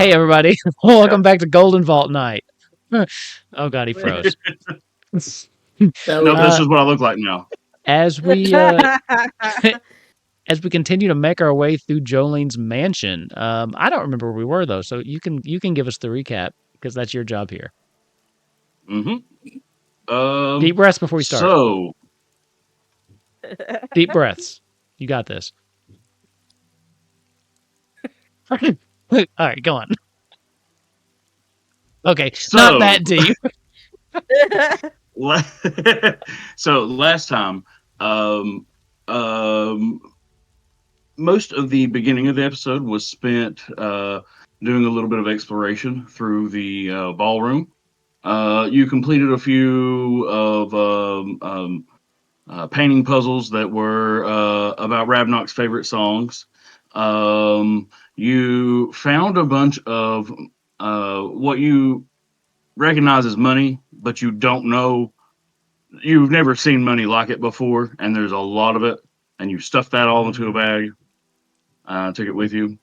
Hey, everybody. Welcome back to Golden Vault Night. Oh, God, he froze. No, this is what I look like now. As we as we continue to make our way through Jolene's mansion, I don't remember where we were, though, so you can give us the recap, because that's your job here. Mm-hmm. Deep breaths before we start. So... Deep breaths. You got this. All right, go on. Okay, So, not that deep. So last time, most of the beginning of the episode was spent doing a little bit of exploration through the ballroom. You completed a few of painting puzzles that were about Ravnock's favorite songs. You found a bunch of what you recognize as money, but you don't know. You've never seen money like it before, and there's a lot of it. And you stuffed that all into a bag. Took it with you.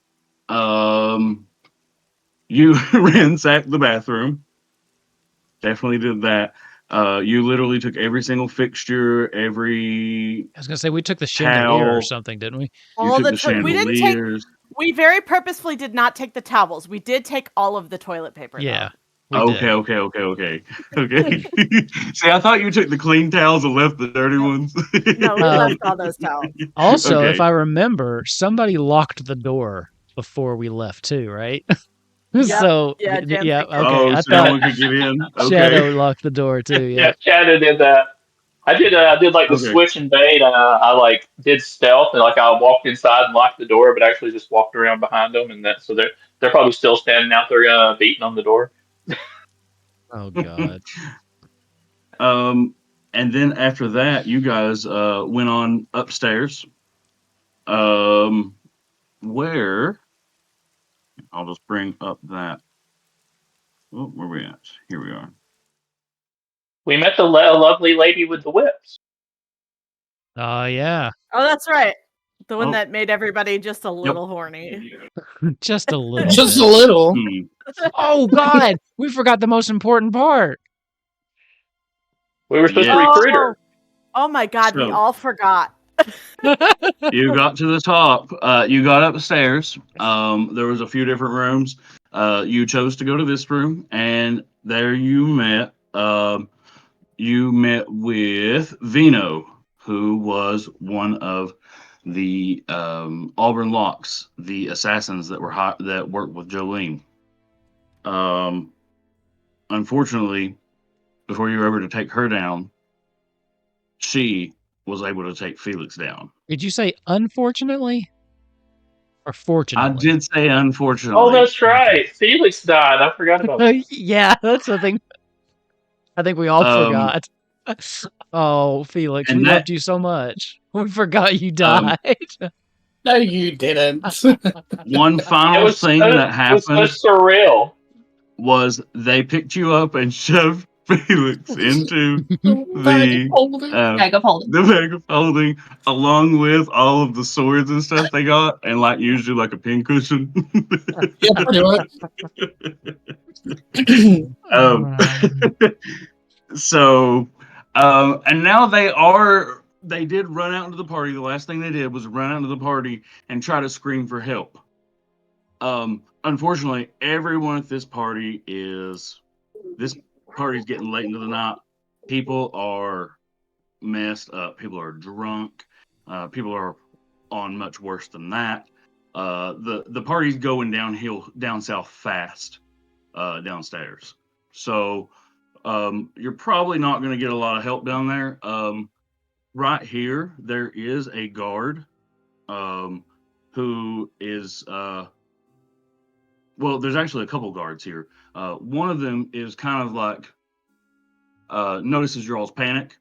You ransacked the bathroom. Definitely did that. You literally took every single fixture, every... I was gonna say we took the chandelier or something, didn't we? All the chandeliers. We very purposefully did not take the towels. We did take all of the toilet paper. Yeah. Okay. See, I thought you took the clean towels and left the dirty ones. No, we left all those towels. Also, if I remember, somebody locked the door before we left too, right? Yep. So yeah, okay. I thought no one could get in. Okay. Shadow locked the door too. Yeah, Shadow did that. I did like the switch and bait. I like did stealth and like I walked inside and locked the door, but actually just walked around behind them, and so they're probably still standing out there beating on the door. Oh God. And then after that, you guys went on upstairs. Where I'll just bring up that. Oh, where are we at? Here we are. We met the lovely lady with the whips. Oh yeah. Oh, that's right. The one that made everybody just a little horny. Just a little. Just a little. Oh God, we forgot the most important part. We were supposed to recruit her. Oh my God, we all forgot. You got to the top. You got upstairs. There was a few different rooms. You chose to go to this room, and there you met. You met with Vino, who was one of the Auburn Locks, the assassins that were that worked with Jolene. Unfortunately, before you were able to take her down, she was able to take Felix down. Did you say unfortunately or fortunately? I did say unfortunately. Oh, that's right. Felix died. I forgot about that. Yeah, that's the thing. I think we all forgot. Oh, Felix, we loved you so much. We forgot you died. No, you didn't. One final thing that happened was so surreal. Was they picked you up and shoved Felix into the bag of holding, along with all of the swords and stuff they got, and like used you like a pincushion. Yeah, pretty much. So, and now they did run out into the party. The last thing they did was run out into the party and try to scream for help. Unfortunately, everyone at this party's getting late into the night. People are messed up. People are drunk. People are on much worse than that. The party's going down south fast, downstairs. So you're probably not going to get a lot of help down there. Right here, there is a guard who is... well, there's actually a couple guards here. One of them is kind of like notices your all's panic.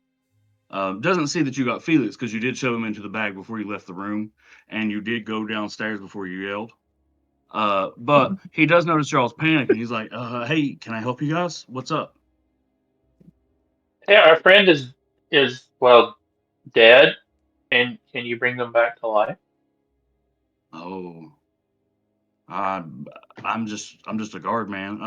Doesn't see that you got Felix because you did shove him into the bag before you left the room, and you did go downstairs before you yelled. But he does notice your all's panic, and he's like, "Hey, can I help you guys? What's up?" Yeah, our friend is well dead, and can you bring them back to life? Oh, I'm just a guard man.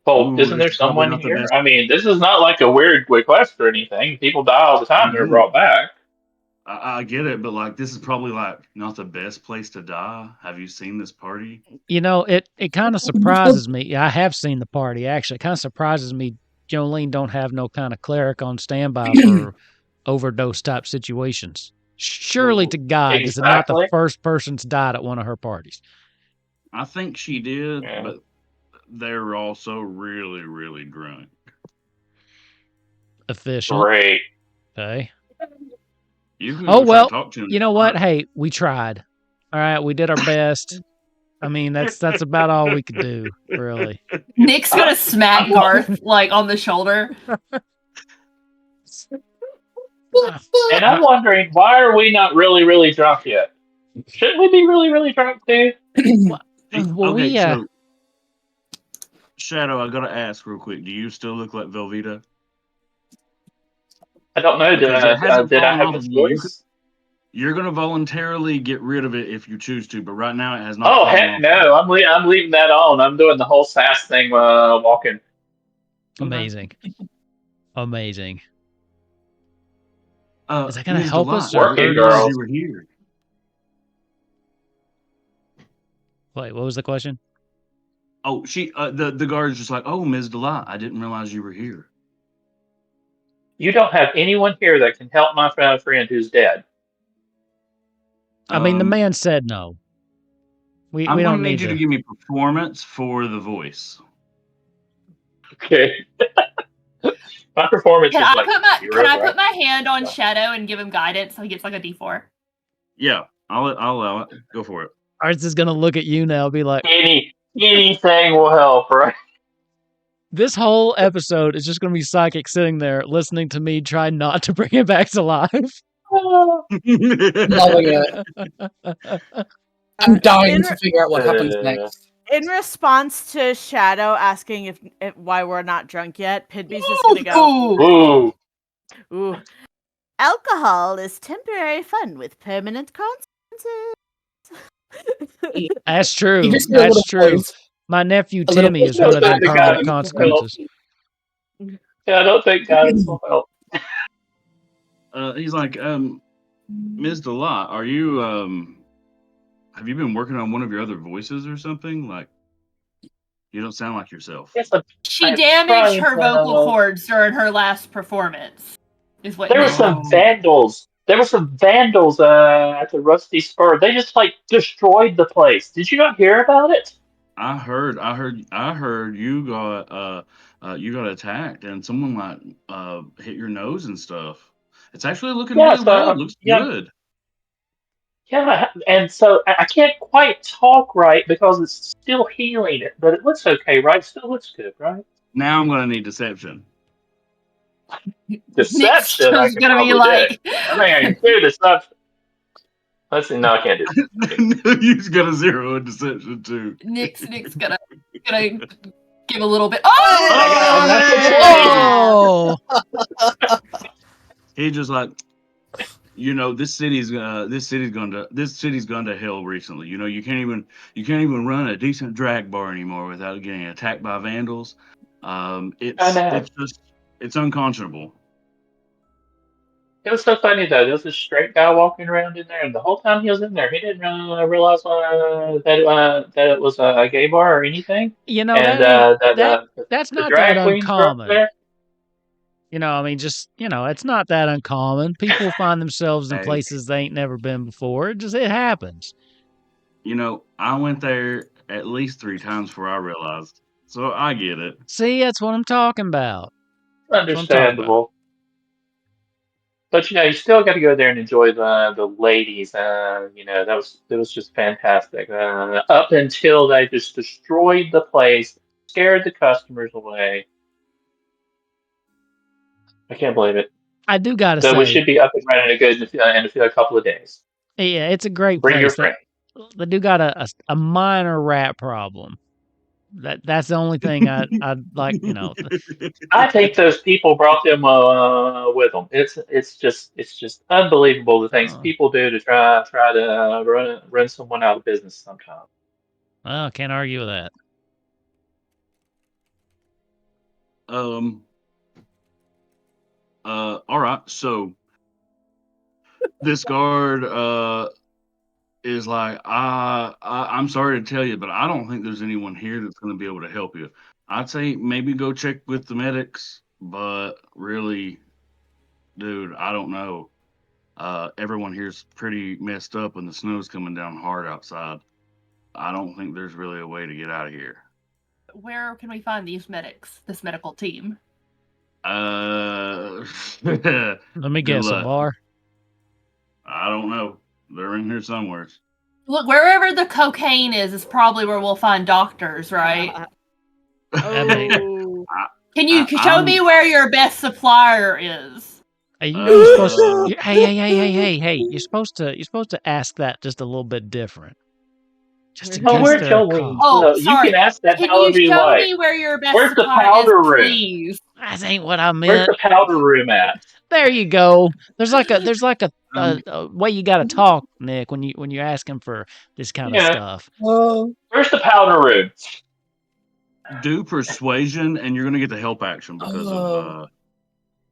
Isn't there someone here? I mean, this is not like a weird request or anything. People die all the time. They're brought back. I get it, but like, this is probably like not the best place to die. Have you seen this party? It kind of surprises me. I have seen the party, actually. It kind of surprises me Jolene don't have no kind of cleric on standby for overdose type situations. Surely to God, this is not the first person's died at one of her parties. I think she did, but they're also really, really drunk. Official. Great. Okay. Well, you know what? Hey, we tried. All right, we did our best. I mean, that's about all we could do, really. Nick's gonna smack Garth like on the shoulder. And I'm wondering, why are we not really, really drunk yet? Shouldn't we be really, really drunk too? So Shadow, I gotta ask real quick. Do you still look like Velveeta? I don't know. Did I have this voice? You're gonna voluntarily get rid of it if you choose to, but right now it has not. Oh heck no! I'm leaving that on. I'm doing the whole sass thing walking. Amazing. Amazing. Is that gonna help us? Working, girls. You were here. Wait, what was the question? Oh, the guard's just like, oh, Ms. Delight, I didn't realize you were here. You don't have anyone here that can help my friend who's dead. I mean, the man said no. We don't need you to give me performance for the voice. Okay. My performance can is I put my hand on Shadow and give him guidance so he gets like a D4? Yeah, I'll allow it. Go for it. Arts is gonna look at you now, be like, anything will help, right? This whole episode is just gonna be Psychic sitting there listening to me try not to bring it back to life. Loving it. I'm dying to figure out what happens next. In response to Shadow asking if why we're not drunk yet, Pidbey's just gonna go. Ooh. Alcohol is temporary fun with permanent consequences. That's true. That's true. My nephew Timmy is one of the permanent consequences. Yeah, I don't think guidance will help. He's like, Ms. Delight, are you have you been working on one of your other voices or something? Like, you don't sound like yourself. Yes, she damaged her vocal cords during her last performance. Is what there were some vandals. There were some vandals at the Rusty Spur. They just destroyed the place. Did you not hear about it? I heard you got attacked and someone hit your nose and stuff. It's actually looking really good. It looks good. Yeah, and so I can't quite talk right because it's still healing it, but it looks okay, right? It still looks good, right? Now I'm gonna need deception. Deception. I gonna be like, I can do deception. Let's see. No, I can't do it. He's got a 0 in deception too. Nick's gonna give a little bit. Oh! He just like, this city's gone to hell recently. You can't even run a decent drag bar anymore without getting attacked by vandals. It's unconscionable. It was so funny though. There was this straight guy walking around in there, and the whole time he was in there, he didn't realize that it was a gay bar or anything. That's not that uncommon. It's not that uncommon. People find themselves in places they ain't never been before. It happens. I went there at least 3 times before I realized. So I get it. See, that's what I'm talking about. Understandable. But you still got to go there and enjoy the ladies. It was just fantastic. Up until they just destroyed the place, scared the customers away. I can't believe it. I do gotta say, we should be up and running in a couple of days. Yeah, it's a great place. Bring your friend. They do got a minor rat problem. That's the only thing I'd like. I think those people brought them with them. It's just unbelievable the things people do to try to run someone out of business sometimes. Well, I can't argue with that. All right. So this guard is like, I'm sorry to tell you, but I don't think there's anyone here that's going to be able to help you. I'd say maybe go check with the medics, but really, dude, I don't know. Everyone here's pretty messed up and the snow's coming down hard outside. I don't think there's really a way to get out of here. Where can we find these medics, this medical team? Let me guess, a bar? I don't know. They're in here somewhere. Look, wherever the cocaine is probably where we'll find doctors, right? Oh. Can you show me where your best supplier is? Hey, you're supposed to, hey! You're supposed to ask that just a little bit different. Just in case they're a cop. Oh, sorry. You can ask that can however you you show like. me where your best Where's the supplier powder is, room? please? That ain't what I meant. Where's the powder room at? There you go. There's like a way you got to talk, Nick, when you're asking for this kind of stuff. Where's the powder room? Do persuasion, and you're going to get the help action because of both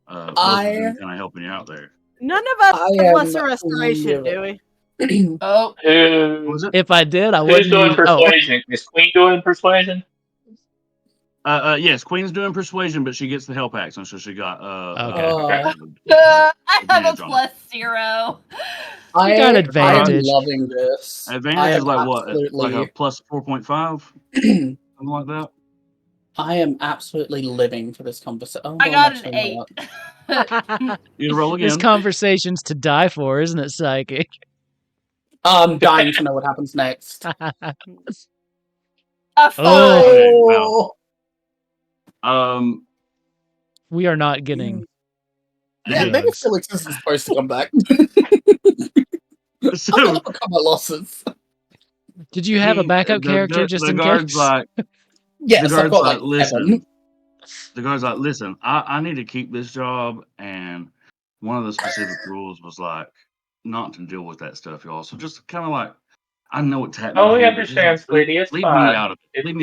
of them kind of helping you out there. None of us have lesser restoration, do we? Oh, if I did, I who's wouldn't. doing persuasion? Is Queen doing persuasion? Yes, Queen's doing persuasion, but she gets the help action, so she got I have a +0. I got advantage. I'm loving this. Advantage is like what? Like a plus 4.5? Something like that. I am absolutely living for this conversation. I got an 8. You roll again. This conversation's to die for, isn't it, Psychic? I'm dying to know what happens next. Oh. We are not getting. Yeah, maybe Felix is supposed to come back. So, I'm gonna overcome my losses. Did you have a backup character just in case? Yes, I've got like, listen. Kevin. The guard's like, listen, I need to keep this job, and one of the specific rules was like not to deal with that stuff, y'all. So just kind of like, I know what's happening. Oh, we understand, sweetie. It's leave fine. Me out of it. If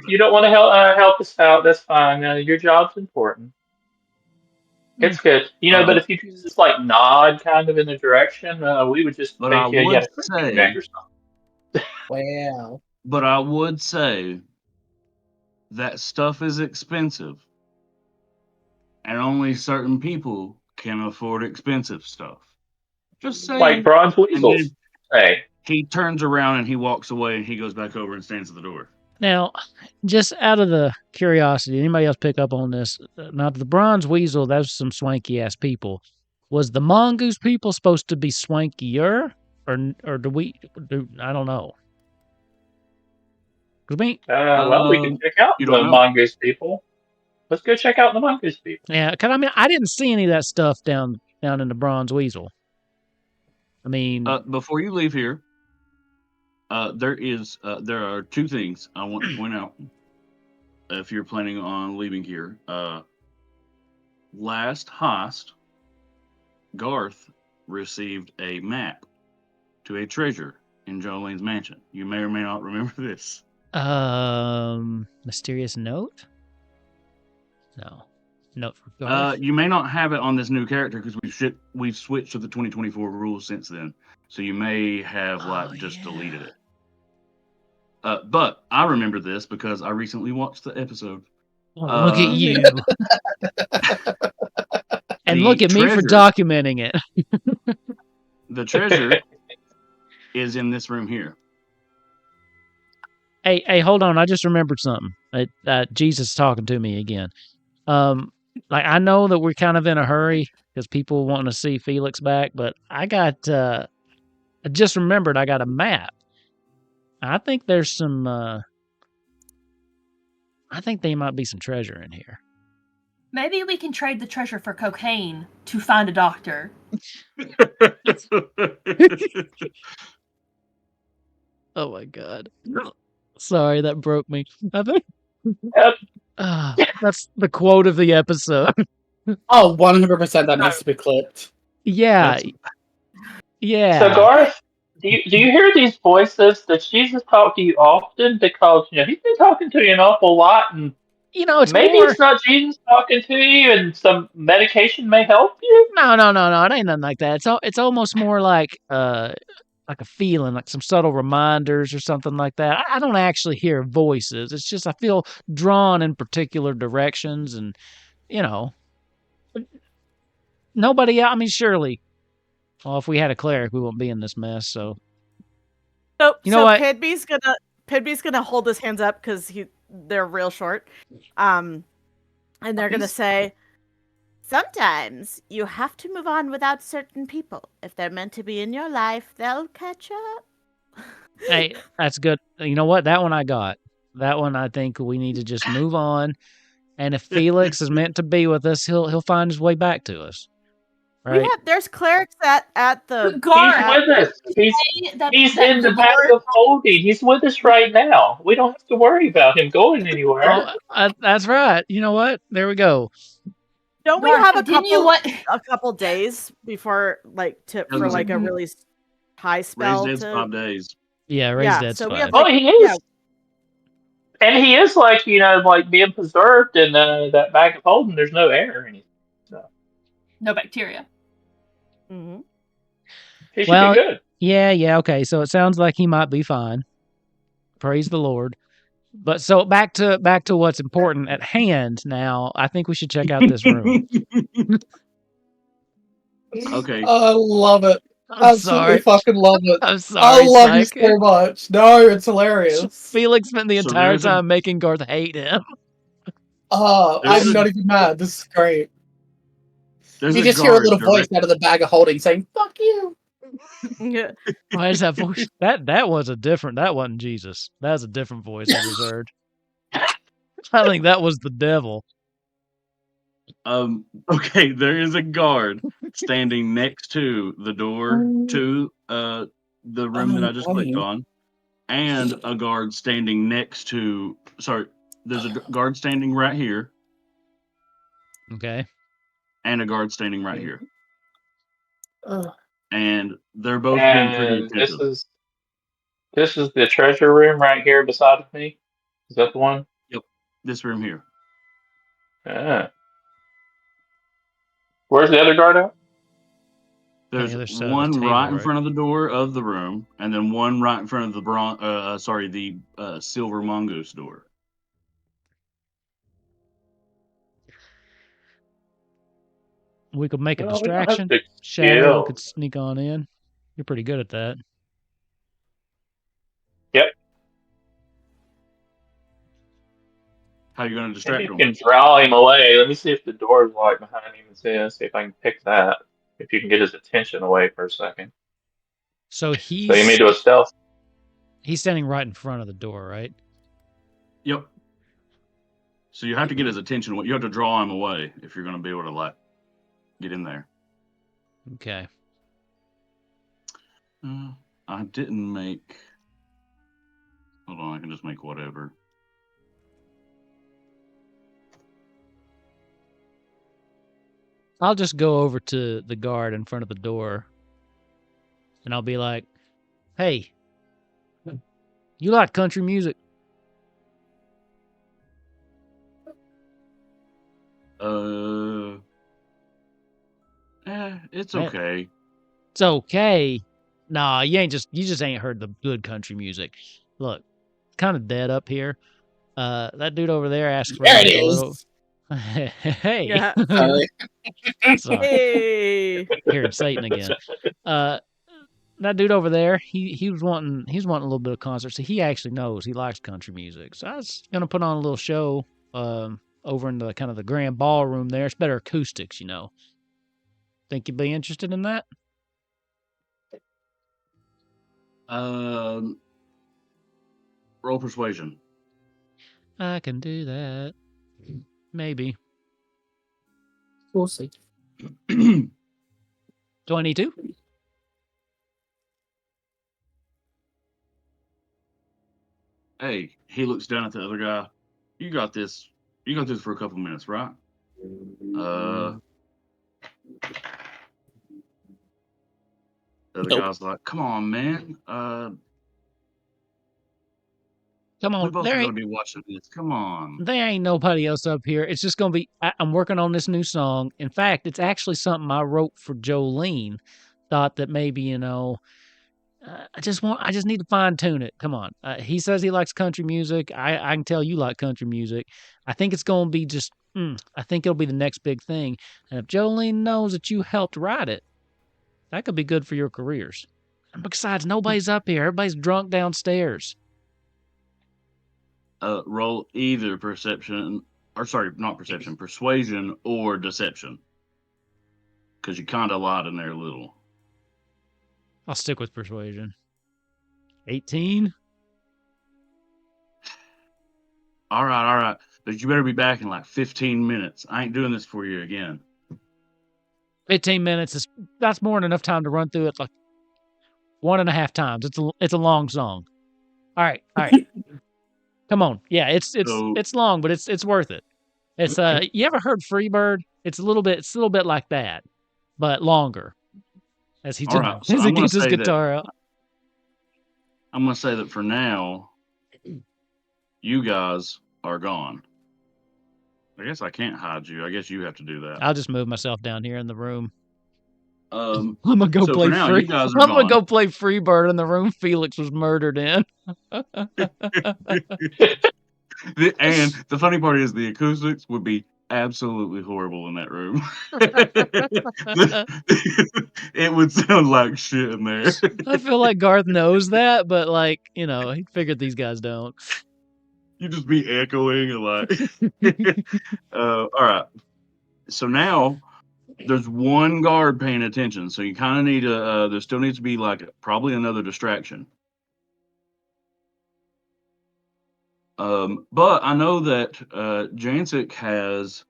you don't want to help us out, that's fine. Your job's important. It's good, But if you just like nod kind of in the direction, we would just think you had a feedback or something. Wow. But I would say that stuff is expensive, and only certain people can afford expensive stuff. Just saying. Like bronze weasels. Hey. He turns around and he walks away, and he goes back over and stands at the door. Now, just out of the curiosity, anybody else pick up on this? Now, the bronze weasel, that's some swanky ass people. Was the mongoose people supposed to be swankier, or do I don't know. Well, we can check out the mongoose people. Let's go check out the mongoose people. Yeah, because I didn't see any of that stuff down in the bronze weasel. I mean, before you leave here, there are two things I want to point out. If you're planning on leaving here, last heist, Garth received a map to a treasure in Jolene's mansion. You may or may not remember this. Mysterious note? No. Note for Garth? You may not have it on this new character because we've switched to the 2024 rules since then. So you may have just deleted it. But I remember this because I recently watched the episode. Look at you. And look at me for documenting it. The treasure is in this room here. Hey, hold on. I just remembered something. Jesus talking to me again. Like, I know that we're kind of in a hurry because people want to see Felix back, but I just remembered I got a map. I think there's some, I think there might be some treasure in here. Maybe we can trade the treasure for cocaine to find a doctor. Oh my God. Sorry, that broke me. I think Yep. that's the quote of the episode. Oh, 100% that needs to be clipped. Yeah. That's- Yeah. So Garth, do you hear these voices? Does Jesus talk to you often? Because he's been talking to you an awful lot, and It's maybe more... it's not Jesus talking to you, and some medication may help you. No. It ain't nothing like that. It's almost more like a feeling, like some subtle reminders or something like that. I don't actually hear voices. It's just I feel drawn in particular directions, and nobody. I mean, surely. Well, if we had a cleric, we wouldn't be in this mess. So, So what? Pidby's gonna hold his hands up because they're real short, and they're gonna say, sometimes you have to move on without certain people. If they're meant to be in your life, they'll catch up. Hey, that's good. You know what? That one I got. That one I think we need to just move on. And if Felix is meant to be with us, he'll find his way back to us. Right? There's clerics at the Garth. He's with us. He's in the bag of holding. He's with us right now. We don't have to worry about him going anywhere. That's right. You know what? There we go. Don't we have a couple days before for like a really high spell? Raised dead's 5 days. Yeah, raised dead's 5. We have, he is. Yeah. And he is like being preserved in that bag of holding. There's no air or anything. So. No bacteria. Mm-hmm. He should be good. Yeah, okay. So it sounds like he might be fine. Praise the Lord. But so back to what's important at hand now. I think we should check out this room. Okay. I love it. Absolutely fucking love it. I'm sorry. I love you so much. No, it's hilarious. Felix spent the entire time making Garth hate him. I'm not even mad. This is great. You just hear a little voice out of the bag of holding saying, "Fuck you." Yeah. Why is that voice? That was a different. That wasn't Jesus. That was a different voice I just heard. I think that was the devil. Okay, there is a guard standing next to the door to the room that I just clicked on, and a guard standing next to. Sorry, there's a guard standing right here. Okay. And a guard standing right here. And they're both being pretty attentive. This is the treasure room right here beside of me. Is that the one? Yep. This room here. Where's the other guard at? There's one right in front of the door of the room, and then one right in front of the silver mongoose door. We could make a distraction. Shadow could sneak on in. You're pretty good at that. Yep. How are you going to distract him? You can draw him away. Let me see if the door is locked behind him and see if I can pick that. If you can get his attention away for a second. So you may do a stealth. He's standing right in front of the door, right? Yep. So you have to get his attention. You have to draw him away if you're going to be able to get in there. Okay. I didn't make. Hold on, I can just make whatever. I'll just go over to the guard in front of the door, and I'll be like, "Hey, you like country music?" It's okay. It's okay. Nah, you just ain't heard the good country music. Look, it's kind of dead up here. That dude over there asked for there it is. Hey. Yeah. Sorry. Hey. Hearing Satan again. That dude over there, he was wanting a little bit of concert. So he actually knows he likes country music. So I was gonna put on a little show over in the kind of the grand ballroom there. It's better acoustics, Think you'd be interested in that? Roll persuasion. I can do that. Maybe. We'll see. Do I need to? Hey, he looks down at the other guy. You got this. You got this for a couple minutes, right? The other guy's like, come on, man. Come We on, both are going to be watching this. Come on. there ain't nobody else up here. It's just gonna be. I'm working on this new song. In fact, it's actually something I wrote for Jolene. Thought that maybe I just need to fine tune it. Come on. He says he likes country music. I can tell you like country music. I think it's gonna be just. I think it'll be the next big thing. And if Jolene knows that you helped write it, that could be good for your careers. And besides, nobody's up here. Everybody's drunk downstairs. Roll either persuasion or deception. Because you kind of lied in there a little. I'll stick with persuasion. 18? All right. But you better be back in like 15 minutes. I ain't doing this for you again. 15 minutes that's more than enough time to run through it like 1.5 times. It's a long song. All right. Come on. Yeah, it's long, but it's worth it. It's you ever heard Freebird? It's a little bit like that, but longer. As he gets his guitar out. I'm gonna say that for now, you guys are gone. I guess I can't hide you. I guess you have to do that. I'll just move myself down here in the room. I'm gonna go play Freebird in the room Felix was murdered in. And the funny part is the acoustics would be absolutely horrible in that room. It would sound like shit in there. I feel like Garth knows that, but he figured these guys don't. You just be echoing and like. All right. So now there's one guard paying attention, so you kind of need to. There still needs to be probably another distraction. But I know that Jannsik has.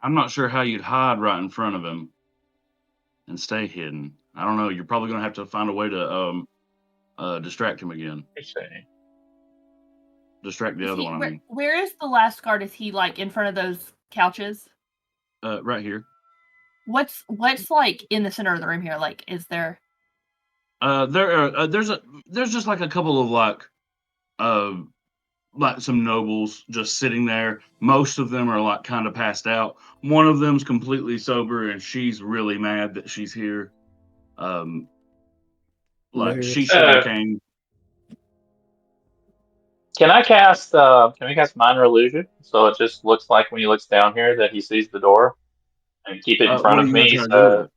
I'm not sure how you'd hide right in front of him and stay hidden. I don't know. You're probably going to have to find a way to distract him again. Distract the other one. I mean, where is the last guard? Is he in front of those couches? Right here. What's in the center of the room here? Is there? There's just a couple of some nobles just sitting there. Most of them are kind of passed out. One of them's completely sober, and she's really mad that she's here. She should have came. Can we cast minor illusion? So it just looks like when he looks down here that he sees the door, and keep it in front of me. So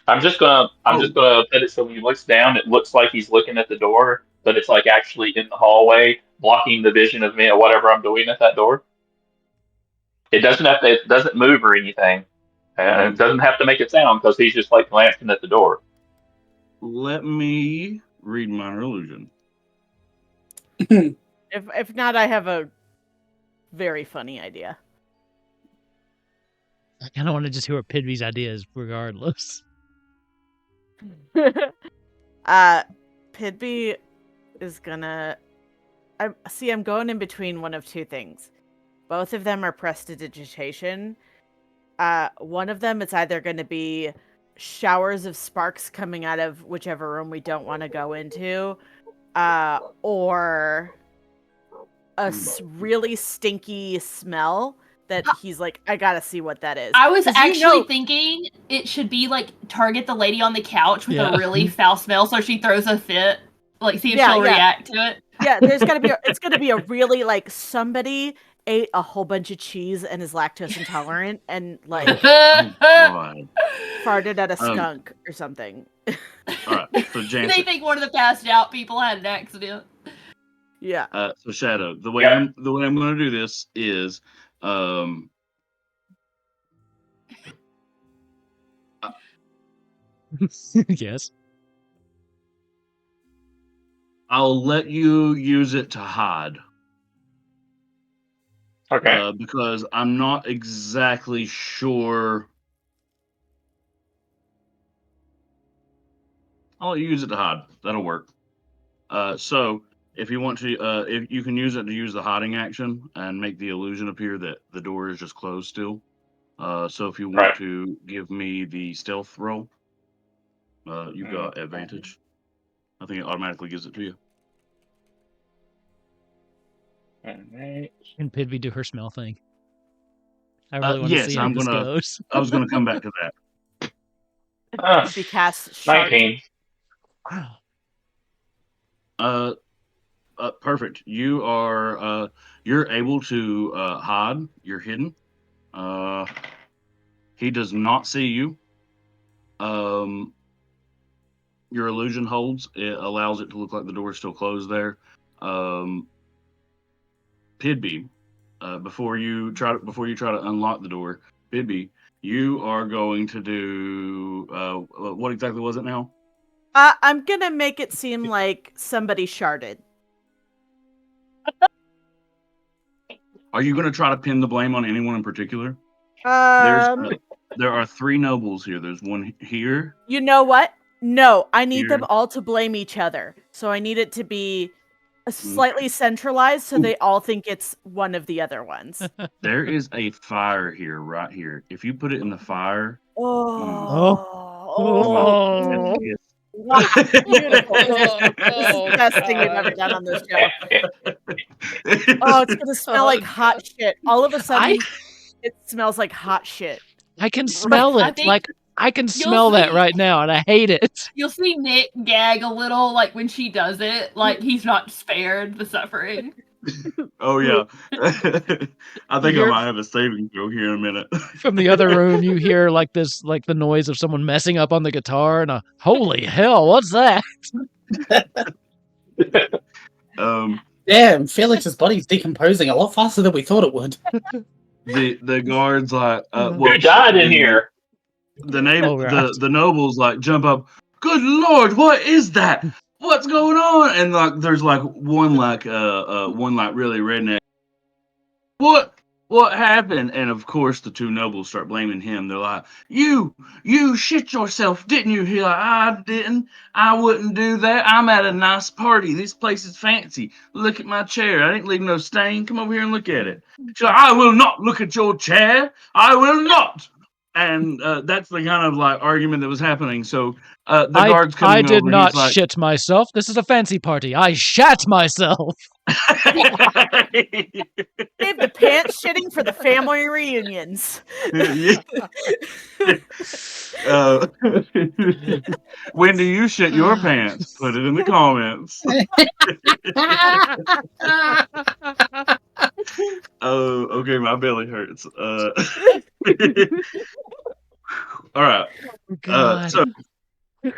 I'm just gonna put it so when he looks down, it looks like he's looking at the door, but it's actually in the hallway, blocking the vision of me or whatever I'm doing at that door. It doesn't move or anything, and it doesn't have to make a sound because he's just glancing at the door. Let me read minor illusion. If not, I have a very funny idea. I kind of want to just hear what Pidby's idea is, regardless. Pidby is gonna. I'm going in between one of two things. Both of them are prestidigitation. One of them, it's either going to be showers of sparks coming out of whichever room we don't want to go into, or a really stinky smell that he's I gotta see what that is. I was actually thinking it should be target the lady on the couch with a really foul smell, so she throws a fit, see if she'll react to it. Yeah, there's gonna be it's gonna be a really somebody ate a whole bunch of cheese and is lactose intolerant and farted at a skunk or something. All right, so Jannsik. They think one of the passed out people had an accident. Yeah. So Shadow, the way I'm going to do this is, yes. I'll let you use it to hide. Okay. Because I'm not exactly sure. I'll use it to hide. That'll work. So if you want to, if you can use it to use the hiding action and make the illusion appear that the door is just closed still. So if you want to give me the stealth roll, you've got advantage. I think it automatically gives it to you. Alright. Can Pidby do her smell thing? I really want to see how this goes. I was gonna come back to that. Pidby casts 19. Shard. Perfect. You are you're able to hide. You're hidden. He does not see you. Your illusion holds. It allows it to look like the door is still closed there. Pidby, before you try to unlock the door, Pidby, you are going to do what exactly was it now? I'm gonna make it seem like somebody sharded. Are you going to try to pin the blame on anyone in particular? There are 3 nobles here. There's one here. You know what? No, I need them all to blame each other. So I need it to be slightly centralized so they all think it's one of the other ones. There is a fire here, right here. If you put it in the fire... Wow, beautiful. This is the best thing we've ever done on this show. Oh, it's gonna smell like hot shit. All of a sudden, it smells like hot shit. I can smell it. I can smell that right now, and I hate it. You'll see Nick gag a little, like when she does it, like he's not spared the suffering. Oh yeah, I think I might have a saving throw here in a minute. From the other room, you hear like the noise of someone messing up on the guitar, and holy hell, what's that? Damn, Felix's body's decomposing a lot faster than we thought it would. The guards like, who died in here? The nobles like jump up. Good Lord, what is that? What's going on? And like, there's like one really redneck. What happened? And of course, the 2 nobles start blaming him. They're like, you shit yourself, didn't you? He's like, I didn't. I wouldn't do that. I'm at a nice party. This place is fancy. Look at my chair. I didn't leave no stain. Come over here and look at it. She's like, I will not look at your chair. I will not. And that's the kind of like argument that was happening. So the guards coming over. I did not shit myself. This is a fancy party. I shat myself. Save the pants shitting for the family reunions. When do you shit your pants? Put it in the comments. Oh, okay, my belly hurts. All right. So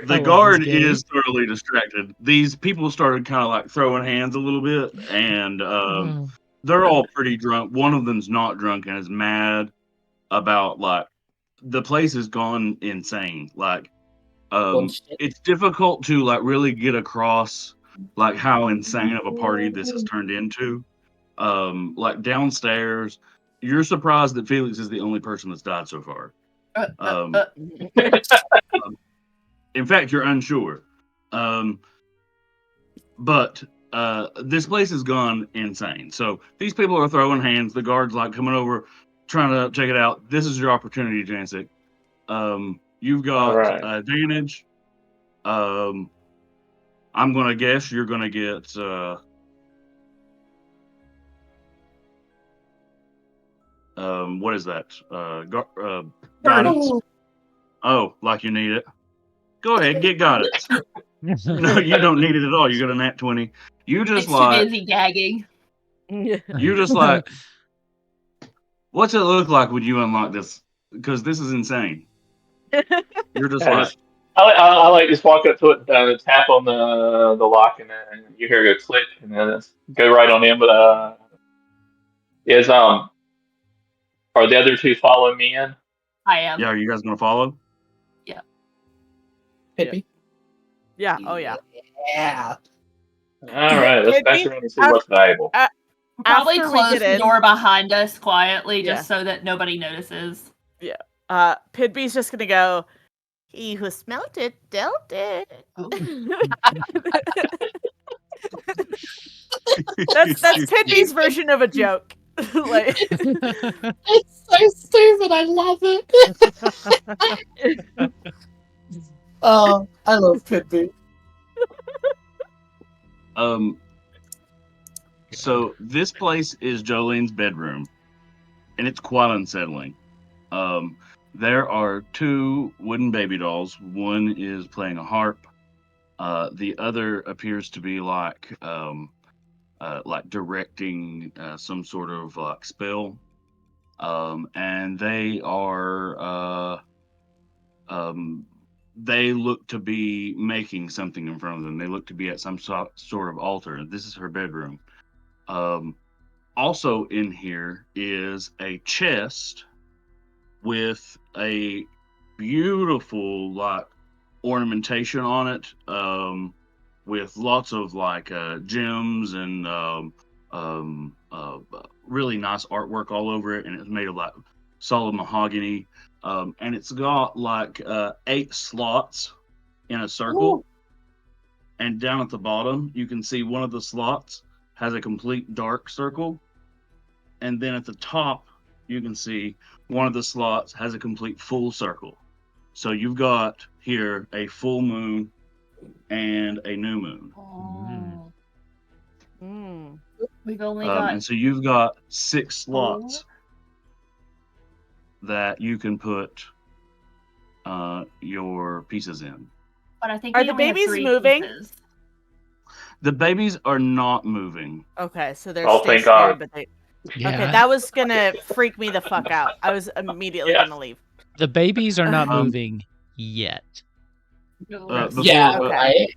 the guard is thoroughly distracted. These people started kind of like throwing hands a little bit, and they're all pretty drunk. One of them's not drunk and is mad about like the place has gone insane. Like it's difficult to like really get across like how insane of a party this has turned into. Like downstairs, you're surprised that Felix is the only person that's died so far. In fact, you're unsure. But this place has gone insane. So these people are throwing hands. The guards like coming over, trying to check it out. This is your opportunity, Jannsik. You've got advantage. I'm gonna guess you're gonna get. What is that? Guidance. Oh, like you need it. Go ahead, get guidance. No, you don't need it at all. You got a nat 20. You just it's too busy gagging. You just like, what's it look like when you unlock this? Because this is insane. You're just like, I like just walk up to it, tap on the lock, and then you hear it go click, and then it's go right on in. But are the other 2 following me in? I am. Yeah, are you guys gonna follow? Yeah. Pidby? Yeah. Oh yeah. Yeah. All right, let's back around and see what's valuable. Probably close the door behind us quietly, just so that nobody notices. Yeah. Pidby's just gonna go. He who smelt it dealt it. That's Pitby's version of a joke. Like, it's so stupid. I love it. Oh, I love Pitby. So this place is Jolene's bedroom, and it's quite unsettling. There are 2 wooden baby dolls. One is playing a harp. The other appears to be like directing some sort of spell. And they are they look to be making something in front of them. They look to be at some sort of altar. This is her bedroom. Also in here is a chest with a beautiful ornamentation on it, with lots of gems and really nice artwork all over it, and it's made of solid mahogany, and it's got 8 slots in a circle. Ooh. And down at the bottom you can see one of the slots has a complete dark circle, and then at the top you can see one of the slots has a complete full circle. So you've got here a full moon and a new moon. Oh. Mm. We've only got... And so you've got 6 slots that you can put your pieces in. But I think are the babies moving? Pieces. The babies are not moving. Okay, so they're thank God. But they... Yeah. Okay, that was gonna freak me the fuck out. I was immediately gonna leave. The babies are not moving yet. Right.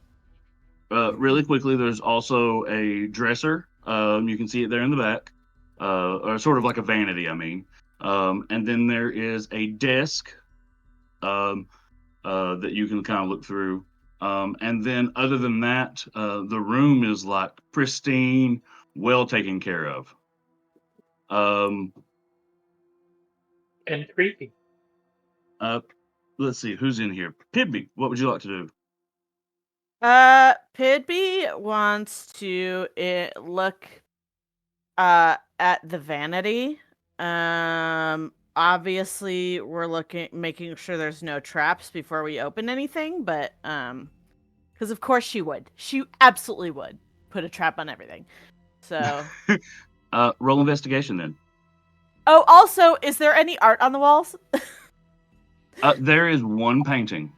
Really quickly, there's also a dresser. You can see it there in the back, or sort of like a vanity, I mean. And then there is a desk that you can kind of look through. And then other than that, the room is pristine, well taken care of. And creepy. Let's see who's in here. Pibby, what would you like to do? Pidby wants to look at the vanity. Obviously we're making sure there's no traps before we open anything, but because of course she absolutely would put a trap on everything. So roll investigation then. Oh, also, is there any art on the walls? There is one painting.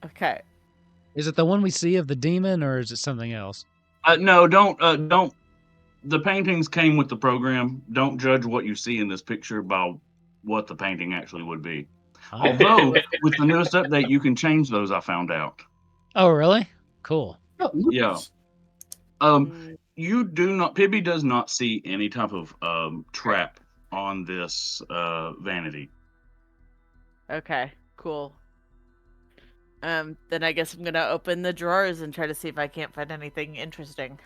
Okay. Is it the one we see of the demon, or is it something else? No, don't. The paintings came with the program. Don't judge what you see in this picture by what the painting actually would be. Oh. Although, with the newest update, you can change those, I found out. Oh, really? Cool. Yeah. You do not... Pibby does not see any type of trap on this vanity. Okay, cool. Then I guess I'm gonna open the drawers and try to see if I can't find anything interesting.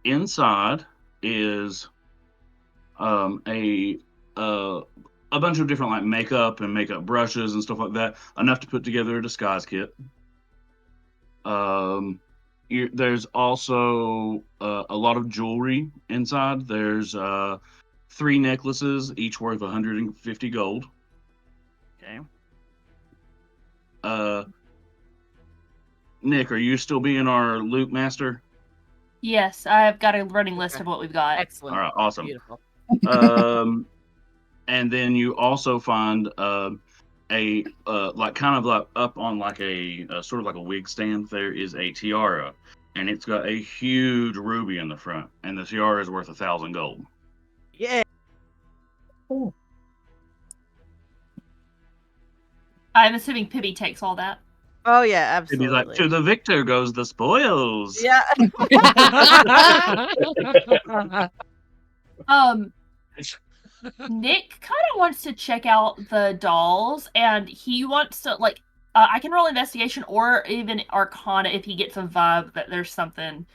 Inside is a bunch of different makeup and makeup brushes and stuff like that, enough to put together a disguise kit. There's also a lot of jewelry inside. There's 3 necklaces, each worth 150 gold. Okay. Nick, are you still being our loot master? Yes, I've got a running list of what we've got. Excellent. All right, awesome. Beautiful. And then you also find a kind of up on a sort of like a wig stand. There is a tiara, and it's got a huge ruby in the front, and the tiara is worth 1,000 gold. Yeah. Ooh. I'm assuming Pibby takes all that. Oh yeah, absolutely. It'd be like, to the victor goes the spoils. Yeah. Nick kind of wants to check out the dolls, and he wants to I can roll investigation or even Arcana if he gets a vibe that there's something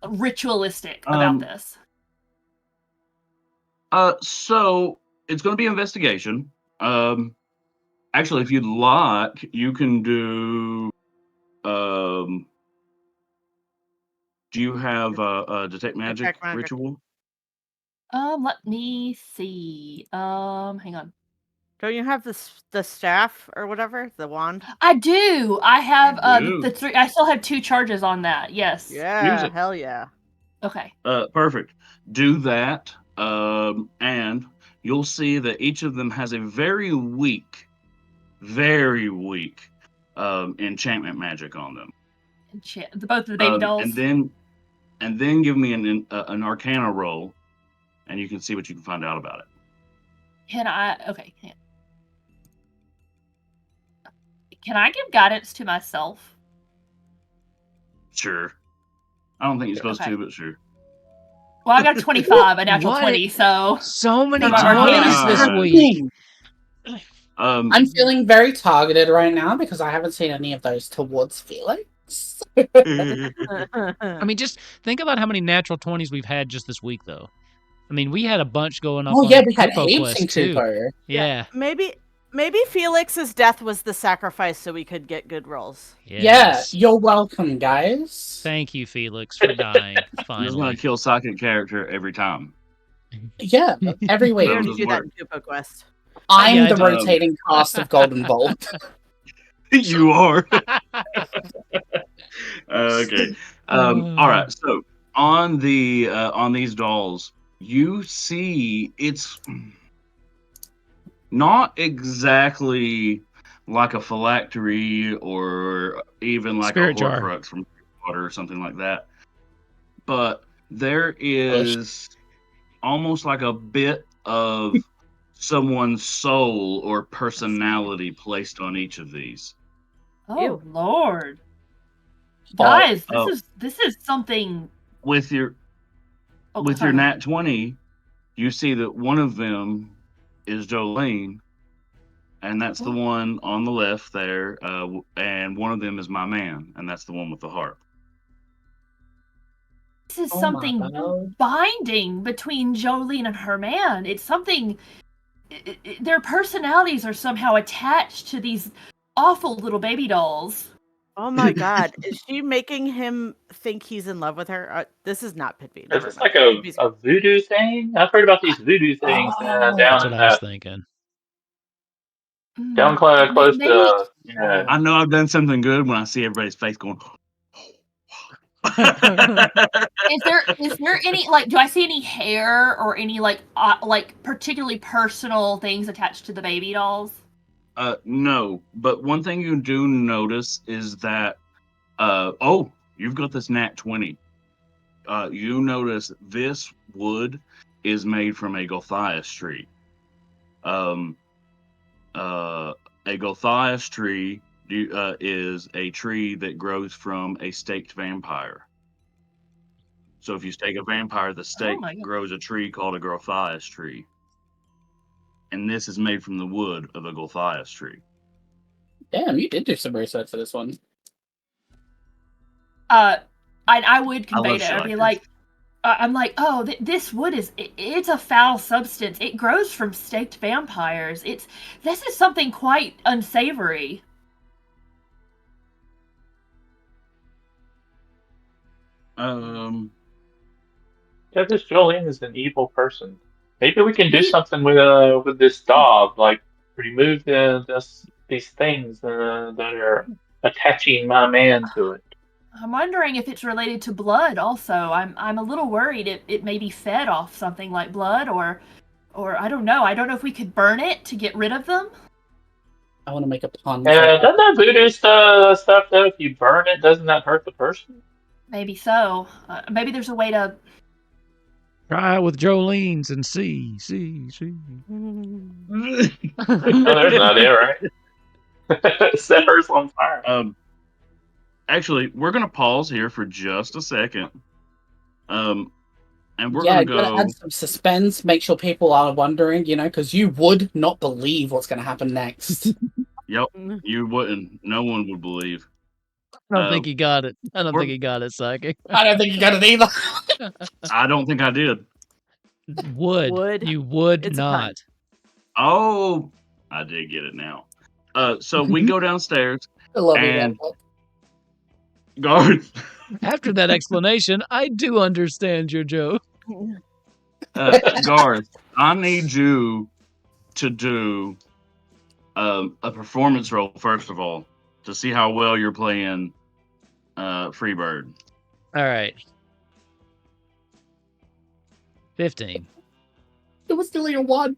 ritualistic about this. So it's going to be investigation. Actually, if you'd like, you can do. Do you have a detect magic ritual? Let me see. Hang on. Don't you have the staff or whatever, the wand? I do. I have the 3. I still have 2 charges on that. Yes. Yeah. Hell yeah. Okay. Perfect. Do that, and you'll see that each of them has a very weak enchantment magic on them. Both of the baby dolls. And then give me an Arcana roll, and you can see what you can find out about it. Can I? Okay. Can I give guidance to myself? Sure. I don't think you're supposed to, but sure. Well, I got 25, a natural 20, so many 20s this week. I'm feeling very targeted right now because I haven't seen any of those towards Felix. I mean, just think about how many natural 20s we've had just this week, though. I mean, we had a bunch going up. Oh yeah, we had heaps in Cooper. Yeah. Maybe Felix's death was the sacrifice so we could get good rolls. Yes. Yeah, you're welcome, guys. Thank you, Felix, for dying. Finally. I'm going to kill second character every time. Yeah, every week. We already do that in Koopa Quest. I'm the rotating cast of Golden Bolt. You are. Okay. All right. So on these dolls, you see it's not exactly like a phylactery or even like Spirit a Horcrux from water or something like that, but there is almost like a bit of someone's soul or personality placed on each of these. Oh Lord, guys, this is something. With your nat 20, you see that one of them is Jolene, and that's the one on the left there, and one of them is my man, and that's the one with the harp. This is something binding between Jolene and her man. It's something. Their personalities are somehow attached to these awful little baby dolls. Oh my God. Is she making him think he's in love with her? This is not Pit B. Is this like a voodoo thing? I've heard about these voodoo things down that's in what I was thinking. Down close to. I know I've done something good when I see everybody's face going. Is there any do I see any hair or any particularly personal things attached to the baby dolls? No, but one thing you do notice is that you've got this nat 20. You notice this wood is made from a Gothias tree. A Gothias tree is a tree that grows from a staked vampire. So if you stake a vampire, the stake grows a tree called a Gothias tree. And this is made from the wood of a Gothias tree. Damn, you did do some research for this one. I would convey it. I'd be like, I'm like, oh, this wood it's a foul substance. It grows from staked vampires. This is something quite unsavory. Yeah, this Jolene is an evil person. Maybe we can do something with this dog, like remove these things that are attaching my man to it. I'm wondering if it's related to blood. Also, I'm a little worried it may be fed off something like blood, or I don't know. I don't know if we could burn it to get rid of them. I want to make a pun. Doesn't that voodoo stuff though? If you burn it, doesn't that hurt the person? Maybe so. Maybe there's a way to. Try with Jolene's and see. There's an idea, right? Set hers on fire. Actually, we're gonna pause here for just a second. And we're gonna go add some suspense, make sure people are wondering, because you would not believe what's gonna happen next. Yep, you wouldn't. No one would believe. I don't think he got it. I don't think he got it, Psychic. I don't think you got it either. I don't think I did. You would it's not. Oh, I did get it now. So we go downstairs. I love and you, Garth. After that explanation, I do understand your joke. Garth, I need you to do a performance roll first of all to see how well you're playing Freebird. All right. 15. It was still your one.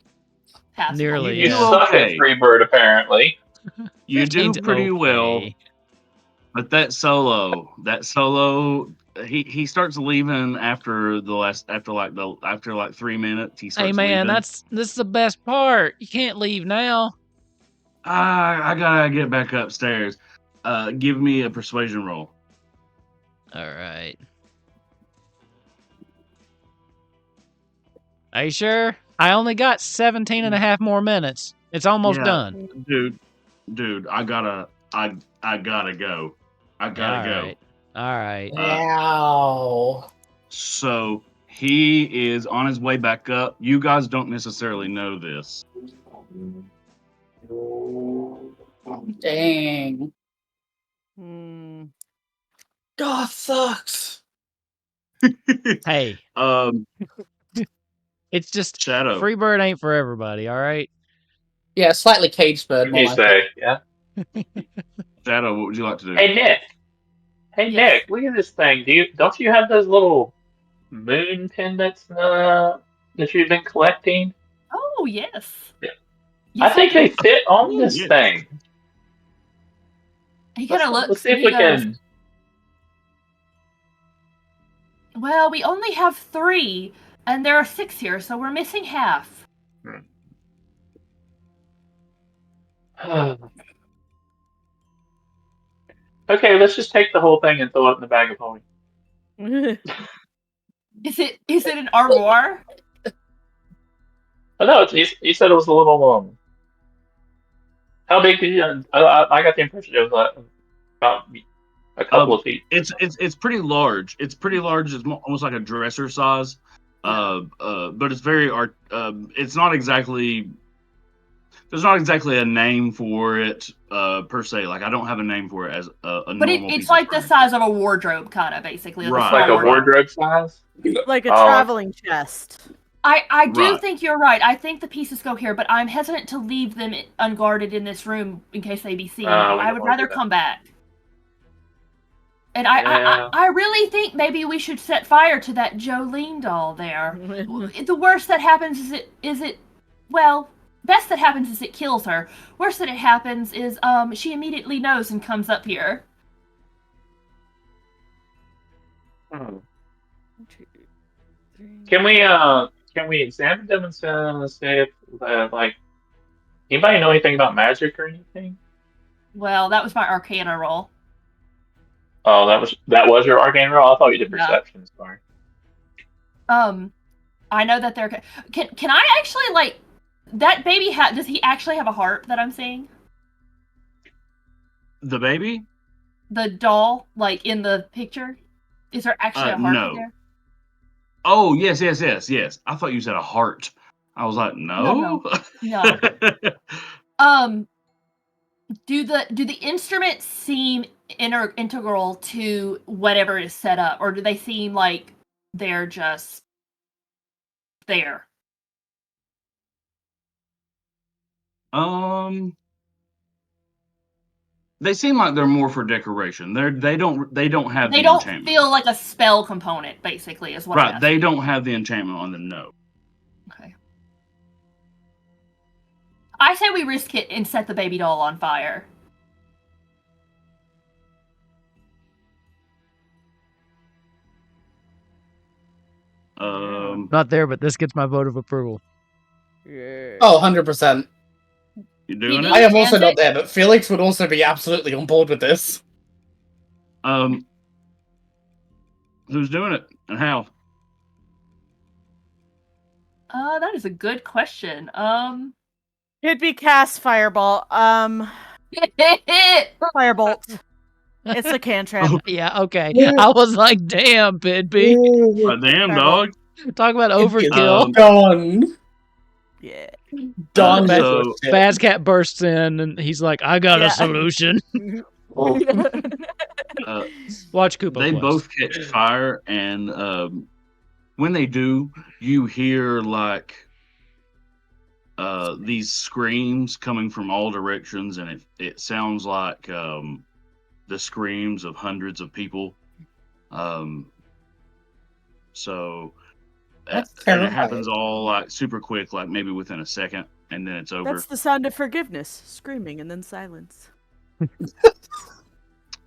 Nearly. You suck at Freebird, apparently. You do pretty well. But that solo, he starts leaving after like 3 minutes. He starts Hey man, leaving. this is the best part. You can't leave now. I gotta get back upstairs. Give me a persuasion roll. All right. Are you sure? I only got 17 and a half more minutes. It's almost done. Dude, I gotta go. I gotta go. All right. Wow. So he is on his way back up. You guys don't necessarily know this. Dang. God sucks. Hey. It's just Shadow. Freebird ain't for everybody, all right? Yeah, slightly caged bird. What do you say? Yeah. Shadow, what would you like to do? Hey Nick. Nick, look at this thing. Don't you have those little moon pendants that you've been collecting? Oh yes. Yeah. I think they fit on this thing. He kind of looks. Let's see if we can. Well, we only have 3, and there are 6 here, so we're missing half. Okay, let's just take the whole thing and throw it in the bag of holding. Is it an armoire? Oh, no, you said it was a little. How big did you? I got the impression it was about a couple of feet. It's pretty large. It's pretty large. It's almost like a dresser size. But it's very it's not exactly. There's not exactly a name for it per se. Like I don't have a name for it as a But normal it's like the size of a wardrobe, kind of basically. Right. Like a wardrobe size. Like a traveling chest. I do think you're right. I think the pieces go here, but I'm hesitant to leave them unguarded in this room in case they be seen. I would rather come back. And I really think maybe we should set fire to that Jolene doll there. The worst that happens is it well, best that happens is it kills her. Worst that it happens is she immediately knows and comes up here. Can we examine them and say if like anybody know anything about magic or anything? Well, that was my Arcana roll. Oh, that was your Arcana roll? I thought you did perception. Sorry. I know that they're. Can I actually like that baby? Does he actually have a heart that I'm seeing? The baby? The doll, like in the picture, is there actually a heart no. there? Oh yes. I thought you said a heart. I was like, no. Do the instruments seem integral to whatever is set up, or do they seem like they're just there? They seem like they're more for decoration. They don't have they the don't enchantment. feel like a spell component, basically, is what I'm asking. They don't have the enchantment on them, no. Okay. I say we risk it and set the baby doll on fire. Not there, but this gets my vote of approval. Yeah. Oh, 100%. You doing it? I am also not there, but Felix would also be absolutely on board with this. Who's doing it and how? That is a good question. It'd be cast fireball. Firebolt. It's a cantrip. Yeah, okay. I was like, damn, Pidby. Damn, dog. Talk about overkill. Gone. Yeah. Done. Fazcat bursts in and he's like, "I got a solution." Watch Koopa. They both catch fire, and when they do, you hear like these screams coming from all directions, and it sounds like the screams of hundreds of people. So and it happens all like super quick, like maybe within a second, and then it's over. That's the sound of forgiveness, screaming and then silence.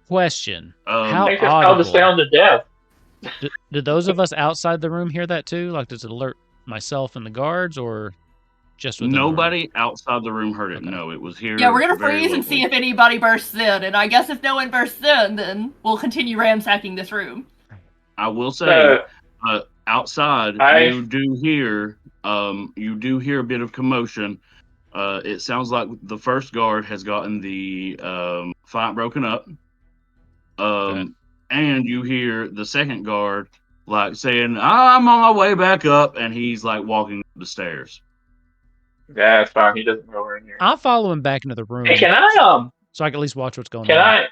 Question: How I think it's called the sound of death. Did those of us outside the room hear that too? Like, does it alert myself and the guards, or just within nobody outside the room heard it? Okay. No, it was here. Yeah, we're gonna freeze and see if anybody bursts in, and I guess if no one bursts in, then we'll continue ransacking this room. I will say, outside you do hear a bit of commotion. It sounds like the first guard has gotten the fight broken up. And you hear the second guard like saying, "I'm on my way back up," and he's like walking up the stairs. Yeah, that's fine. He doesn't go in here. I'll follow him back into the room. Hey, can I so I can at least watch what's going on?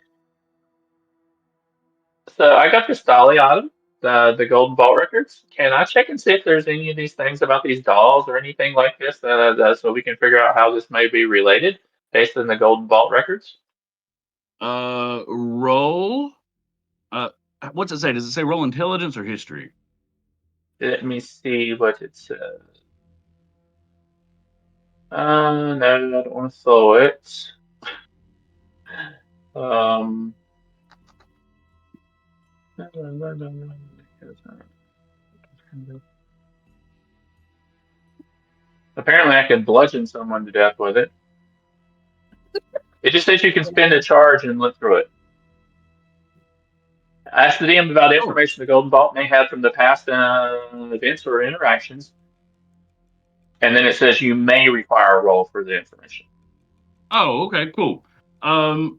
So I got this Dolly item, the Golden Vault records. Can I check and see if there's any of these things about these dolls or anything like this, so we can figure out how this may be related based on the Golden Vault records? Roll. What's it say? Does it say roll intelligence or history? Let me see what it says. No, I don't want to slow it. Apparently I can bludgeon someone to death with it. It just says you can spend a charge and look through it. Ask the DM about information the Golden Vault may have from the past events or interactions. And then it says you may require a roll for the information. Oh, okay, cool. No,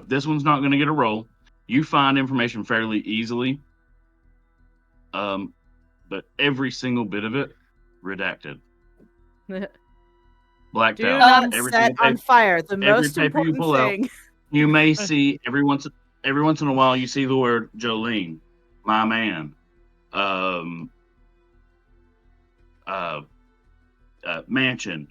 this one's not going to get a roll. You find information fairly easily. But every single bit of it, redacted. Blacked Do out. not set on fire. The most important thing. Out, you may see every once in a while you see the word Jolene, my man, mansion,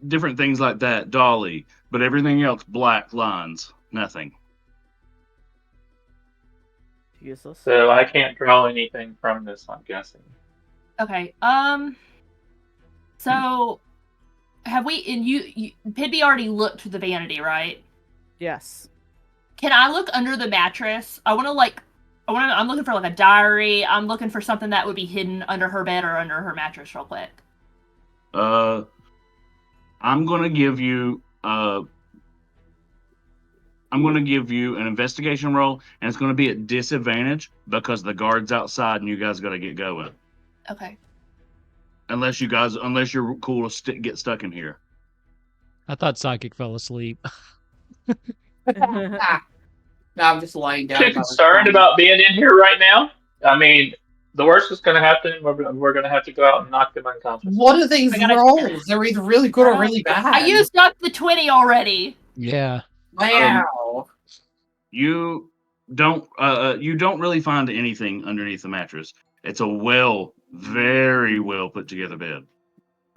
different things like that, Dolly, but everything else black lines, nothing. Useless. So I can't draw anything from this, I'm guessing. Okay. So have we? And you Pidby already looked through the vanity, right? Yes. Can I look under the mattress? I'm looking for like a diary. I'm looking for something that would be hidden under her bed or under her mattress, real quick. I'm gonna give you an investigation roll, and it's gonna be at disadvantage because the guard's outside and you guys gotta get going. Okay. Unless you're cool to get stuck in here. I thought Psychic fell asleep. No, I'm just lying down. Are you concerned about being in here right now? I mean, the worst is going to happen. We're going to have to go out and knock them unconscious. What are these rolls? They're either really good or really bad. I used up the 20 already. Yeah. Wow. You don't really find anything underneath the mattress. It's a very well put together bed.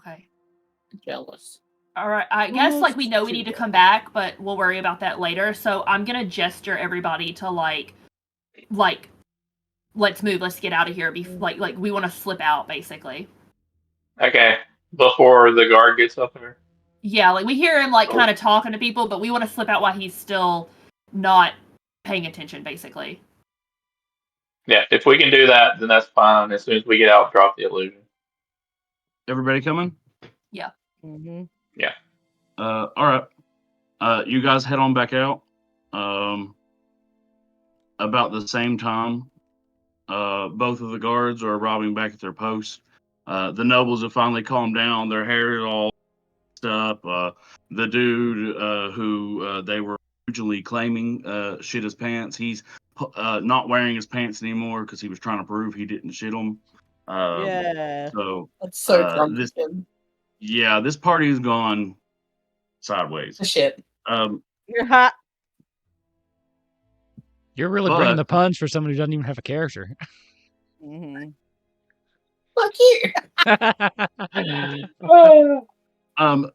Okay. Jealous. All right. I guess we know we need to come back, but we'll worry about that later. So I'm gonna gesture everybody to like, let's move. Let's get out of here. Like we want to slip out, basically. Okay. Before the guard gets up there. Yeah, like we hear him kind of talking to people, but we want to slip out while he's still not paying attention, basically. Yeah, if we can do that, then that's fine. As soon as we get out, drop the illusion. Everybody coming? Yeah. Mm-hmm. Yeah. All right. You guys head on back out. About the same time, both of the guards are arriving back at their posts. The nobles have finally calmed down. Their hair is all up. The dude who they were originally claiming shit his pants, he's not wearing his pants anymore because he was trying to prove he didn't shit them. Yeah. So That's so drunk. this party has gone sideways. Shit. You're hot. You're really bringing the puns for someone who doesn't even have a character. Mm-hmm. Fuck you.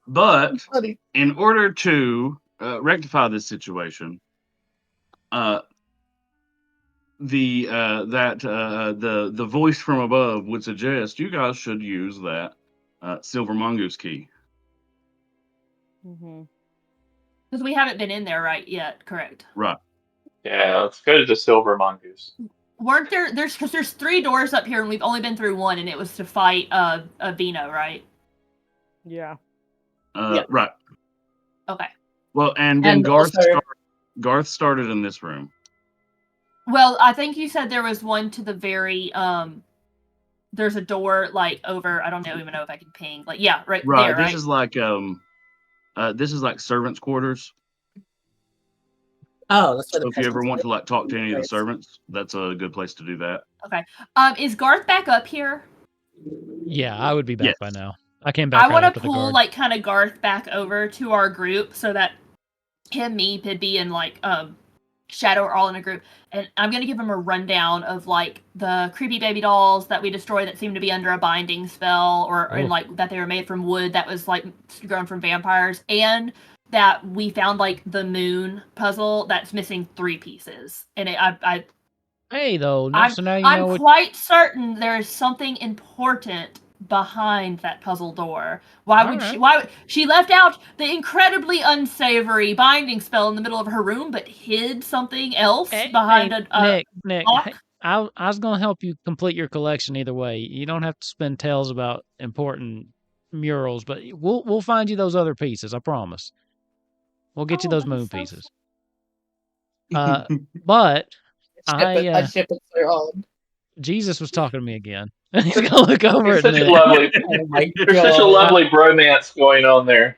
But in order to rectify this situation, the voice from above would suggest you guys should use that silver mongoose key. Because we haven't been in there yet, correct? Right. Yeah, let's go to the silver mongoose. Weren't there's 3 doors up here and we've only been through one, and it was to fight a Vino, right? Yeah. Right. Okay. Well, and then Garth started in this room. Well, I think you said there was one to the very there's a door like over. I don't even know if I can ping. Like right there. Right. This is like servants' quarters. Oh, that's so if you ever want to like talk to any of the servants, that's a good place to do that. Okay. Is Garth back up here? Yeah, I would be back by now. I came back. I want to pull like kind of Garth back over to our group so that him, me, Pidby, and like Shadow are all in a group, and I'm gonna give him a rundown of like the creepy baby dolls that we destroyed that seemed to be under a binding spell, or like that they were made from wood that was like grown from vampires, and that we found like the moon puzzle that's missing 3 pieces. And hey though, so now you know I'm quite certain there is something important behind that puzzle door. Why would she left out the incredibly unsavory binding spell in the middle of her room, but hid something else behind Nick, I was gonna help you complete your collection either way. You don't have to spend tales about important murals, but we'll find you those other pieces. I promise. We'll get you those moon pieces. But I ship it so hard. Jesus was talking to me again. He's gonna look over at There's Nick. such a lovely bromance going on there.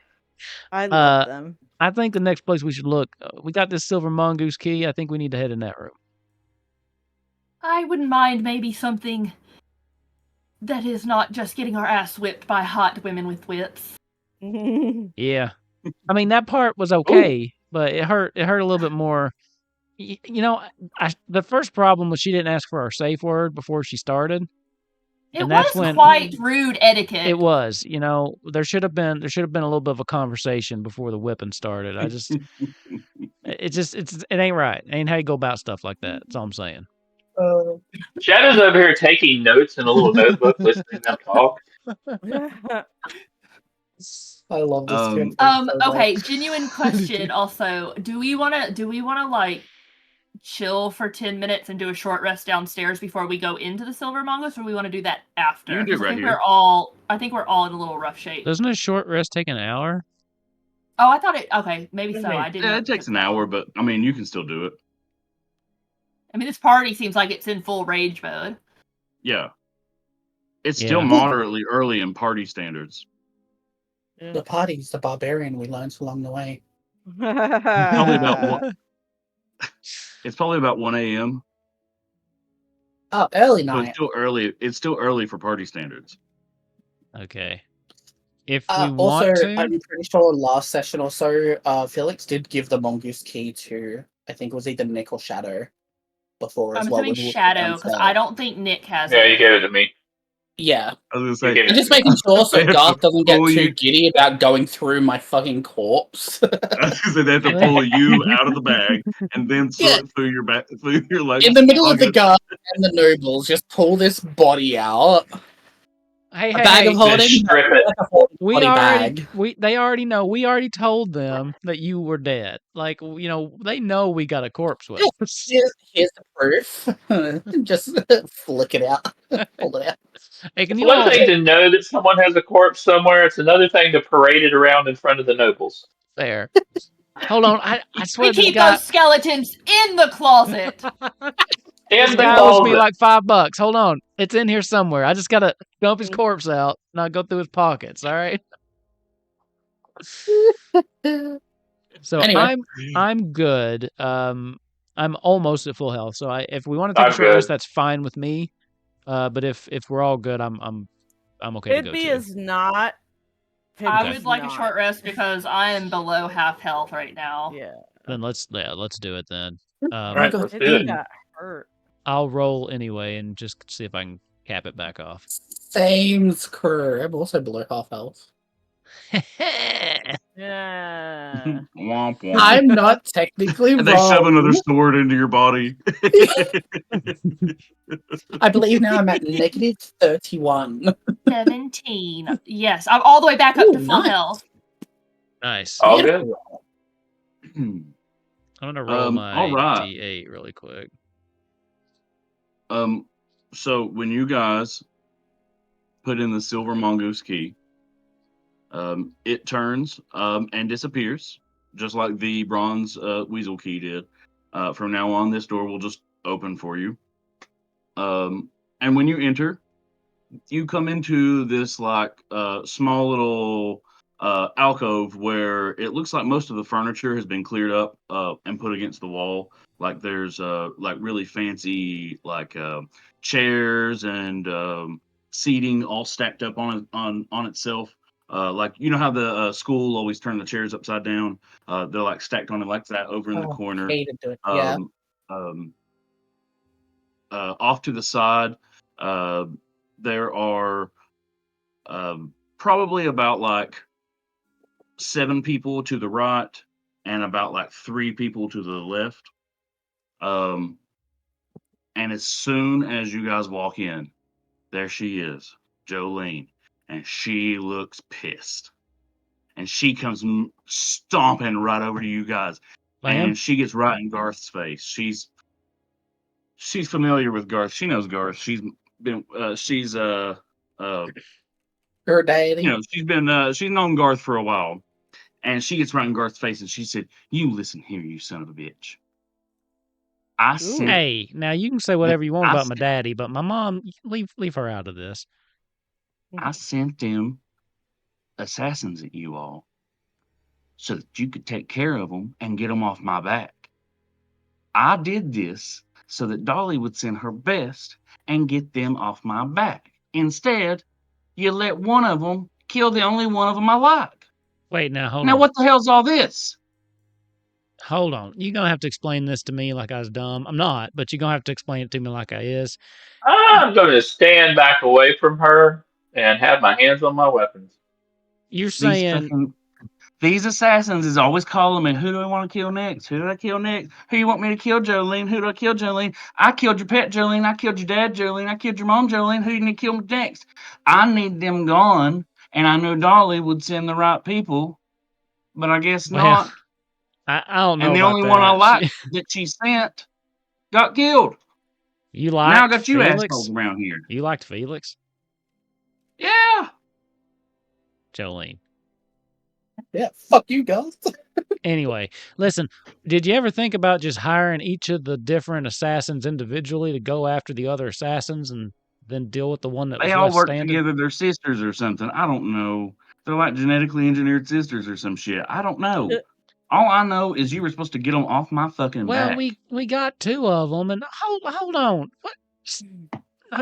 I love them. I think the next place we should look, we got this silver mongoose key. I think we need to head in that room. I wouldn't mind maybe something that is not just getting our ass whipped by hot women with whips. Yeah. I mean, that part was okay, but it hurt a little bit more. You know, the first problem was she didn't ask for our safe word before she started. It was quite rude etiquette. It was, you know, there should have been a little bit of a conversation before the whipping started. It ain't right. It ain't how you go about stuff like that. That's all I'm saying. Shadow's over here taking notes in a little notebook, listening to them talk. I love this. Okay, genuine question. Also, do we want to like chill for 10 minutes and do a short rest downstairs before we go into the silver mongoose, or we want to do that after? You can do it right here. I think we're all in a little rough shape. Doesn't a short rest take an hour? Oh, I thought it. Okay, maybe so. I didn't. Yeah, it takes an hour, but I mean, you can still do it. I mean, this party seems like it's in full rage mode. Yeah, it's still moderately early in party standards. The party's the barbarian we learned along the way. It's probably about 1 a.m. Oh, early night. So it's still early. It's still early for party standards. Okay. If we want to, I'm pretty sure last session or so, Felix did give the mongoose key to, I think it was either Nick or Shadow before as well. I'm assuming Shadow, because I don't think Nick has it. Yeah, you gave it to me. Yeah. I was gonna say, I'm just making sure so Garth doesn't get too giddy about going through my fucking corpse. I was gonna say they have to pull you out of the bag and then through your back, through your legs. In the middle of the guard and the nobles, just pull this body out. Hey, a bag of holding. Strip it. They already know. We already told them that you were dead. Like, you know, they know we got a corpse with us. Here's the proof. Just flick it out. Hold it out. Hey, it's one thing to know that someone has a corpse somewhere. It's another thing to parade it around in front of the nobles. There. Hold on. I swear we keep those skeletons in the closet. This guy owes me like $5. Hold on. It's in here somewhere. I just got to dump his corpse out and I'll go through his pockets. All right. So anyway. I'm good. I'm almost at full health. So if we want to take a short rest, that's fine with me. But if we're all good, I'm okay to go Pidby too. is not. I would like a short rest because I am below half health right now. Yeah. Then let's do it then. All right, let's do it. Got hurt. I'll roll anyway and just see if I can cap it back off. Same crew. I'm also below half health. Yeah. Womp womp. I'm not technically And wrong. they shove another sword into your body. I believe now I'm at negative 31. 17. Yes, I'm all the way back up to full nice. health. Nice. All good. I'm gonna roll my all right. D8 really quick. So when you guys put in the silver mongoose key, it turns and disappears, just like the bronze weasel key did. From now on, this door will just open for you. And when you enter, you come into this like small little alcove where it looks like most of the furniture has been cleared up and put against the wall. Like there's like really fancy like chairs and seating all stacked up on itself. Like you know how the school always turn the chairs upside down. They're like stacked on it like that over in the corner. Hated it. Yeah. Off to the side, there are probably about like 7 people to the right and about like 3 people to the left. And as soon as you guys walk in, there she is, Jolene, and she looks pissed. And she comes stomping right over to you guys, and she gets right in Garth's face. She's familiar with Garth. She knows Garth. She's been her daddy. You know, she's known Garth for a while, and she gets right in Garth's face and she said, "You listen here, you son of a bitch. Hey, now you can say whatever you want about my daddy, but my mom, leave her out of this. I sent them assassins at you all so that you could take care of them and get them off my back. I did this so that Dolly would send her best and get them off my back. Instead, you let one of them kill the only one of them I like. Wait, now hold on. Now what the hell's all this? Hold on. You're going to have to explain this to me like I was dumb. I'm not, but you're going to have to explain it to me like I is. I'm going to stand back away from her and have my hands on my weapons. You're saying... These assassins is always calling me, who do I want to kill next? Who do I kill next? Who you want me to kill, Jolene? Who do I kill, Jolene? I killed your pet, Jolene. I killed your dad, Jolene. I killed your mom, Jolene. Who do you need to kill next? I need them gone, and I knew Dolly would send the right people, but I guess not. I don't know. And the only one I liked that she sent got killed. You liked now I got you Felix? assholes around here. You liked Felix? Yeah. Jolene. Yeah, fuck you guys. Anyway, listen, did you ever think about just hiring each of the different assassins individually to go after the other assassins and then deal with the one that was They all left work standing? together. They're sisters or something. I don't know. They're like genetically engineered sisters or some shit. I don't know. All I know is you were supposed to get them off my fucking back. Well, we got 2 of them, and hold on. What,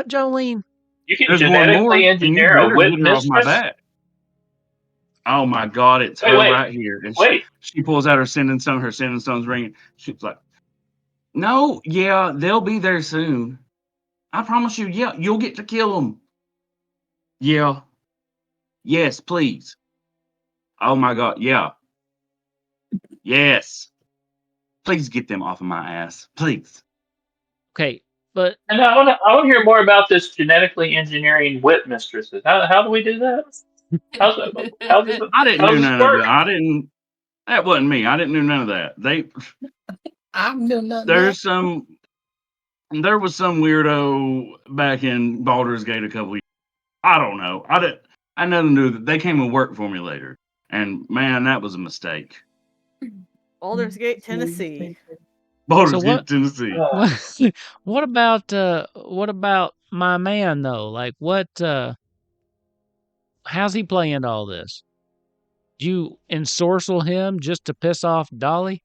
Jolene? You can genetically engineer a whip off my mistress? back. Oh my God, it's her right here. And she pulls out her sending stone. Her sending stone's ringing. She's like, "No, yeah, they'll be there soon. I promise you. Yeah, you'll get to kill them. Yeah, yes, please. Oh my God, yeah, yes. Please get them off of my ass, please." Okay, but and I want to hear more about this genetically engineering whip mistresses. How do we do that? I didn't do none of that. That wasn't me. I didn't do none of that. I'm doing nothing. There was some weirdo back in Baldur's Gate a couple years. I don't know. I never knew that they came and worked for me later. And man, that was a mistake. Baldur's Gate, Tennessee. Gate, Tennessee. What about my man though? Like how's he playing all this? You ensorcel him just to piss off Dolly?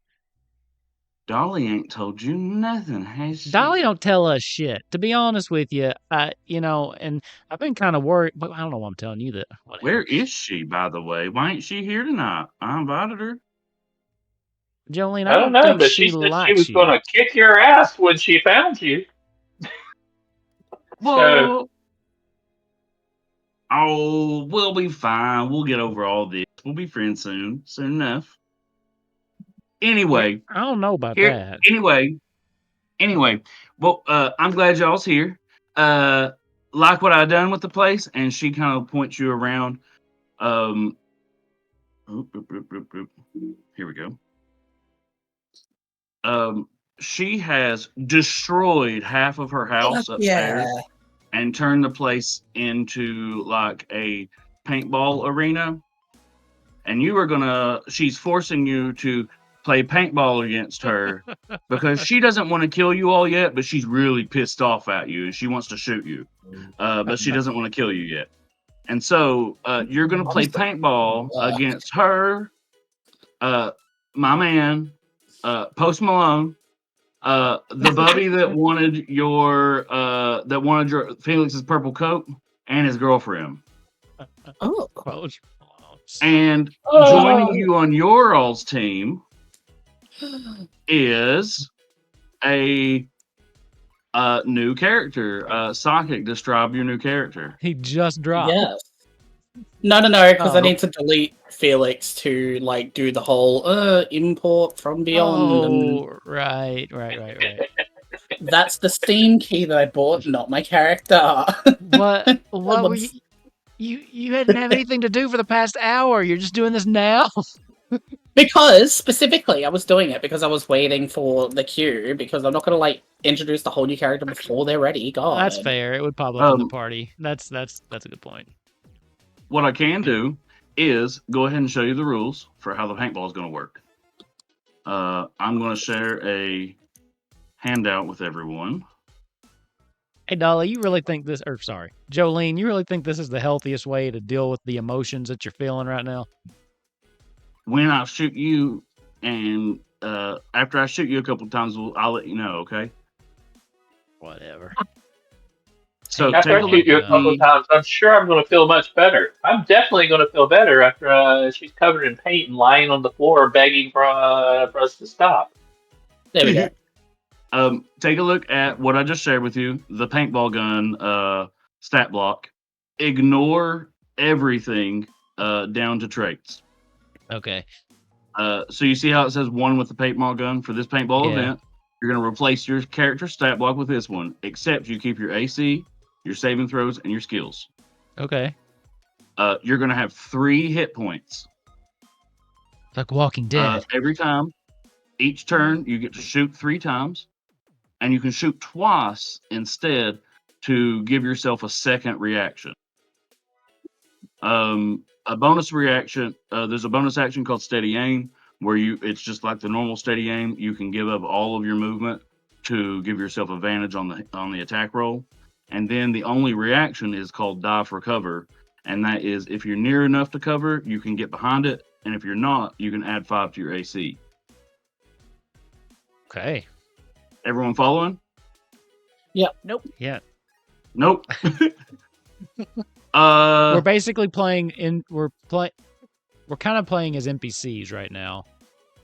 Dolly ain't told you nothing, has she? Dolly don't tell us shit. To be honest with you, and I've been kind of worried, but I don't know why I'm telling you that. Whatever. Where is she, by the way? Why ain't she here tonight? I invited her. Jolene, I don't know, think but she she said she likes was you. going to kick your ass when she found you. Well, we'll be fine. We'll get over all this. We'll be friends soon enough. Anyway, I don't know about that. Anyway, well, I'm glad y'all's here. Like what I done with the place, and she kind of points you around. Here we go. She has destroyed half of her house upstairs and turned the place into like a paintball arena. And she's forcing you to play paintball against her because she doesn't want to kill you all yet, but she's really pissed off at you and she wants to shoot you. But she doesn't want to kill you yet. And so you're going to play paintball against her, my man, Post Malone, the buddy that wanted your Felix's purple coat, and his girlfriend. Oh. And joining you on your all's team is a new character. Psychic, describe your new character. He just dropped. Yes. No, because I need to delete Felix to like do the whole import from beyond. Oh, right. That's the Steam key that I bought, not my character. What were you? You hadn't have anything to do for the past hour. You're just doing this now. Because specifically, I was doing it because I was waiting for the queue. Because I'm not going to like introduce the whole new character before they're ready. God, that's fair. It would pop up in the party. That's a good point. What I can do is go ahead and show you the rules for how the paintball is going to work. I'm going to share a handout with everyone. Hey, Dolly, you really think this, Jolene, you really think this is the healthiest way to deal with the emotions that you're feeling right now? When I shoot you, and after I shoot you a couple times, I'll let you know, okay? Whatever. So after I shoot you a couple times, I'm sure I'm going to feel much better. I'm definitely going to feel better after she's covered in paint and lying on the floor begging for us to stop. There we go. Take a look at what I just shared with you, the paintball gun stat block. Ignore everything down to traits. Okay. So you see how it says 1 with the paintball gun for this paintball event? You're going to replace your character stat block with this one, except you keep your AC, your saving throws, and your skills. Okay. You're going to have 3 hit points. Like Walking Dead. Every time, each turn, you get to shoot 3 times. And you can shoot twice instead to give yourself a second reaction. A bonus reaction, there's a bonus action called steady aim, where it's just like the normal steady aim. You can give up all of your movement to give yourself advantage on the attack roll. And then the only reaction is called dive for cover. And that is if you're near enough to cover, you can get behind it. And if you're not, you can add 5 to your AC. Okay. Everyone following? Yeah. Nope. Yeah. Nope. We're basically playing we're kind of playing as NPCs right now.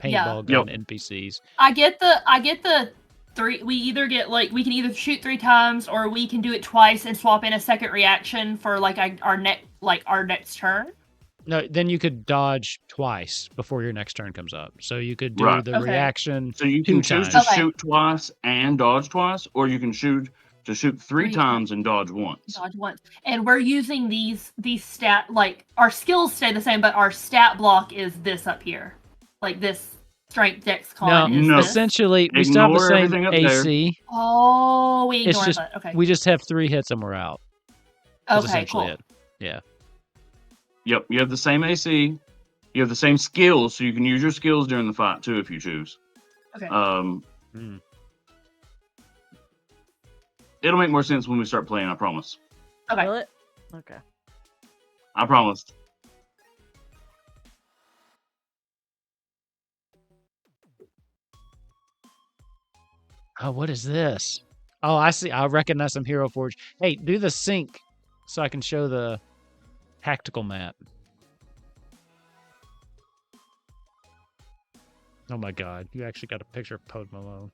Paintball gun NPCs. I get the 3. We can either shoot 3 times or we can do it twice and swap in a second reaction for like our next turn. No, then you could dodge twice before your next turn comes up. So you could do the reaction. So you can choose to shoot twice and dodge twice, or you can shoot 3 times and dodge once. And we're using these stat, like our skills stay the same, but our stat block is this up here. Like this strength dex con is this. Essentially we still have the same AC. Oh, we ignore that. Okay. We just have 3 hits and we're out. Okay, cool. It. Yeah. Yep, you have the same AC. You have the same skills, so you can use your skills during the fight too if you choose. Okay. It'll make more sense when we start playing, I promise. Okay. Will it? Okay. I promised. Oh, what is this? Oh, I see. I recognize some Hero Forge. Hey, do the sync so I can show the tactical map. Oh my god, you actually got a picture of Poe Malone.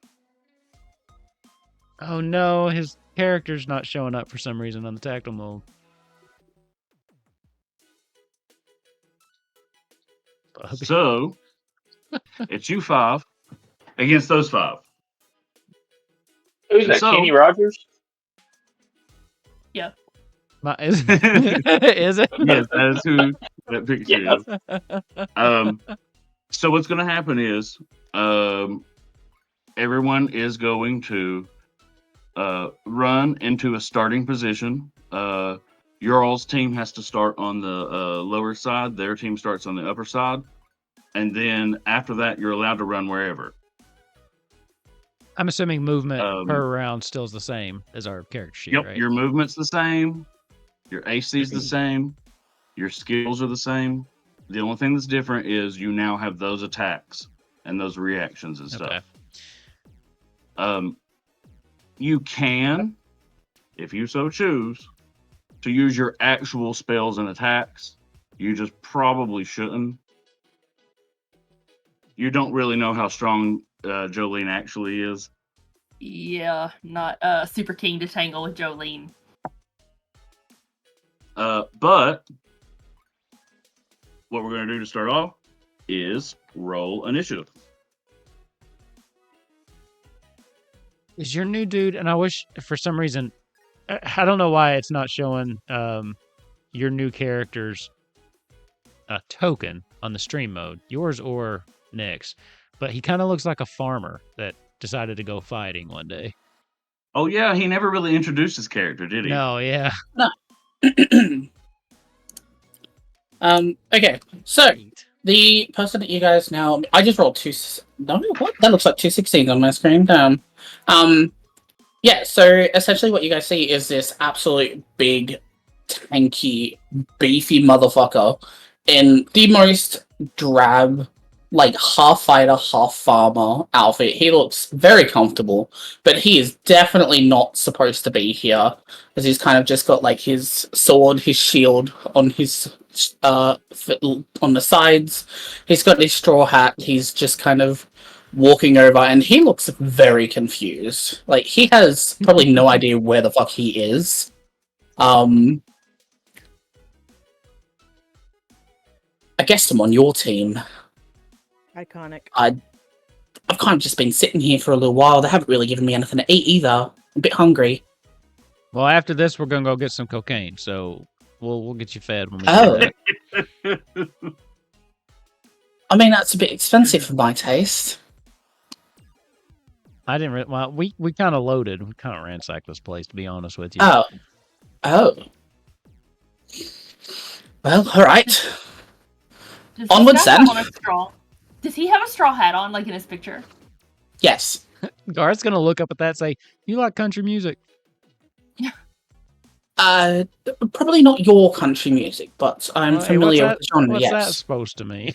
Oh no, his character's not showing up for some reason on the tactical mode. So, it's you 5 against those 5. Who's that, So- Kenny Rogers? Is it? Yes, that is who that picture is. So what's going to happen is everyone is going to run into a starting position. Your all's team has to start on the lower side. Their team starts on the upper side. And then after that, you're allowed to run wherever. I'm assuming movement per round still is the same as our character sheet, Yep, right? your movement's the same. Your AC is the same. Your skills are the same. The only thing that's different is you now have those attacks and those reactions and stuff. Okay. You can, if you so choose, to use your actual spells and attacks. You just probably shouldn't. You don't really know how strong Jolene actually is. Yeah, not super keen to tangle with Jolene. But what we're going to do to start off is roll initiative. Is your new dude, and I wish for some reason, I don't know why it's not showing your new character's token on the stream mode, yours or Nick's, but he kind of looks like a farmer that decided to go fighting one day. Oh yeah, he never really introduced his character, did he? No, yeah. Okay, so the person that you guys now, I just rolled what? That looks like 2 16s on my screen. Yeah, so essentially what you guys see is this absolute big, tanky, beefy motherfucker in the most drab, like half fighter, half farmer outfit. He looks very comfortable, but he is definitely not supposed to be here, because he's kind of just got like his sword, his shield on his on the sides. He's got his straw hat. He's just kind of walking over, and he looks very confused. Like, he has probably no idea where the fuck he is. I guess I'm on your team. Iconic. I've kind of just been sitting here for a little while. They haven't really given me anything to eat either. I'm a bit hungry. Well, after this, we're gonna go get some cocaine, so we'll get you fed when we do that. I mean, that's a bit expensive for my taste. I didn't. Well, we kind of loaded. We kind of ransacked this place, to be honest with you. Oh. Well, all right. Onwards then. Does he have a straw hat on, like in his picture? Yes. Garth's gonna look up at that and say, "You like country music?" Probably not your country music, but I'm familiar with the genre. What's yes. that supposed to mean?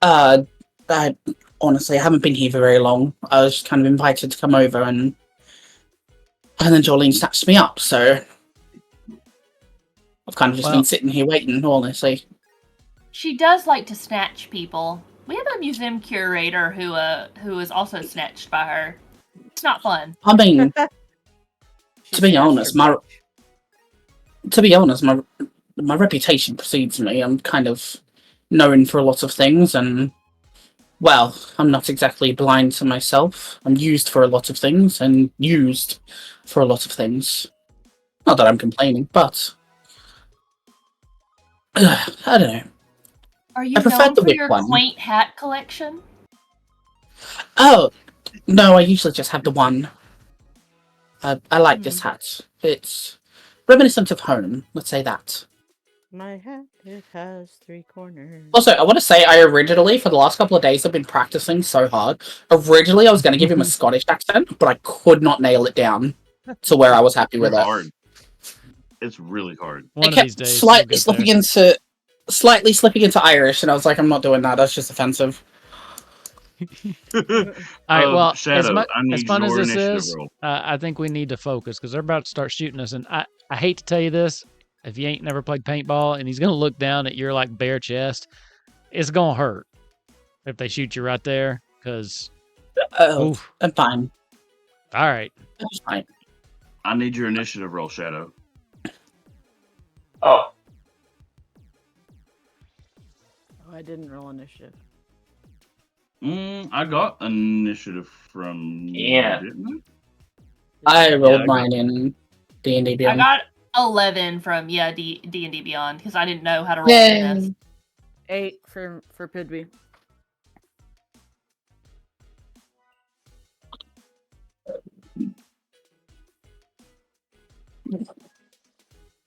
I honestly haven't been here for very long. I was kind of invited to come over, and then Jolene snatched me up. So I've kind of just been sitting here waiting, honestly. She does like to snatch people. We have a museum curator who is also snatched by her. It's not fun. I mean, to be honest, my reputation precedes me. I'm kind of known for a lot of things, and well, I'm not exactly blind to myself. I'm used for a lot of things, and used for a lot of things. Not that I'm complaining, but I don't know. Are you I prefer known the for whip your one. quaint hat collection? Oh, no, I usually just have the one. I like this hat. It's reminiscent of home, let's say that. My hat, it has 3 corners. Also, I want to say, I originally, for the last couple of days, I've been practicing so hard. Originally, I was going to give him a Scottish accent, but I could not nail it down to where I was happy with it. Hard. It's really hard. One I of kept these days, slightly slipping into Irish, and I was like, I'm not doing that. That's just offensive. All right. Well, Shadow, I as need fun as your this initiative is, roll. I think we need to focus because they're about to start shooting us. And I hate to tell you this, if you ain't never played paintball and he's gonna look down at your like bare chest, it's gonna hurt if they shoot you right there. Because I'm fine. All right. That's fine. I need your initiative roll, Shadow. Oh, Oh, I didn't roll initiative. I got initiative from Yeah. you, didn't I rolled I mine in D&D I Beyond. got 11 from D&D Beyond because I didn't know how to roll in this. 8 for Pidby.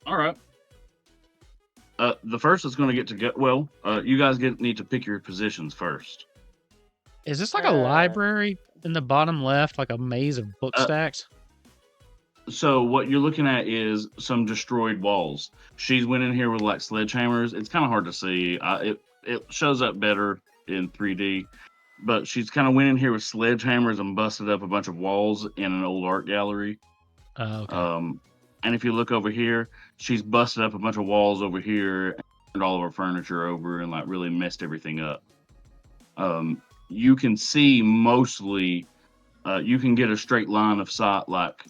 All right. The first is going to get well. You guys need to pick your positions first. Is this like a library in the bottom left, like a maze of book stacks? So what you're looking at is some destroyed walls. She's went in here with like sledgehammers. It's kind of hard to see. It shows up better in 3D, but she's kind of went in here with sledgehammers and busted up a bunch of walls in an old art gallery. Okay. And if you look over here, she's busted up a bunch of walls over here and all of her furniture over and like really messed everything up. You can see mostly, you can get a straight line of sight, like,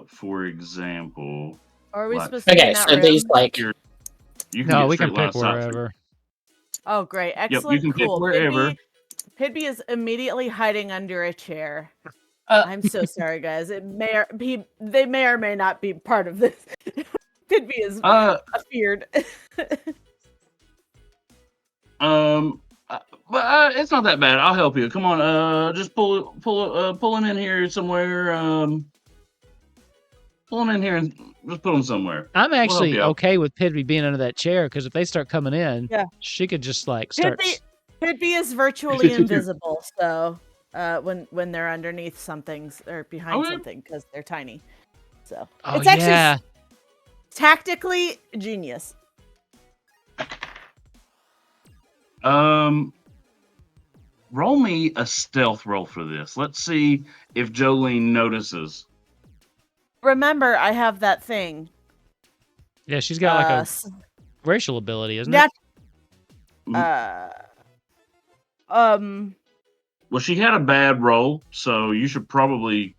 for example. Are we like, supposed to be in that room? These like you can No, get we straight can line pick of sight wherever. Oh, great. Yep, Excellent. you can cool. pick wherever. Pidby is immediately hiding under a chair. I'm so sorry, guys. They may or may not be part of this. Pidby is feared. But it's not that bad. I'll help you. Come on. Just pull him in here somewhere. Pull him in here and just put him somewhere. I'm actually okay with Pidby being under that chair because if they start coming in, she could just like start. Pidby is virtually invisible, so when they're underneath something or behind something because they're tiny. So it's actually tactically genius. Roll me a stealth roll for this. Let's see if Jolene notices. Remember, I have that thing. Yeah, she's got like a racial ability, isn't it? Well, she had a bad roll, so you should probably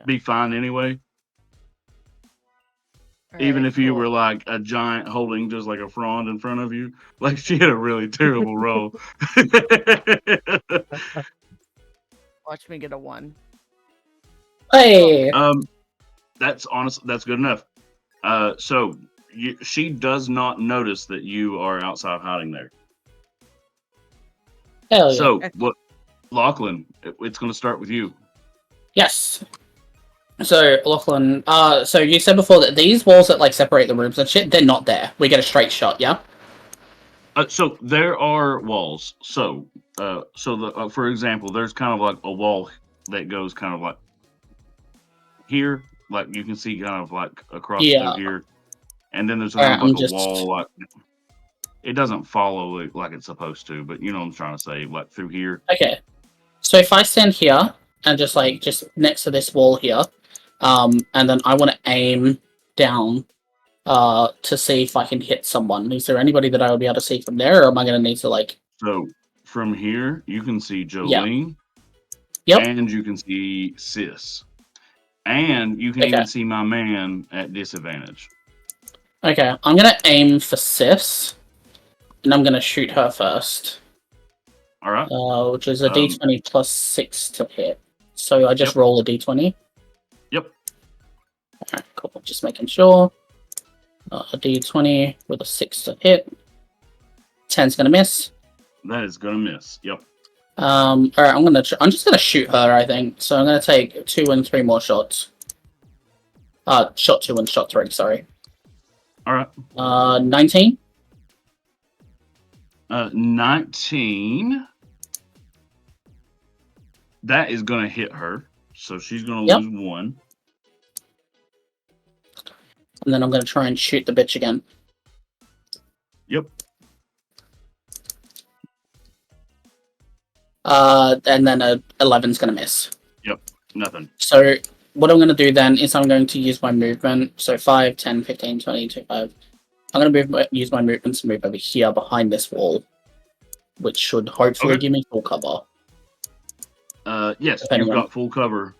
be fine anyway. Even if you were like a giant holding just like a frond in front of you, like she had a really terrible roll. Watch me get a 1. Hey. That's good enough. So she does not notice that you are outside hiding there. Hell yeah. So what, Lachlan? It's going to start with you. Yes. So, Lachlan, so you said before that these walls that like separate the rooms and shit, they're not there. We get a straight shot, yeah? So there are walls. So for example, there's kind of like a wall that goes kind of like here, like you can see kind of like across through here, and then there's kind of like a wall like it doesn't follow it like it's supposed to, but you know what I'm trying to say, like through here. Okay. So if I stand here and just next to this wall here, and then I want to aim down to see if I can hit someone. Is there anybody that I will be able to see from there, or am I going to need to like... So from here, you can see Jolene. Yep. And you can see Sis. And you can even see my man at disadvantage. Okay, I'm going to aim for Sis, and I'm going to shoot her first. All right. Which is a d20 plus 6 to hit. So I just roll a d20. Yep. Alright, cool. Just making sure. A d20 with a 6 to hit. 10's gonna miss. That is gonna miss. Yep. Alright, I'm just gonna shoot her, I think. So I'm gonna take 2 and 3 more shots. Shot 2 and shot 3, sorry. Alright. 19. 19. That is gonna hit her. So she's gonna lose 1. And then I'm gonna try and shoot the bitch again. Yep. And then a 11's going to miss. Yep, nothing. So what I'm going to do then is I'm going to use my movement. So 5, 10, 15, 20, 25. I'm going to use my movement to move over here behind this wall, which should hopefully give me full cover. Yes, you've got full cover.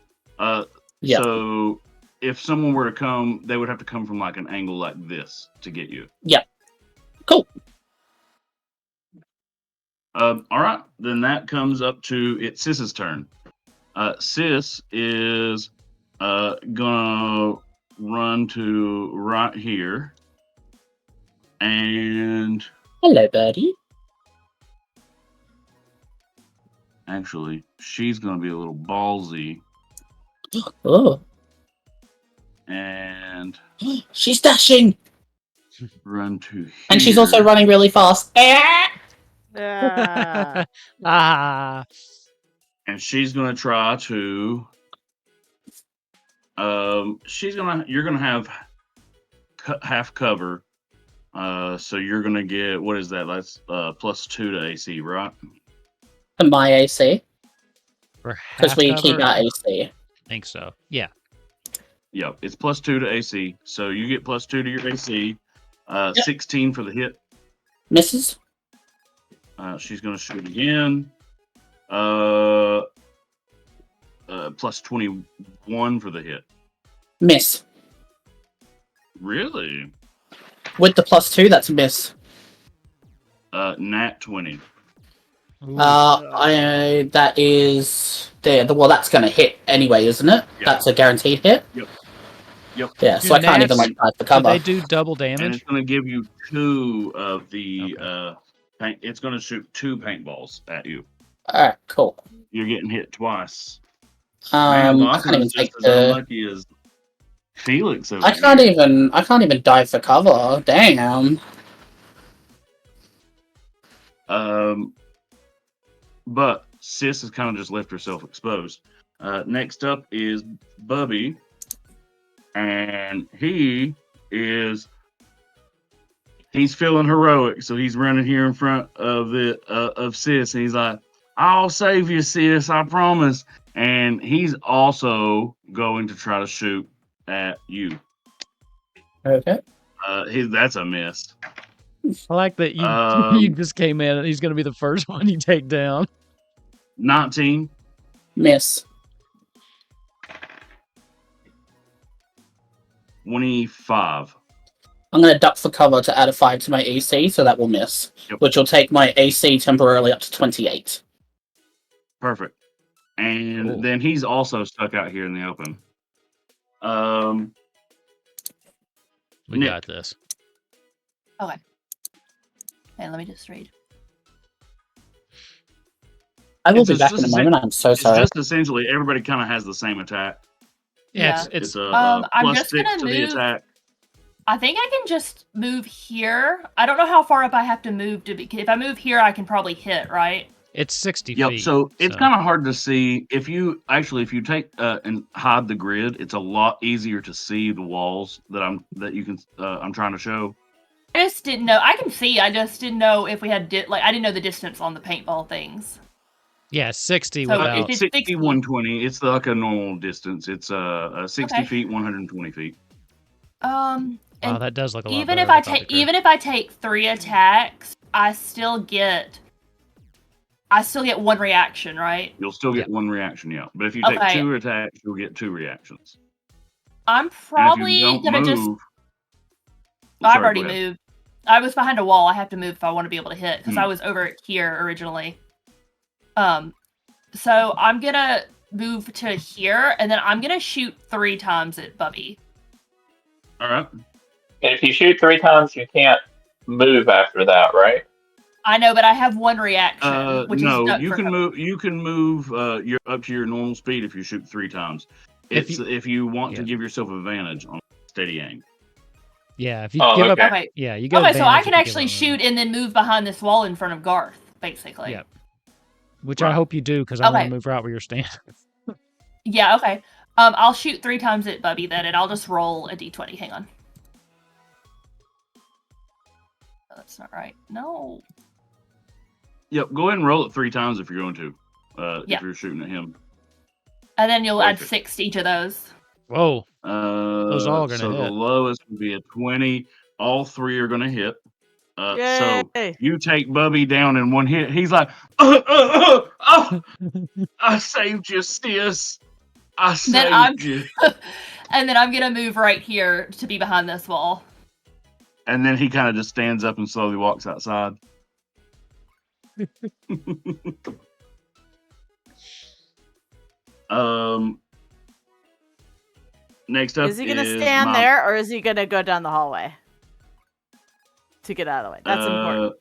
Yeah. So if someone were to come, they would have to come from like an angle like this to get you. Yeah. Cool. All right, then that comes up to Sis's turn. Sis is gonna run to right here, and hello, birdie. Actually, she's gonna be a little ballsy. Oh. And she's dashing. Run to here. And she's also running really fast. Ah. And she's gonna try to. You're gonna have half cover. So you're gonna get, what is that? That's +2 to AC, right? To my AC. Because we cover? keep our AC. I think so. Yeah. Yep, it's +2 to AC. So you get +2 to your AC. 16 for the hit. Misses. She's gonna shoot again. +21 for the hit. Miss. Really? With the +2, that's a miss. Nat 20. That is there. Well, that's going to hit anyway, isn't it? Yep. That's a guaranteed hit. Yep. Yeah, so I can't even like dive for cover. They do double damage. And it's going to give you 2 of the paint. It's going to shoot 2 paintballs at you. All right, cool. You're getting hit twice. Man, Man, I can't even just take as the. unlucky as Felix. I can't even dive for cover. Damn. But Sis has kind of just left herself exposed. Next up is Bubby, and he's feeling heroic, so he's running here in front of of Sis, and he's like, "I'll save you, Sis, I promise." And he's also going to try to shoot at you. Okay. That's a miss. I like that you just came in and he's going to be the first one you take down. 19. Miss. 25. I'm going to duck for cover to add a 5 to my AC, so that will miss. Yep. Which will take my AC temporarily up to 28. Perfect. And Cool. then he's also stuck out here in the open. We Nick. got this. Okay. Hey, let me just read. I will It's be back in a moment. I'm so sorry. It's just essentially everybody kind of has the same attack. Yeah, Yeah. it's a I'm +6 just gonna to the move- attack. I think I can just move here. I don't know how far up I have to move to be. If I move here, I can probably hit, right? it's 60 Yep. feet. So it's kind of hard to see if you take and hide the grid. It's a lot easier to see the walls that I'm trying to show. I just didn't know. I can see. I just didn't know if we had I didn't know the distance on the paintball things. Yeah, 60 So without. if it's 60, 60. 120. It's like a normal distance. It's 60 Okay. feet, 120 feet. Wow, And that does look a lot even better if I without the take grid. even if I take 3 attacks, I still get 1 reaction, right? You'll still get 1 reaction, yeah. But if you take Okay. 2 attacks, you'll get 2 reactions. I'm And if probably you don't gonna just. move, I've sorry, already go ahead. moved. I was behind a wall. I have to move if I want to be able to hit because Hmm. I was over here originally. So I'm gonna move to here, and then I'm gonna shoot 3 times at Bubby. All right. And if you shoot 3 times, you can't move after that, right? I know, but I have 1 reaction, which No, is duck you for can cover. move. You can move. You're up to your normal speed if you shoot 3 times. If It's you- if you want to yeah. give yourself advantage on steady aim. Yeah, if you Oh, give okay. up. Okay. Yeah, you go. Okay, so I can actually shoot and then move behind this wall in front of Garth, basically. Yeah. Which Right. I hope you do because I want Okay. to move right where you're standing. Yeah, okay. I'll shoot 3 times at Bubby then, and I'll just roll a d20. Hang on. Oh, that's not right. No. Yep. Go ahead and roll it 3 times if you're going to. if you're shooting at him. And then you'll add 6 to each of those. Whoa. Those all are going to hit. So the lowest would be a 20. All 3 are going to hit. So you take Bubby down in one hit. He's like, I saved you, sis. I saved you. And then I'm going to move right here to be behind this wall. And then he kind of just stands up and slowly walks outside. Next up, is he gonna stand there, or is he gonna go down the hallway to get out of the way? That's important.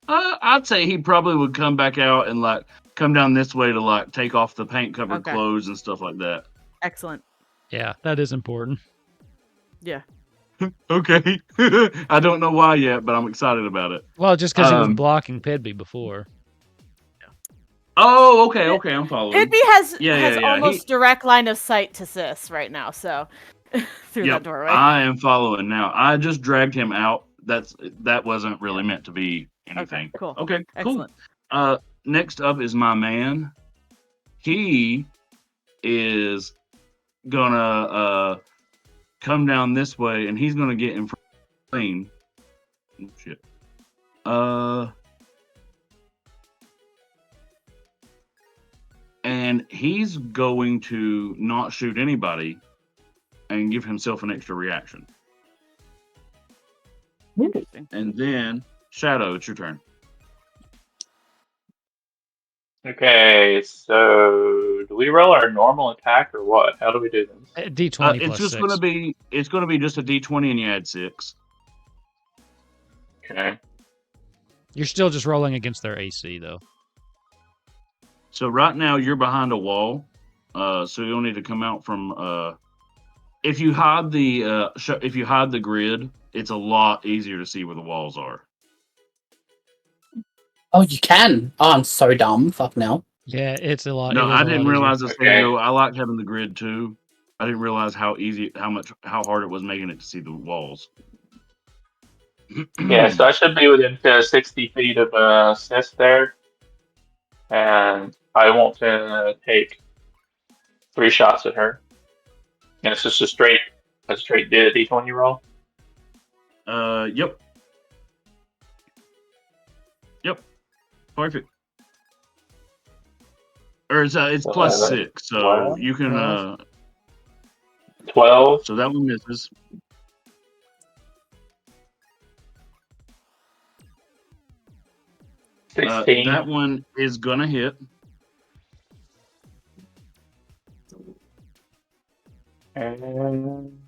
I'd say he probably would come back out and like come down this way to like take off the paint covered clothes and stuff like that. Excellent. Yeah, that is important. Yeah. Okay. I don't know why yet, but I'm excited about it. Well, just because he was blocking Pedby before. Oh, okay, I'm following. Pedby has almost direct line of sight to Sis right now, so through that doorway. I am following now. I just dragged him out. That wasn't really meant to be anything. Okay, cool. Okay, excellent. Cool. Next up is my man. He is gonna come down this way, and he's gonna get in front of the plane. Oh, shit. And he's going to not shoot anybody and give himself an extra reaction. Interesting. And then, Shadow, it's your turn. Okay, so do we roll our normal attack or what? How do we do this? D20 it's just 6. It's gonna be just a D20 and you add 6. Okay. You're still just rolling against their AC though. So right now you're behind a wall, so you'll need to come out from. If you hide the grid, it's a lot easier to see where the walls are. Oh, you can. Oh, I'm so dumb. Fuck no. Yeah, it's a lot. No, I didn't realize this. I like having the grid too. I didn't realize how hard it was making it to see the walls. Yeah, so I should be within 60 feet of Sis there. And I want to take 3 shots at her. And it's just a straight D20 roll. Yep. Perfect. Or it's plus 6, so 12, you can 12. So that one misses. That one is gonna hit. And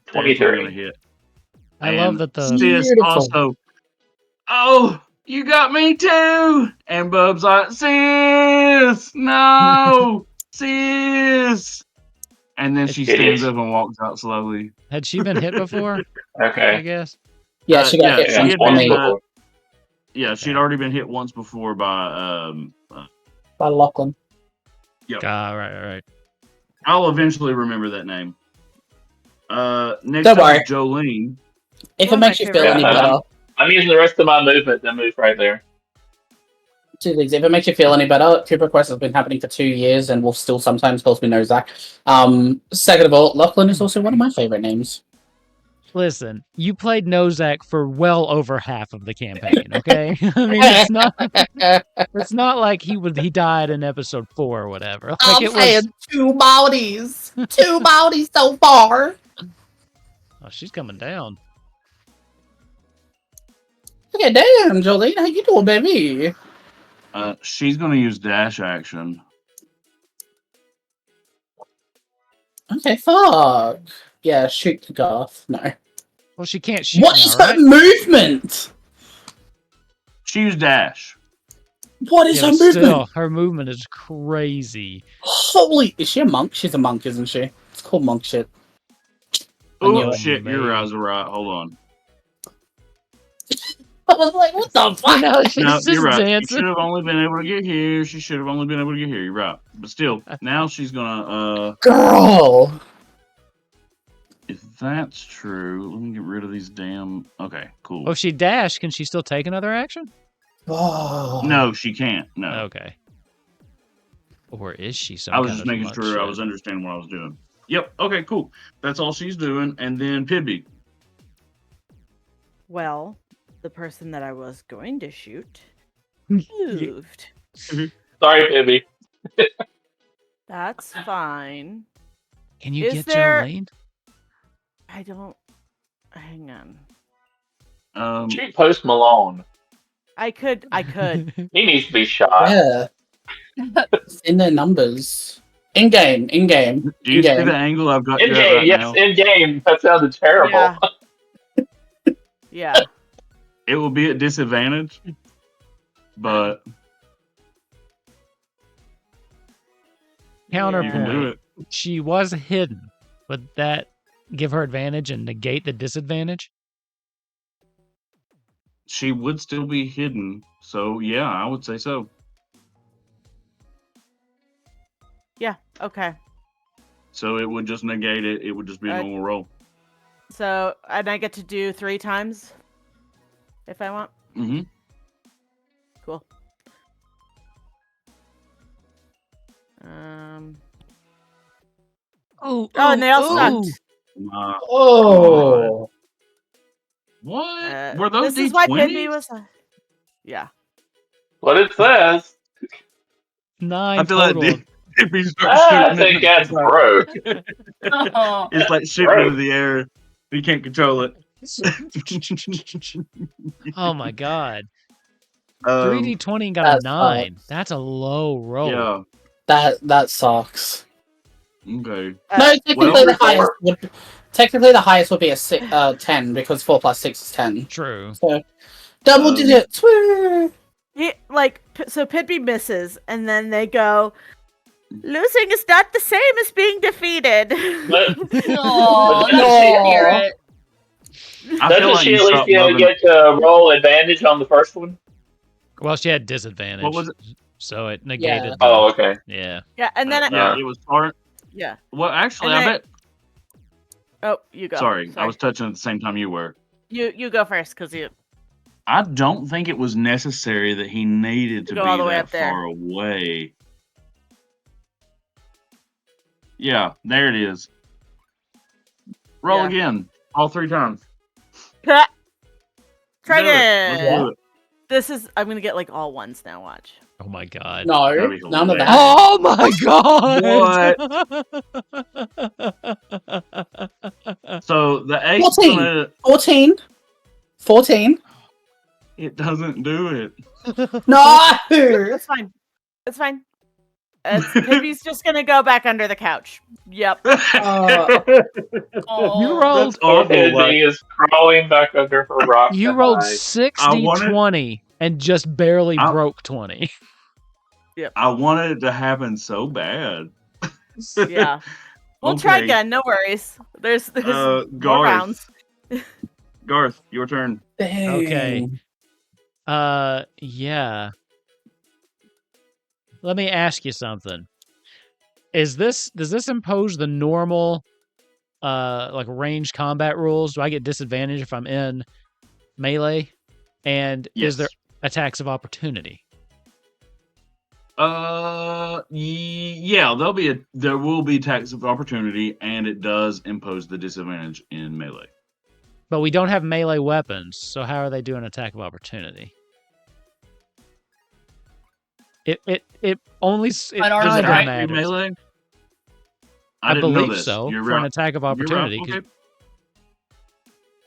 23 hit. I love that the Sis also. Oh, you got me too. And Bub's like, Sis, no, Sis. And then she stands up and walks out slowly. Had she been hit before? Okay. I guess. Yeah, she got hit once before. Yeah, she'd already been hit once before by Lachlan. Yep. Right. I'll eventually remember that name. Next Don't up worry. is Jolene. If it makes you feel any better. I'm using the rest of my movement to move right there. 2 things. If it makes you feel any better, Cooper Quest has been happening for 2 years and will still sometimes call me No Zach. Second of all, Lachlan is also one of my favorite names. Listen, you played Nozak for well over half of the campaign, okay? I mean, it's not like he died in episode 4 or whatever. Like, I'm saying 2 bodies. 2 bodies so far. Oh, she's coming down. Okay, damn, Jolene, how you doing, baby? She's gonna use dash action. Okay, fuck. Yeah, shoot the Garth. No. Well, she can't shoot. What is her movement? She used dash. What is her movement? Still, her movement is crazy. Holy! Is she a monk? She's a monk, isn't she? It's called monk shit. Oh shit! Your eyes are right. Hold on. I was like, what the fuck? No, you're right. She should have only been able to get here. She should have only been able to get here. You're right. But still, now she's gonna. Girl. If that's true. Let me get rid of these damn. Okay, cool. Oh, if she dashed, can she still take another action? Oh. No, she can't. No. Okay. Or is she some I was kind just of making muck sure I shit? was understanding what I was doing. Yep. Okay, cool. That's all she's doing. And then Pibby. Well, the person that I was going to shoot moved. Sorry, Pibby. That's fine. Can you Is get there- Jolene? I don't. Hang on. Shoot Post Malone. I could. He needs to be shot. Yeah. It's in their numbers. In game. Do you see the angle I've got In you at game, right yes, now? in game. That sounded terrible. Yeah. Yeah. It will be at disadvantage, but you can do Counterpoint. it. She was hidden. Would that give her advantage and negate the disadvantage? She would still be hidden. So, yeah, I would say so. Yeah. Okay. So it would just negate it. It would just be a normal roll. So, and I get to do 3 times if I want. Mm-hmm. Cool. Oh, and they all sucked. Oh. What? Were those This is why D20s? Pibby was. Yeah. What it says. 9 I feel total. like if you start I shooting think it, that's broke. Oh. it's like shooting into the air. You can't control it. Oh my god. 3d20 and got that a 9. sucks. That's a low roll. Yeah. That sucks. Okay. No, technically well, the highest would be a 10 because 4 plus 6 is 10. True. So double digits. Woo! So Pibby misses, and then they go, losing is not the same as being defeated. No, No. that's accurate. I feel Doesn't like she you at least stopped get loving- to roll advantage on the first one? Well, she had disadvantage. What was it? So it negated. Yeah. the- Oh, okay. Yeah. Yeah, and then Yeah, it was hard. yeah. Well, actually, And I then- bet. Oh, you go. Sorry, I was touching at the same time you were. You go first because you. I don't think it was necessary that he needed to Go be all the way that up there. far away. Yeah, there it is. Roll Yeah. again, all 3 times. Try Do it. again. Let's do it. This is. I'm gonna get like all ones now. Watch. Oh my god. No, That'd be none of hilarious. that. Oh my god! So the 8 14. 14. 14. it doesn't do it. No! It's fine. It's fine. Pibby's just gonna go back under the couch. Yep. Oh. You rolled. Awful, Pibby like- is crawling back under her rock. You to rolled hide. 60-20 and just barely broke 20. I wanted it to happen so bad. Yeah. We'll try Okay. again. No worries. There's more Garth. rounds. Garth, your turn. Okay. Yeah. Let me ask you something. Does this impose the normal like ranged combat rules? Do I get disadvantage if I'm in melee? And is there attacks of opportunity? Yeah, there will be attacks of opportunity, and it does impose the disadvantage in melee. But we don't have melee weapons, so how are they doing attack of opportunity? It only it An kind of artifact matters. melee? I didn't know believe this. so You're for right. an attack of You're right. opportunity. Okay.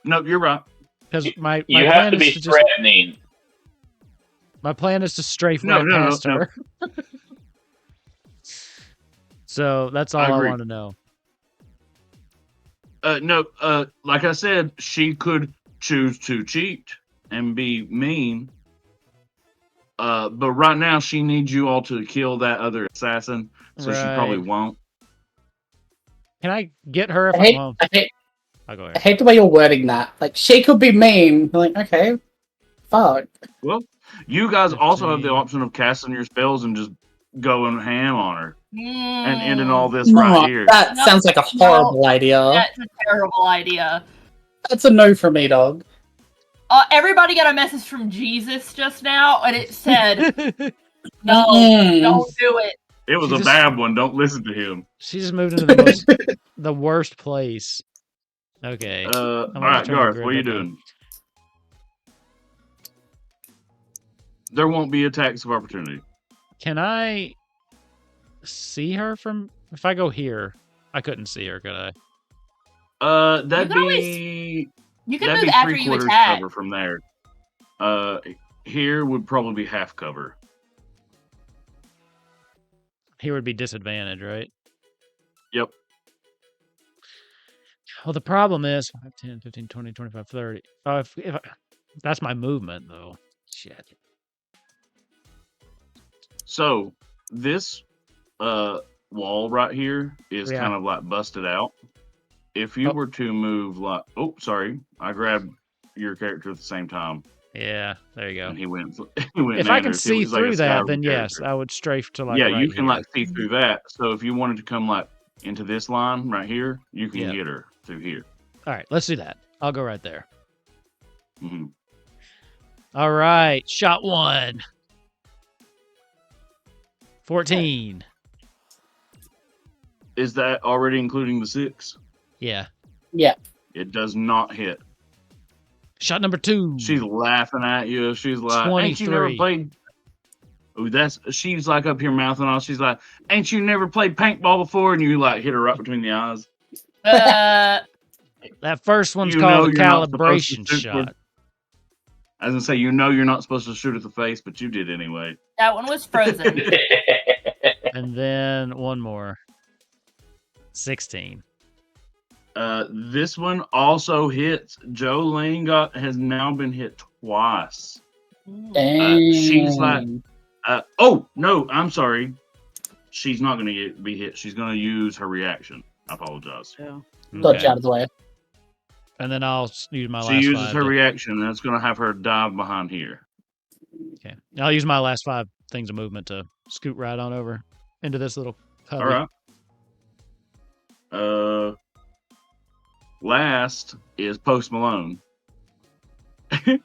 No, you're right. Because my You plan have to is be to just, threatening. my plan is to strafe No, right no, no, past no. her. So that's all I I agree. want to know. No, like I said, she could choose to cheat and be mean. But right now she needs you all to kill that other assassin, so she probably Right. won't. Can I get her if I hate, well, I'll go I ahead. hate the way you're wording that. Like, she could be mean. You're like, okay, fuck. Well, you guys also have the 15. option of casting your spells and just going ham on her. and ending all this right here. That sounds like a horrible idea. That's a terrible idea. That's a no for me, dog. Everybody got a message from Jesus just now, and it said, "No, don't do it." It was a bad one. Don't listen to him. She just moved into the worst place. Okay. All right, Garth, what are you doing? There won't be attacks of opportunity. Can I see her from... If I go here, I couldn't see her, could I? That'd be... You can move after you attack. Cover from there. Here would probably be half cover. Here would be disadvantage, right? Yep. Well, the problem is 5, 10, 15, 20, 25, 30. If that's my movement, though. Shit. So, this wall right here is kind of like busted out. If you were to move like... Oh, sorry. I grabbed your character at the same time. Yeah, there you go. And he went if I can see through that, then yes, I would strafe to like. Yeah, right you can here. like see through that. So if you wanted to come like into this line right here, you can get her through here. All right, let's do that. I'll go right there. Mm-hmm. All right, shot 1. 14. Is that already including the 6? Yeah. Yeah. It does not hit. Shot number 2. She's laughing at you. She's like, 23. ain't you never played... Oh, she's like up here mouthing off. She's like, ain't you never played paintball before? And you like hit her right between the eyes. That first one's called a calibration shot. I was going to say, you know you're not supposed to shoot at the face, but you did anyway. That one was frozen. And then one more. 16. This one also hits. Jolene has now been hit twice. She's like, oh no, I'm sorry. She's not going to be hit. She's going to use her reaction. I apologize. Yeah. Dodge out of the way. And then I'll use my last 5. She uses her reaction, and it's going to have her dive behind here. Okay. I'll use my last 5 things of movement to scoot right on over into this little cubby. All right. Last is Post Malone. I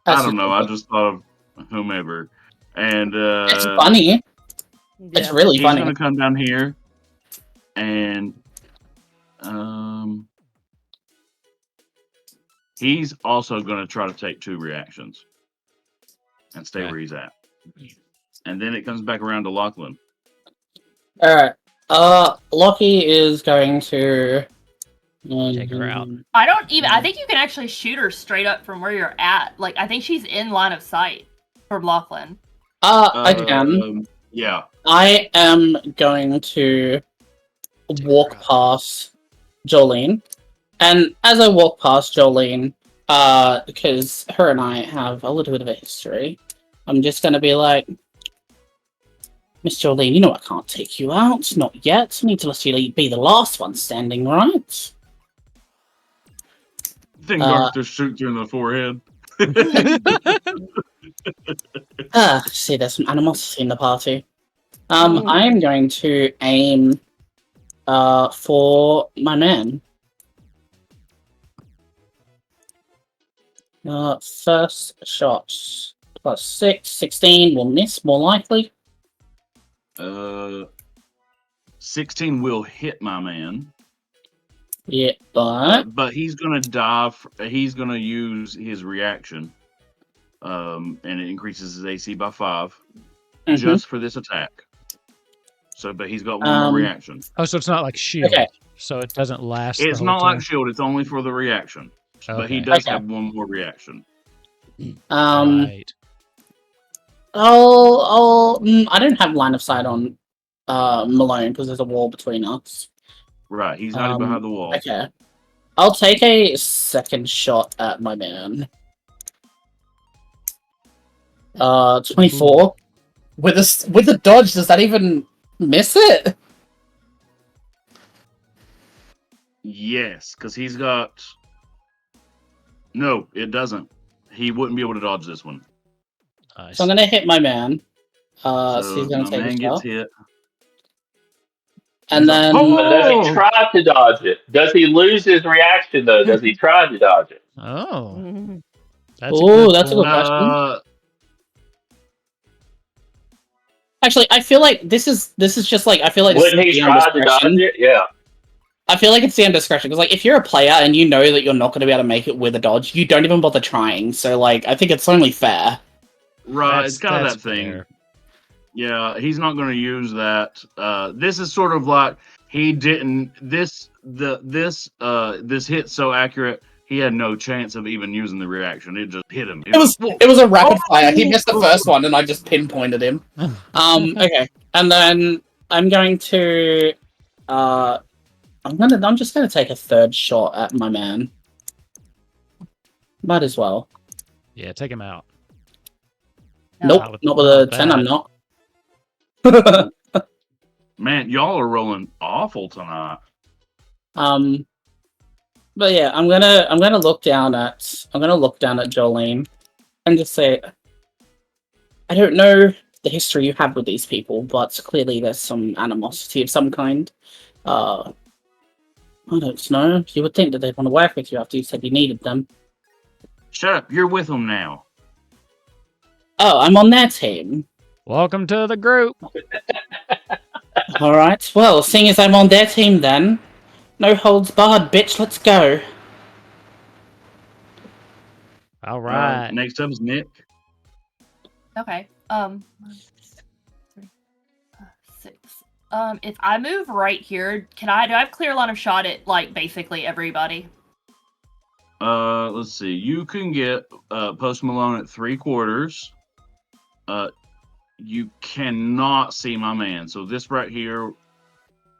don't know. I just thought of whomever. And it's funny. It's really funny. He's going to come down here. And he's also going to try to take 2 reactions and stay where he's at. And then it comes back around to Lachlan. All right. Lockie is going to take her out. I think you can actually shoot her straight up from where you're at. Like, I think she's in line of sight for Lachlan. I can. Yeah. I am going to walk past Jolene. And as I walk past Jolene, because her and I have a little bit of a history, I'm just going to be like, Miss Jolene, you know I can't take you out. Not yet. I need to let you be the last one standing, right? I think Arthur shoots her in the forehead. See, there's some animosity in the party. I am going to aim for my man. First shot plus 6, 16 will miss, more likely. 16 will hit my man. Yeah, but he's gonna dive. He's gonna use his reaction, and it increases his AC by 5 just for this attack. So, but he's got one more reaction. Oh, so it's not like shield. Okay. So it doesn't last. It's not like shield. It's only for the reaction. Okay. But he does have one more reaction. Right. I don't have line of sight on Malone because there's a wall between us. Right, he's hiding behind the wall. Okay. I'll take a second shot at my man. 24. With a dodge, does that even miss it? Yes, because he's got... No, it doesn't. He wouldn't be able to dodge this one. So I'm going to hit my man. So he's gonna my take man a gets shot. hit. And then But does he try to dodge it? Does he lose his reaction though? Does he try to dodge it? Oh. That's a good point. question. Actually, I feel like this is just like I feel like wouldn't he try to dodge it? Yeah. I feel like it's the discretion because like if you're a player and you know that you're not going to be able to make it with a dodge, you don't even bother trying. So like I think it's only fair. Right, it's kind of that thing. Fair. Yeah, he's not going to use that. This is sort of like he didn't. This hit so accurate. He had no chance of even using the reaction. It just hit him. It was a rapid fire. He missed the first one, and I just pinpointed him. Okay, and then I'm going to. I'm just gonna take a third shot at my man. Might as well. Yeah, take him out. Nope, not with a 10. I'm not. Man, y'all are rolling awful tonight. But yeah, I'm gonna look down at Jolene and just say, I don't know the history you have with these people, but clearly there's some animosity of some kind. I don't know. You would think that they'd want to work with you after you said you needed them. Shut up! You're with them now. Oh, I'm on their team. Welcome to the group. All right. Well, seeing as I'm on their team, then no holds barred, bitch. Let's go. All right. Next up is Nick. Okay. 6. If I move right here, do I have clear line of shot at like basically everybody? Let's see. You can get Post Malone at 3/4. You cannot see my man. So this right here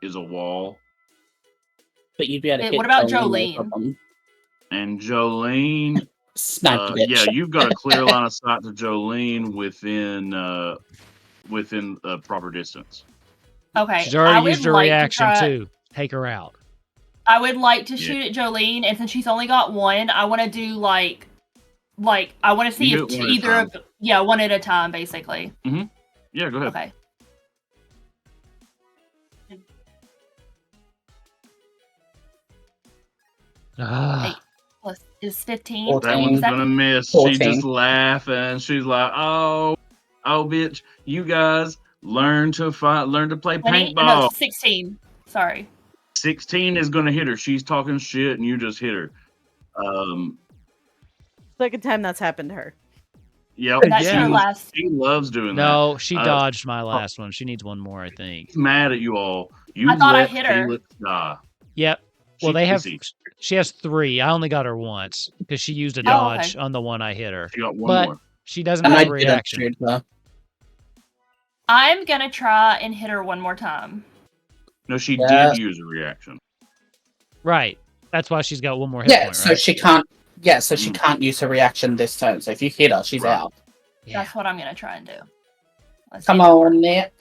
is a wall. But you'd be able to hit. What about Jolene? And Jolene, yeah, you've got a clear line of sight to Jolene within proper distance. Okay. She's already used her reaction too. Take her out. I would like to shoot at Jolene, and since she's only got one, I want to do like I want to see if either of one at a time, basically. Mm-hmm. Yeah, go ahead. Okay. Plus is 15. That one's gonna miss. 14. She's just laughing. She's like, "Oh, bitch! You guys learn to play paintball." No, 16. Sorry. 16 is gonna hit her. She's talking shit, and you just hit her. Second time that's happened to her. Yep. That's her last. She loves doing that. No, she dodged my last one. She needs one more, I think. She's mad at you all. I thought I hit her. Felix die. Yep. Well, she has 3. I only got her once because she used a dodge on the one I hit her. She got one more. She doesn't have a reaction. I'm gonna try and hit her one more time. No, she did use a reaction. Right. That's why she's got one more hit point, so right? she can't. Yeah, so she can't use her reaction this turn. So if you hit her, she's out. Yeah. That's what I'm gonna try and do. Come on, Nick.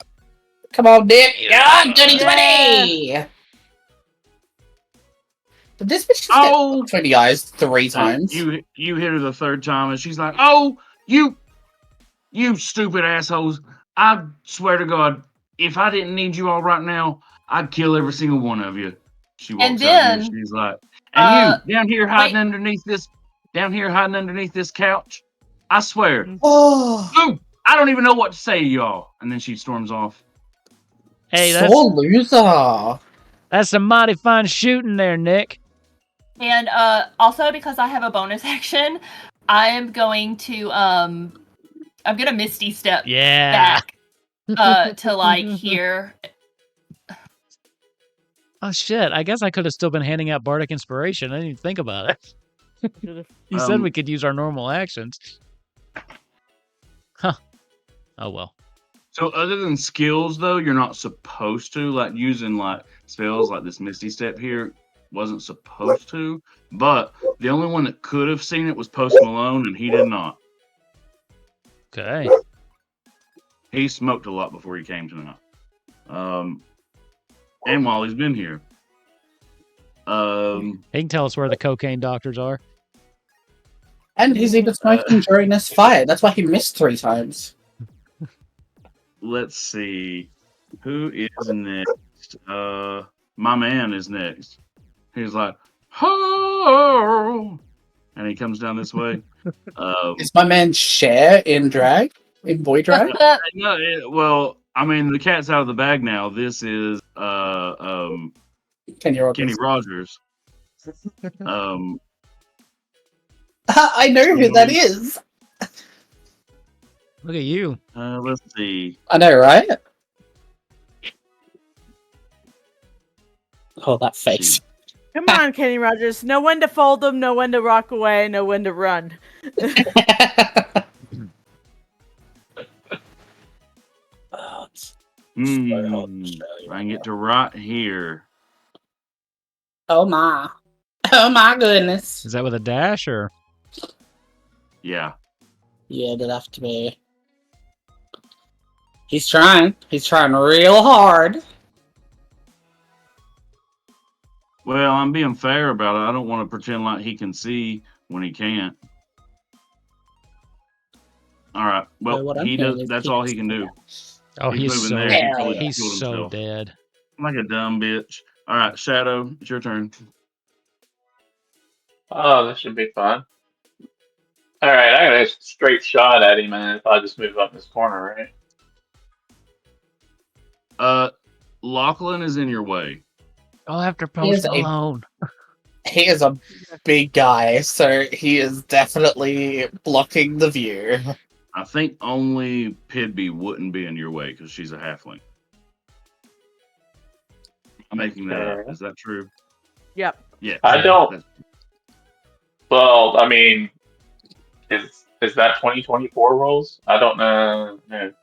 Come on, Nick. Yeah, dirty 20. Did this bitch just get 20 eyes 3 times? You hit her the 3rd time, and she's like, "Oh, you stupid assholes! I swear to God, if I didn't need you all right now, I'd kill every single one of you." She walks out here, she's like, "And you down here hiding underneath this couch? I swear, I don't even know what to say to y'all." And then she storms off. Hey, loser. That's some mighty fine shooting there, Nick. And also because I have a bonus action, I am going to I'm gonna Misty Step back to like here. Oh shit! I guess I could have still been handing out Bardic Inspiration. I didn't even think about it. You said we could use our normal actions. Huh. Oh well. So other than skills, though, you're not supposed to like using like spells like this Misty Step here. Wasn't supposed to, but the only one that could have seen it was Post Malone, and he did not. Okay. He smoked a lot before he came tonight. And while he's been here. He can tell us where the cocaine doctors are. And he's even smoking during this fight. That's why he missed 3 times. let's see. Who is next? My man is next. He's like, "Ho!" and he comes down this way. Is my man Cher in drag? In boy drag? Well, I mean, the cat's out of the bag now. This is Kenny Kenny Rogers. I know who that is. Look at you. Let's see. I know, right? Oh, that face. Come on, Kenny Rogers. Know when to fold them, know when to rock away, know when to run. I can get to right here. Oh my. Oh my goodness. Is that with a dash or? Yeah. Yeah, it'd have to be. He's trying. He's trying real hard. Well, I'm being fair about it. I don't want to pretend like he can see when he can't. All right. Well, he does. That's all he can do. Oh, he's so there. He's so dead. I'm like a dumb bitch. All right, Shadow, it's your turn. Oh, this should be fun. All right, I got a straight shot at him, and if I just move up this corner, right? Lachlan is in your way. Oh, after Post Malone. He is a big guy, so he is definitely blocking the view. I think only Pidby wouldn't be in your way because she's a halfling. I'm making that up. Is that true? Yep. Yeah. I don't. Well, I mean, is that 2024 rules? I don't know. No.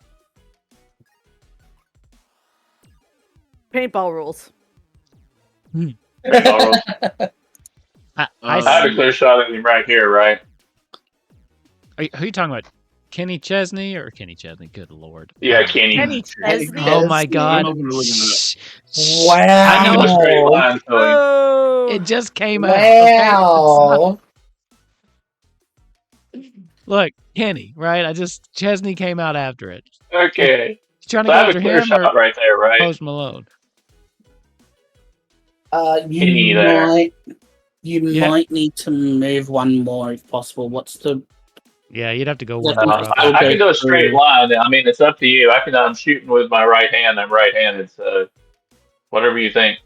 Paintball rules. Paintball rules. I have a clear shot at him right here, right? Who are you talking about? Kenny Chesney or Kenny Chesney? Good lord. Yeah, Kenny Chesney. Oh my god. Wow. I know. Straight line, Oh. It just came out. Wow. Okay? Look, Kenny, right? Chesney came out after it. Okay. He's trying to So go I have after a clear him shot or right there, right? Post Malone. Kenny there. You might need to move one more if possible. What's the... Yeah, you'd have to go one I can go a straight line. I mean, it's up to you. I'm shooting with my right hand. I'm right-handed, so whatever you think.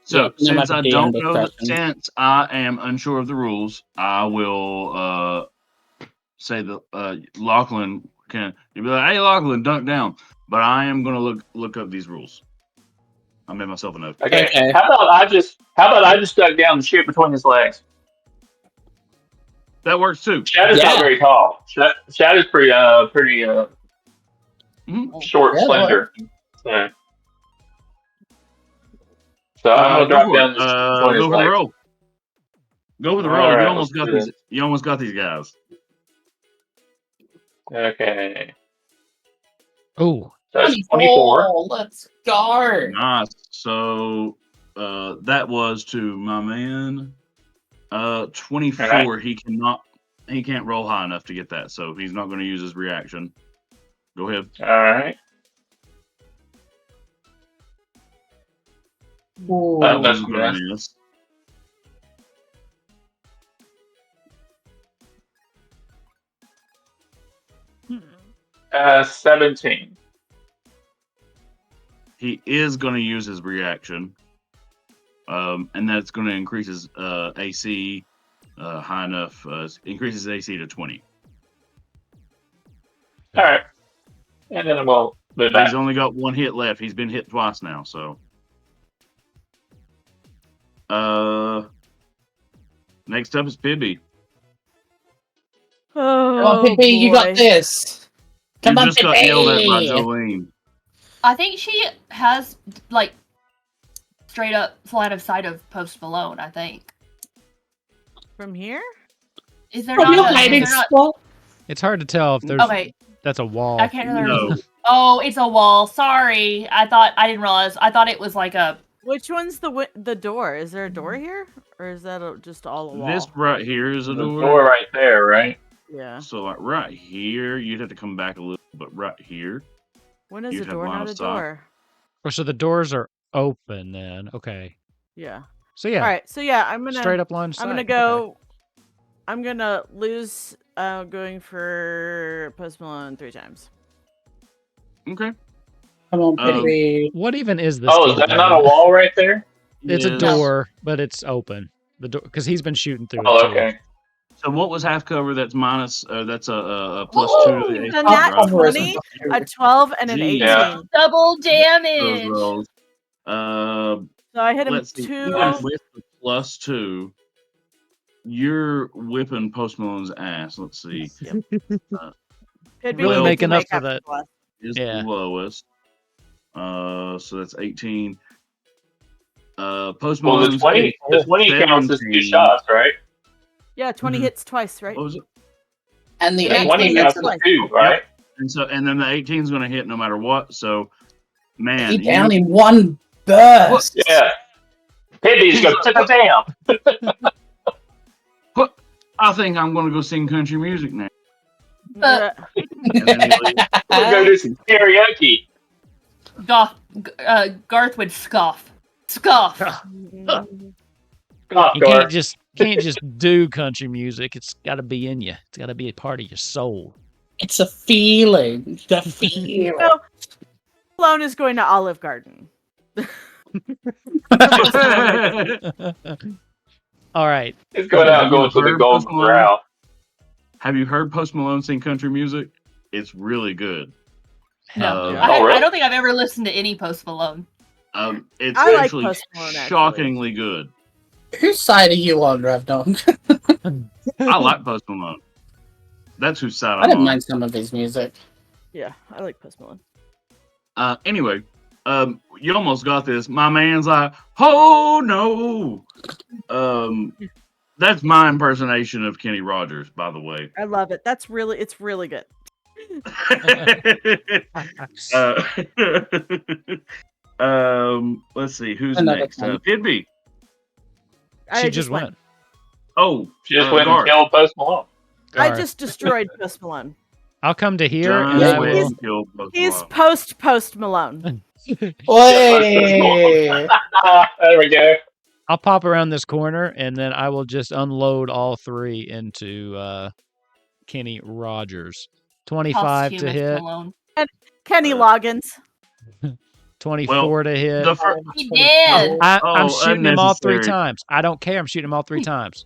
So, since I don't know, since I am unsure of the rules, I will say that Lachlan can. You'll be like, "Hey, Lachlan, dunk down." But I am going to look up these rules. I made myself a note. Okay. How about I just duck down and shoot between his legs? That works too. Shadow's not very tall. Shadow's pretty short, slender. So I'm gonna drop down between his legs. Roll. Go for the roll. You almost got these. You almost got these guys. Okay. Oh. That's 24. Let's go. Nice. So that was to my man. 24. Right. He can't roll high enough to get that, so he's not going to use his reaction. Go ahead. All right. That's good. 17. He is going to use his reaction, and that's going to increase his AC high enough. Increases his AC to 20. All right, and then I'm going to move back. He's only got one hit left. He's been hit twice now, so. Next up is Pibby. Oh, come on, Pibby, you got this. Come on, just got yelled at by Jolene. I think she has like straight up line of sight of Post Malone. I think. From here? Is there not? It's hard to tell if there's. Okay. That's a wall. I can't remember. Oh, it's a wall. Sorry, I didn't realize. I thought it was like a. Which one's the door? Is there a door here, or is that just all a wall? This right here is a door. Door right there, right? Yeah. So like right here, you'd have to come back a little, but right here. When is You'd a have door line not of a sight. door? Oh, so the doors are open then. Okay. Yeah. So yeah, All right. So yeah, I'm gonna straight up line of sight. I'm gonna go. I'm gonna lose. Going for Post Malone 3 times. Okay. Come on, Pitby. What even is this? Oh, is that not a wall right there? It's a Yes. door, but it's open. The door, because he's been shooting through Oh, it too. okay. So what was half cover? That's minus. That's a plus 2 to the AC. The nat right? 20, a 12, and an Jeez. 18. Yeah. Double Those damage. rolls. So I hit him Let's see. 2. Even with the plus 2, you're whipping Post Malone's ass. Let's see. Could be Really easy to making up make for that. plus. Is Yeah. the lowest. So that's 18. Post Well, Malone's the 20 counts as 2 17. shots, right? Yeah, 20 hits twice, right? What was it? And the Yeah, 20 18 hits counts as twice. 2, right? And then the 18 is going to hit no matter what. So, man, He down in one burst. Yeah. Pitby's go, damn. I think I'm going to go sing country music now. Yeah. And then he leaves. We'll go do some karaoke. Garth would scoff. Scoff. God, You Gar. can't just do country music. It's got to be in you. It's got to be a part of your soul. It's a feeling. The feeling. So, Malone is going to Olive Garden. All right. He's going out and going to the Golden Corral. Have you heard Post Malone sing country music? It's really good. No, Yeah. I don't think I've ever listened to any Post Malone. It's I like actually Post Malone, actually. shockingly good. Whose side are you on, Revdon? I like Post Malone. That's whose side I I'm don't on. mind some of his music. Yeah, I like Post Malone. Anyway, you almost got this. My man's like, oh no. That's my impersonation of Kenny Rogers, by the way. I love it. It's really good. Let's see who's Another next. one. Pidby. She just went. Oh, She just went and Garth. killed Post Malone. I Garth. just destroyed Post Malone. I'll come to here John and I went will. and killed Post He's Malone. Post Malone. Wait. There we go. I'll pop around this corner and then I will just unload all 3 into Kenny Rogers. 25 to Posthumous hit, Malone. Kenny Loggins. 24 to hit. The fir- He did. I'm shooting him all 3 unnecessary. times. I don't care. I'm shooting him all 3 times.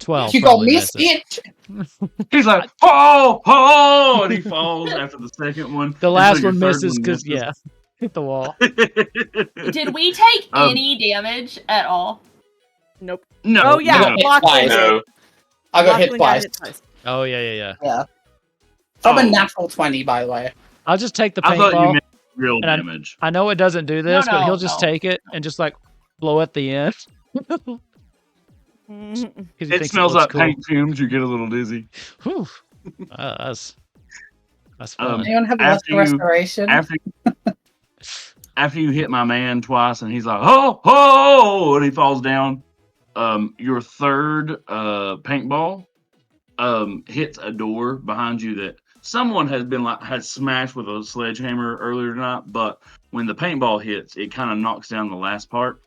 12. You gonna probably miss misses. it? He's like, oh, and he falls after the second one. The and last so your one third misses one because, yeah, hit the wall. Did we take Um, any damage at all? Nope. No. Oh yeah, no. Lachlan Hit did. No. I got hit Lachlan twice. Oh, yeah. Yeah. From a Oh. natural 20, by the way. I'll just take the I thought you paintball. meant real And I- damage. I know it doesn't do this, but no, he'll just no. take it and just like blow at the end. 'Cause he It thinks smells looks like cool. paint fumes. You get a little dizzy. Whew. That's fun. Anyone have a After lesson you- restoration? After you hit my man twice, and he's like, oh, and he falls down. Your third paintball hits a door behind you that someone had smashed with a sledgehammer earlier tonight. But when the paintball hits, it kind of knocks down the last part,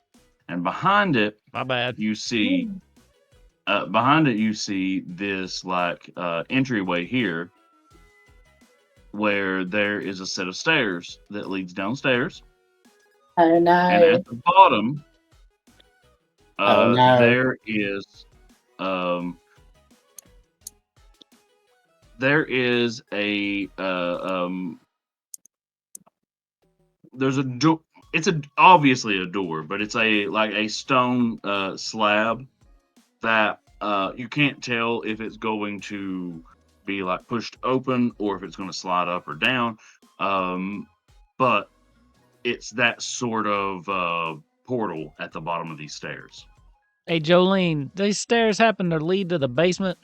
and behind it My bad. you see this entryway here, where there is a set of stairs that leads downstairs. Oh And no. at the bottom, Oh, no. there is a there's a door. It's obviously a door, but it's a stone slab that you can't tell if it's going to be like pushed open or if it's going to slide up or down. But it's that sort of portal at the bottom of these stairs. Hey, Jolene, these stairs happen to lead to the basement?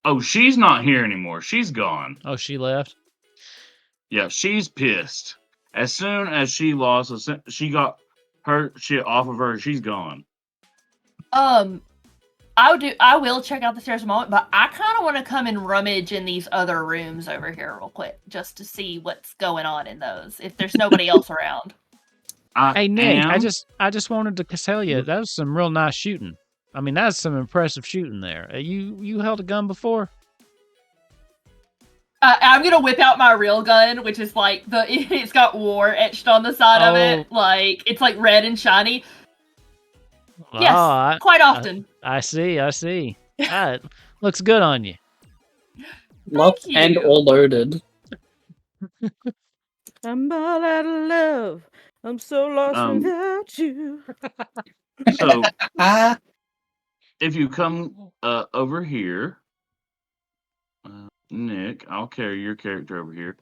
Oh, she's not here anymore. She's gone. Oh, she left? Yeah, she's pissed. As soon as she she got her shit off of her, she's gone. I will check out the stairs in a moment, but I kind of want to come and rummage in these other rooms over here real quick, just to see what's going on in those. If there's nobody else around. Hey Nick, I just wanted to tell you that was some real nice shooting. I mean, that's some impressive shooting there. You held a gun before? I'm gonna whip out my real gun, which is like it's got war etched on the side of it, like it's like red and shiny. Yes, quite often. I see. It looks good on you. Locked and all loaded. I'm all out of love. I'm so lost without you. So, if you come over here, Nick, I'll carry your character over here.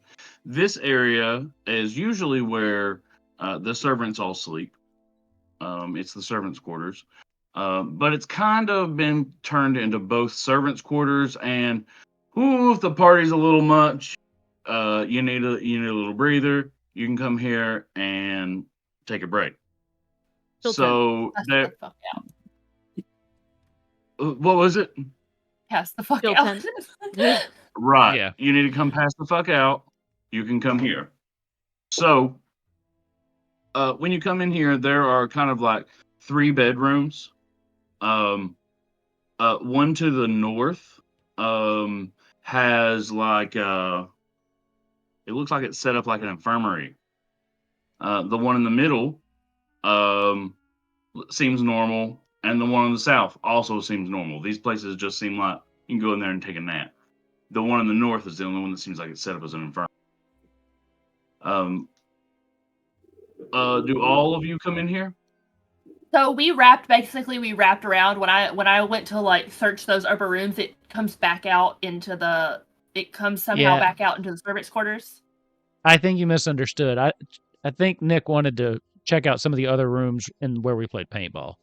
This area is usually where the servants all sleep. It's the servants' quarters. But it's kind of been turned into both servants' quarters and, if the party's a little much, you need a little breather. You can come here and take a break. So there. What was it? Pass the fuck out. Right. Yeah. You need to come pass the fuck out. You can come here. So, when you come in here, there are kind of like 3 bedrooms. One to the north has like it looks like it's set up like an infirmary. The one in the middle seems normal, and the one in the south also seems normal. These places just seem like you can go in there and take a nap. The one in the north is the only one that seems like it's set up as an infirmary. Do all of you come in here? So we wrapped around. When I went to like search those upper rooms, it comes back out into the. It comes somehow back out into the servants' quarters. I think you misunderstood. I think Nick wanted to check out some of the other rooms in where we played paintball.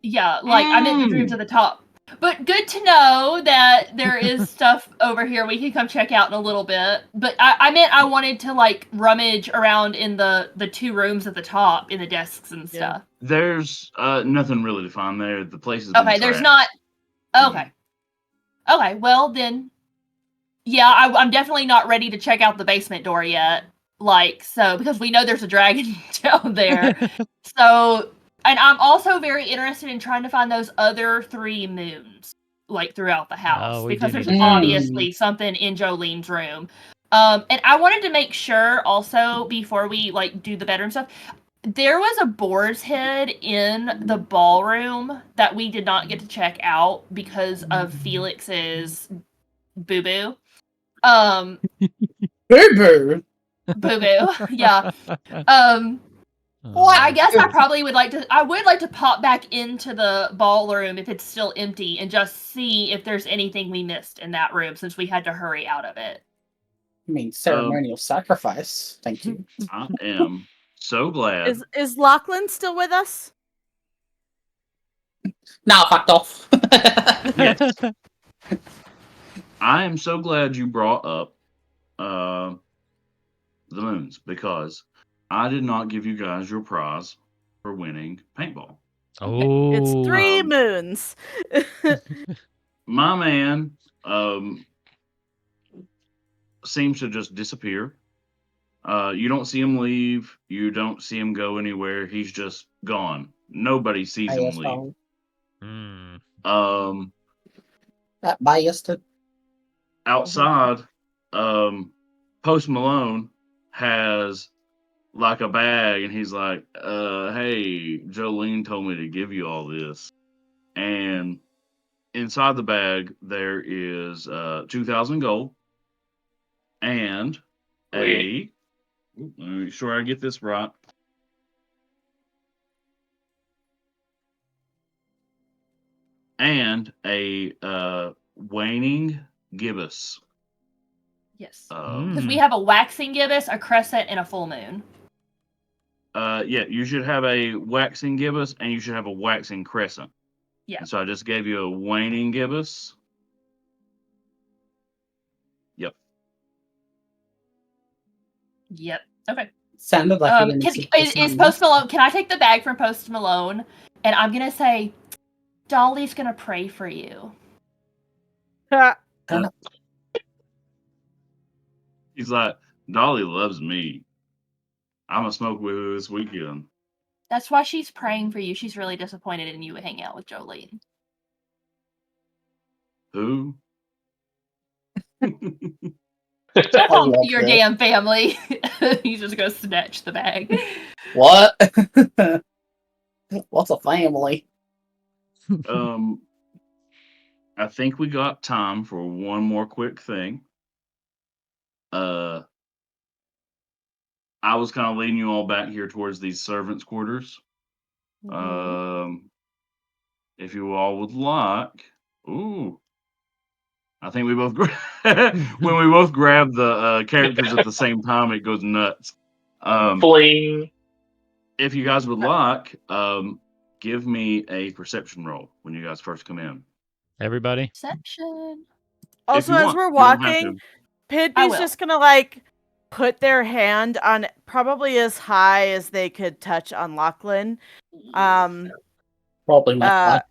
Yeah, like I meant the rooms at the top. But good to know that there is stuff over here we can come check out in a little bit. But I meant I wanted to like rummage around in the 2 rooms at the top in the desks and stuff. There's nothing really to find there. The place is okay. There's not. Okay. Okay. Well then, yeah, I'm definitely not ready to check out the basement door yet. Like so, because we know there's a dragon down there. So. And I'm also very interested in trying to find those other 3 moons, like throughout the house, because there's obviously something in Jolene's room. And I wanted to make sure also before we like do the bedroom stuff, there was a boar's head in the ballroom that we did not get to check out because of Felix's boo-boo. Boo-boo. Boo-boo, yeah. Well, I guess I would like to pop back into the ballroom if it's still empty and just see if there's anything we missed in that room since we had to hurry out of it. I mean, ceremonial sacrifice. Thank you. I am so glad. Is Lachlan still with us? Now fucked off. Yes. I am so glad you brought up the moons because I did not give you guys your prize for winning paintball. Oh, it's 3 moons. My man seems to just disappear. You don't see him leave. You don't see him go anywhere. He's just gone. Nobody sees him leave. That biased. Outside, Post Malone has like a bag, and he's like, hey, Jolene told me to give you all this. And inside the bag, there is 2,000 gold and let me make sure I get this right. And a waning gibbous. Yes. Because we have a waxing gibbous, a crescent, and a full moon. Yeah, you should have a waxing gibbous and you should have a waxing crescent. Yeah. And so I just gave you a waning gibbous. Yep. Okay. Sounded like is Post Malone? Can I take the bag from Post Malone? And I'm gonna say, Dolly's gonna pray for you. He's like, Dolly loves me. I'm gonna smoke with her this weekend. That's why she's praying for you. She's really disappointed in you hanging out with Jolene. Who? Tell your damn family. He's just gonna snatch the bag. What? What's a family? I think we got time for one more quick thing. I was kind of leading you all back here towards these servants' quarters. If you all would like, I think we both when we both grab the characters at the same time, it goes nuts. Fling. If you guys would like, give me a perception roll when you guys first come in. Everybody. Perception. Also, as we're walking, Pidby's just gonna like put their hand on probably as high as they could touch on Lachlan. Probably not.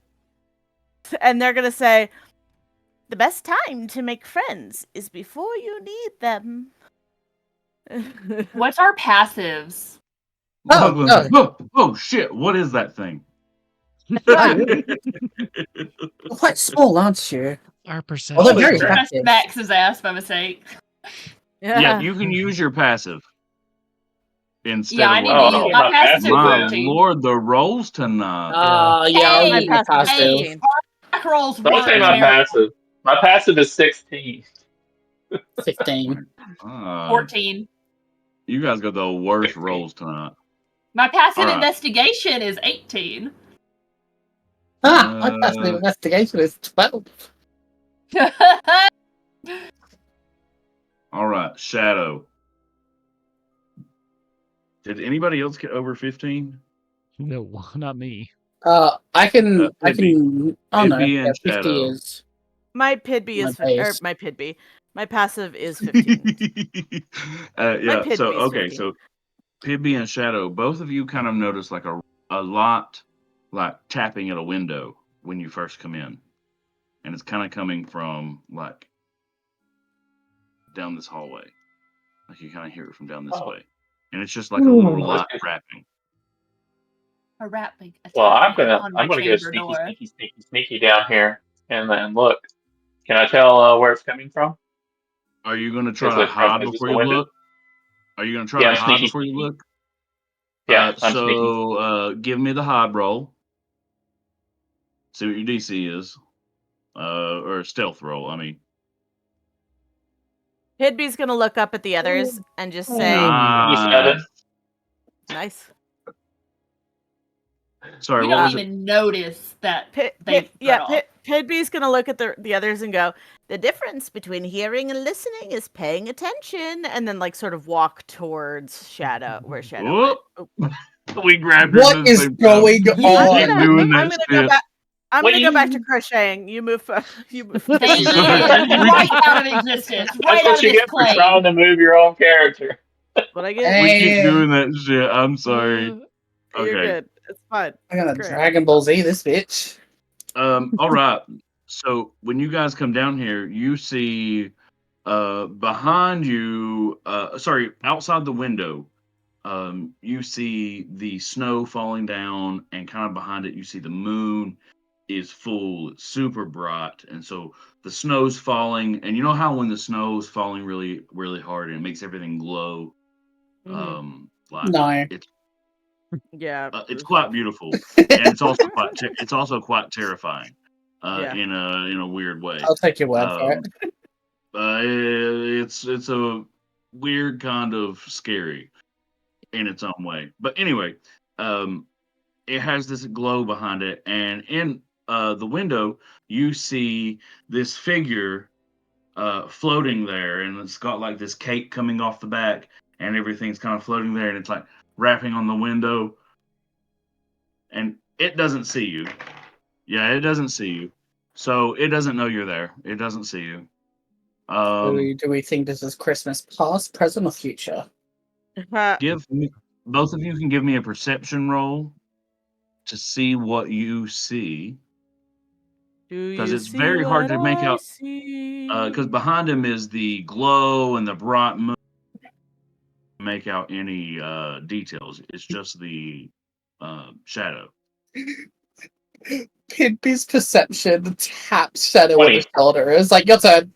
And they're gonna say, "The best time to make friends is before you need them." What's our passives? Oh shit! What is that thing? Quite small, aren't you? Our perception. Well, they're very Pressed effective. Max's ass by mistake. Yeah, you can use your passive instead Yeah, I of need what to you use roll. my passive. My 14. lord, the rolls tonight. Yeah, I'll Hey, use my passive. Back rolls Don't were say my terrible. passive. My passive is 16. 15. 14. You guys got the worst rolls tonight. My passive All right. investigation is 18. My passive investigation is 12. All right, Shadow. Did anybody else get over 15? No, not me. I can. Oh no, Pidby yeah, and 50 Shadow. is. My Pidby is base. my Pidby. My passive is 15. Yeah. Pidby So is okay, 15. so Pidby and Shadow, both of you kind of notice like a lot like tapping at a window when you first come in, and it's kind of coming from like down this hallway. Like you kind of hear it from down this way, and it's just like a little light rapping. A rapping. Well, I'm on my gonna go chamber sneaky down here and then look. Can I tell where it's coming from? Are you going to try to hide before you look? Are you going to try to hide before you look? Yeah, I'm so give me the hide roll. See what your DC is, or stealth roll. I mean, Pidby's gonna look up at the others and just say, "Nice." Sorry, you what don't was even notice that Pidby's gonna look at the others and go, "The difference between hearing and listening is paying attention," and then like sort of walk towards Shadow, where Shadow went. We grabbed her. What is going on? I'm gonna go back to crocheting. You move. You move. Right out of existence. Right That's what you get for trying to move your own character. What I get? We keep doing that shit. I'm sorry. You're good. It's fine. I'm gonna Dragon Ball Z this bitch. All right. So when you guys come down here, you see behind you, outside the window, you see the snow falling down, and kind of behind it, you see the moon is full, it's super bright, and so the snow's falling, and you know how when the snow's falling really, really hard, and it makes everything glow. No. It's quite beautiful, and it's also quite terrifying, in a weird way. I'll take your word for it. It's a weird kind of scary in its own way. But anyway, it has this glow behind it, and in the window you see this figure floating there, and it's got like this cape coming off the back, and everything's kind of floating there, and it's like rapping on the window, and it doesn't see you. Yeah, it doesn't see you, so it doesn't know you're there. It doesn't see you. Do we think this is Christmas past, present, or future? Both of you can give me a perception roll to see what you see. because it's very hard to make out. Because behind him is the glow and the bright moon. Make out any details. It's just the shadow. Pidby's perception taps Shadow on the shoulder. It's like, your turn.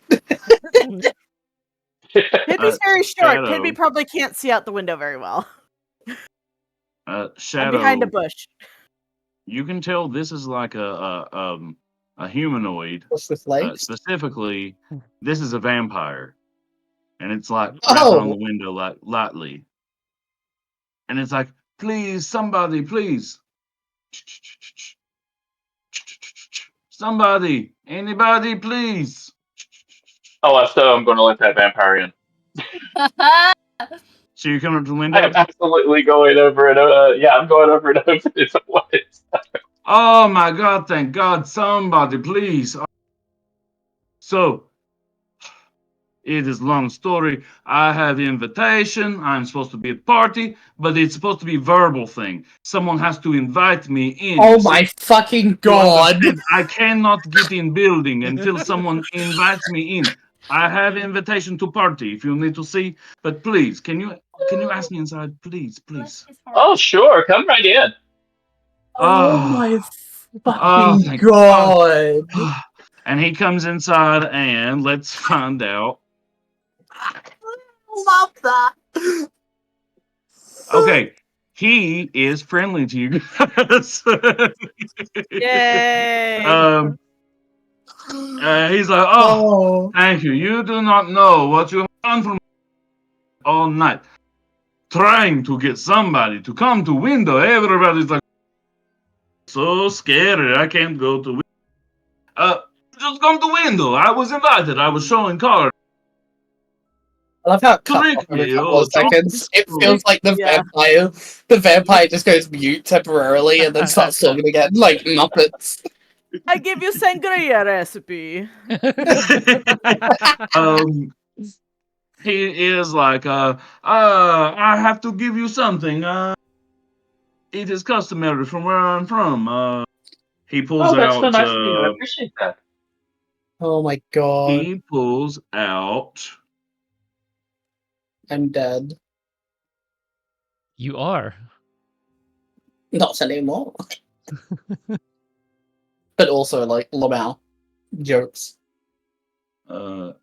Pidby's very short. Shadow. Pidby probably can't see out the window very well. Shadow. I'm behind a bush. You can tell this is like a humanoid. Specifically, this is a vampire. And it's like rapping on the window like lightly. And it's like, please, somebody, please. Somebody, anybody, please. Oh, so I'm going to let that vampire in. So you're coming up to the window? I'm absolutely going over it. I'm going over and open it. Oh my God, thank God, somebody, please. So, it is a long story. I have invitation. I'm supposed to be at party, but it's supposed to be verbal thing. Someone has to invite me in. Oh my fucking God. I cannot get in building until someone invites me in. I have invitation to party if you need to see. But please, can you ask me inside? Please. Oh, sure. Come right in. Oh my fucking God. And he comes inside and let's find out. Love that. Okay, he is friendly to you guys. Yay! He's like, oh, thank you. You do not know what you have done for me all night. Trying to get somebody to come to window. Everybody's like, so scary. I can't go to window. Just come to window. I was invited. I was showing cards. I love how it cuts off every couple of seconds. It feels like the vampire just goes mute temporarily and then starts talking again, like Muppets. I give you sangria recipe. He is like, I have to give you something. It is customary from where I'm from. He pulls out. That's so nice of you. I appreciate that. Oh my God. He pulls out. I'm dead. You are. Not anymore. But also, like, Lamau. Jokes.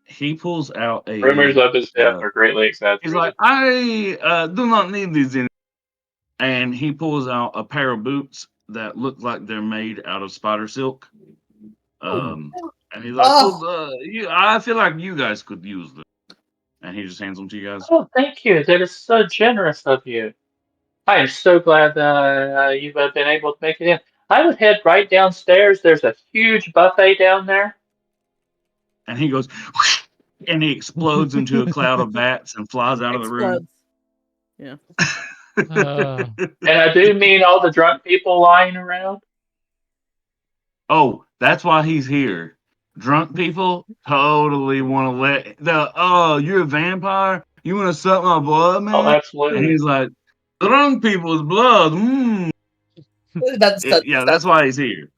He pulls out a... Rumors of his death are greatly exaggerated. He's like, I do not need these anymore. And he pulls out a pair of boots that look like they're made out of spider silk. And he's like, I feel like you guys could use them. And he just hands them to you guys. Oh, thank you. That is so generous of you. I am so glad that you've been able to make it in. I would head right downstairs. There's a huge buffet down there. And he goes, and he explodes into a cloud of bats and flies out of the room. Yeah. And I do mean all the drunk people lying around. Oh, that's why he's here. Drunk people totally want to you're a vampire? You want to suck my blood, man? Oh, absolutely. And he's like, drunk people's blood. That's why he's here.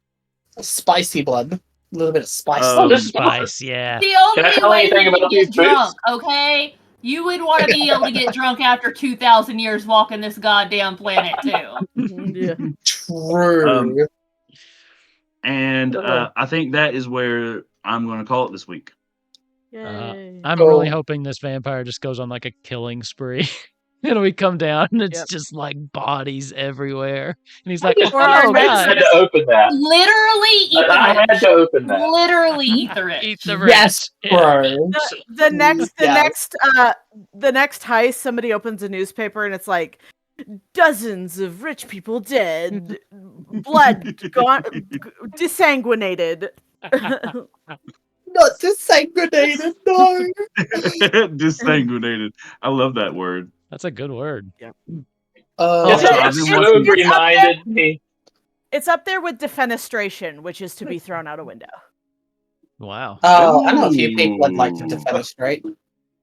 Spicy blood. A little bit of spice. Spice, yeah. The only way you get drunk, okay? You would want to be able to get drunk after 2,000 years walking this goddamn planet, too. Yeah. True. And I think that is where I'm going to call it this week. I'm really hoping this vampire just goes on like a killing spree. And we come down and it's just like bodies everywhere. And he's like, I had to open that. Literally eat the I had to open that. Literally eat the rich. Eat the rich. Yes, bro. The next heist, somebody opens a newspaper and it's like, dozens of rich people dead, blood gone, desanguinated. Not desanguinated, no. Desanguinated. I love that word. That's a good word. Yeah. Reminded me. It's up there with defenestration, which is to be thrown out a window. Wow. Oh, I know a few people would like to defenestrate.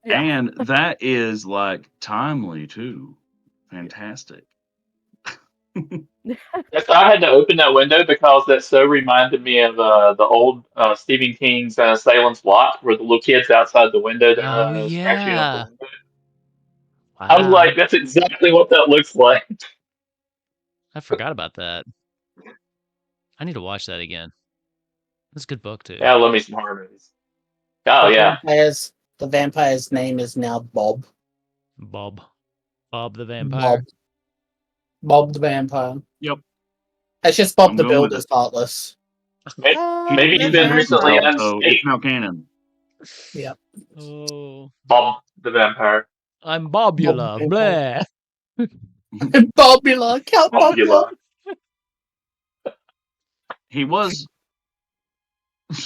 Yeah. And that is like timely too. Fantastic. Yes, I had to open that window because that so reminded me of the old Stephen King's Salem's Lot, where the little kid's outside the window that Oh scratching out the yeah. window. I was Wow. like, that's exactly what that looks like. I forgot about that. I need to watch that again. That's a good book too. Yeah, I love me some horror movies. Oh yeah, The vampire's name is now Bob. Bob the vampire. Bob the vampire. Yep. It's just Bob I'm the going with Builder's it. heartless. maybe he's Never been heard recently that. So it's unscathed. now canon. Yeah. Oh, Bob the vampire. I'm Bobula. Bob Blah. Bobula, Count Bobula. Bobula. He was.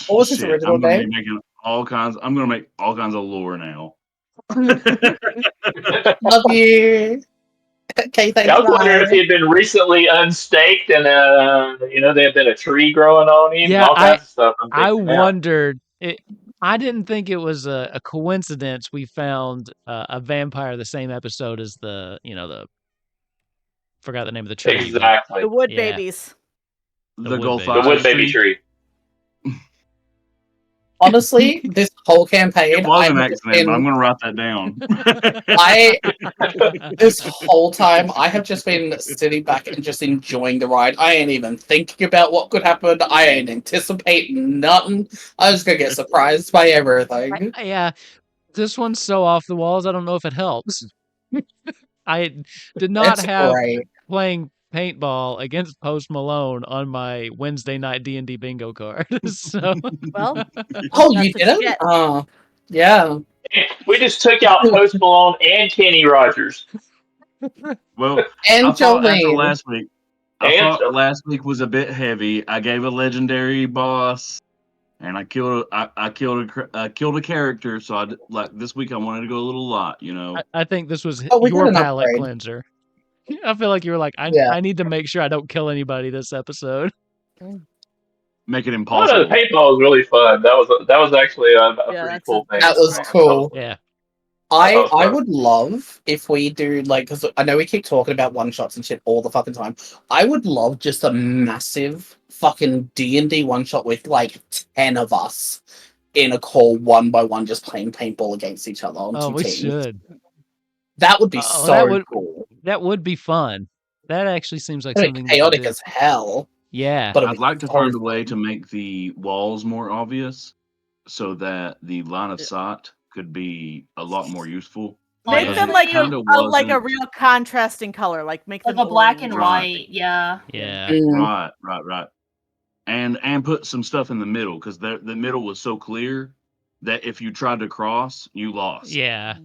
What was his Shit, original I'm gonna be name? making all kinds. I'm gonna make all kinds of lore now. Love you. Okay, thanks. I was wondering if he had been recently unstaked and there had been a tree growing on him and Yeah, all kinds of stuff. I'm I thinking, yeah. wondered. I didn't think it was a coincidence we found a vampire the same episode as the forgot the name of the tree. but Exactly. The wood Yeah. babies. The wood Gold baby. The Fox wood baby tree. Honestly, this whole campaign, It was an I've accident, but I'm gonna write that down. this whole time I have just been sitting back and just enjoying the ride. I ain't even thinking about what could happen. I ain't anticipating nothing. I was gonna get surprised by everything. Yeah, this one's so off the walls. I don't know if it helps. I did not It's have great. playing paintball against Post Malone on my Wednesday night D&D bingo card. So Well, Oh, that's you what you didn't? get. Yeah. We just took out Post Malone and Kenny Rogers. Well, And I thought after Jolene. last week, I thought last week was a bit heavy. I gave a legendary boss, and I killed a character. So this week I wanted to go a little lot, I think this was Oh, we got your an palate upgrade. cleanser. I feel like you were like, Yeah. I need to make sure I don't kill anybody this episode. Make it Oh no, impossible. the paintball was really fun. That was actually a Yeah, pretty that's cool thing. That was cool. Yeah. I would love if we do, like, because I know we keep talking about one shots and shit all the fucking time. I would love just a massive fucking D&D one shot with like 10 of us in a call 1 by 1, just playing paintball against each other on Oh, two we teams. should. That would be cool. That would be fun. That actually seems like I mean, something chaotic we could do. as hell. Yeah. But I'd like to find a way to make the walls more obvious, so that the line of sight could be a lot more useful. Make them like a real contrasting color, like make Like them a black and orange. white, yeah. Yeah. Right. And put some stuff in the middle, because the middle was so clear that if you tried to cross, you lost. Yeah.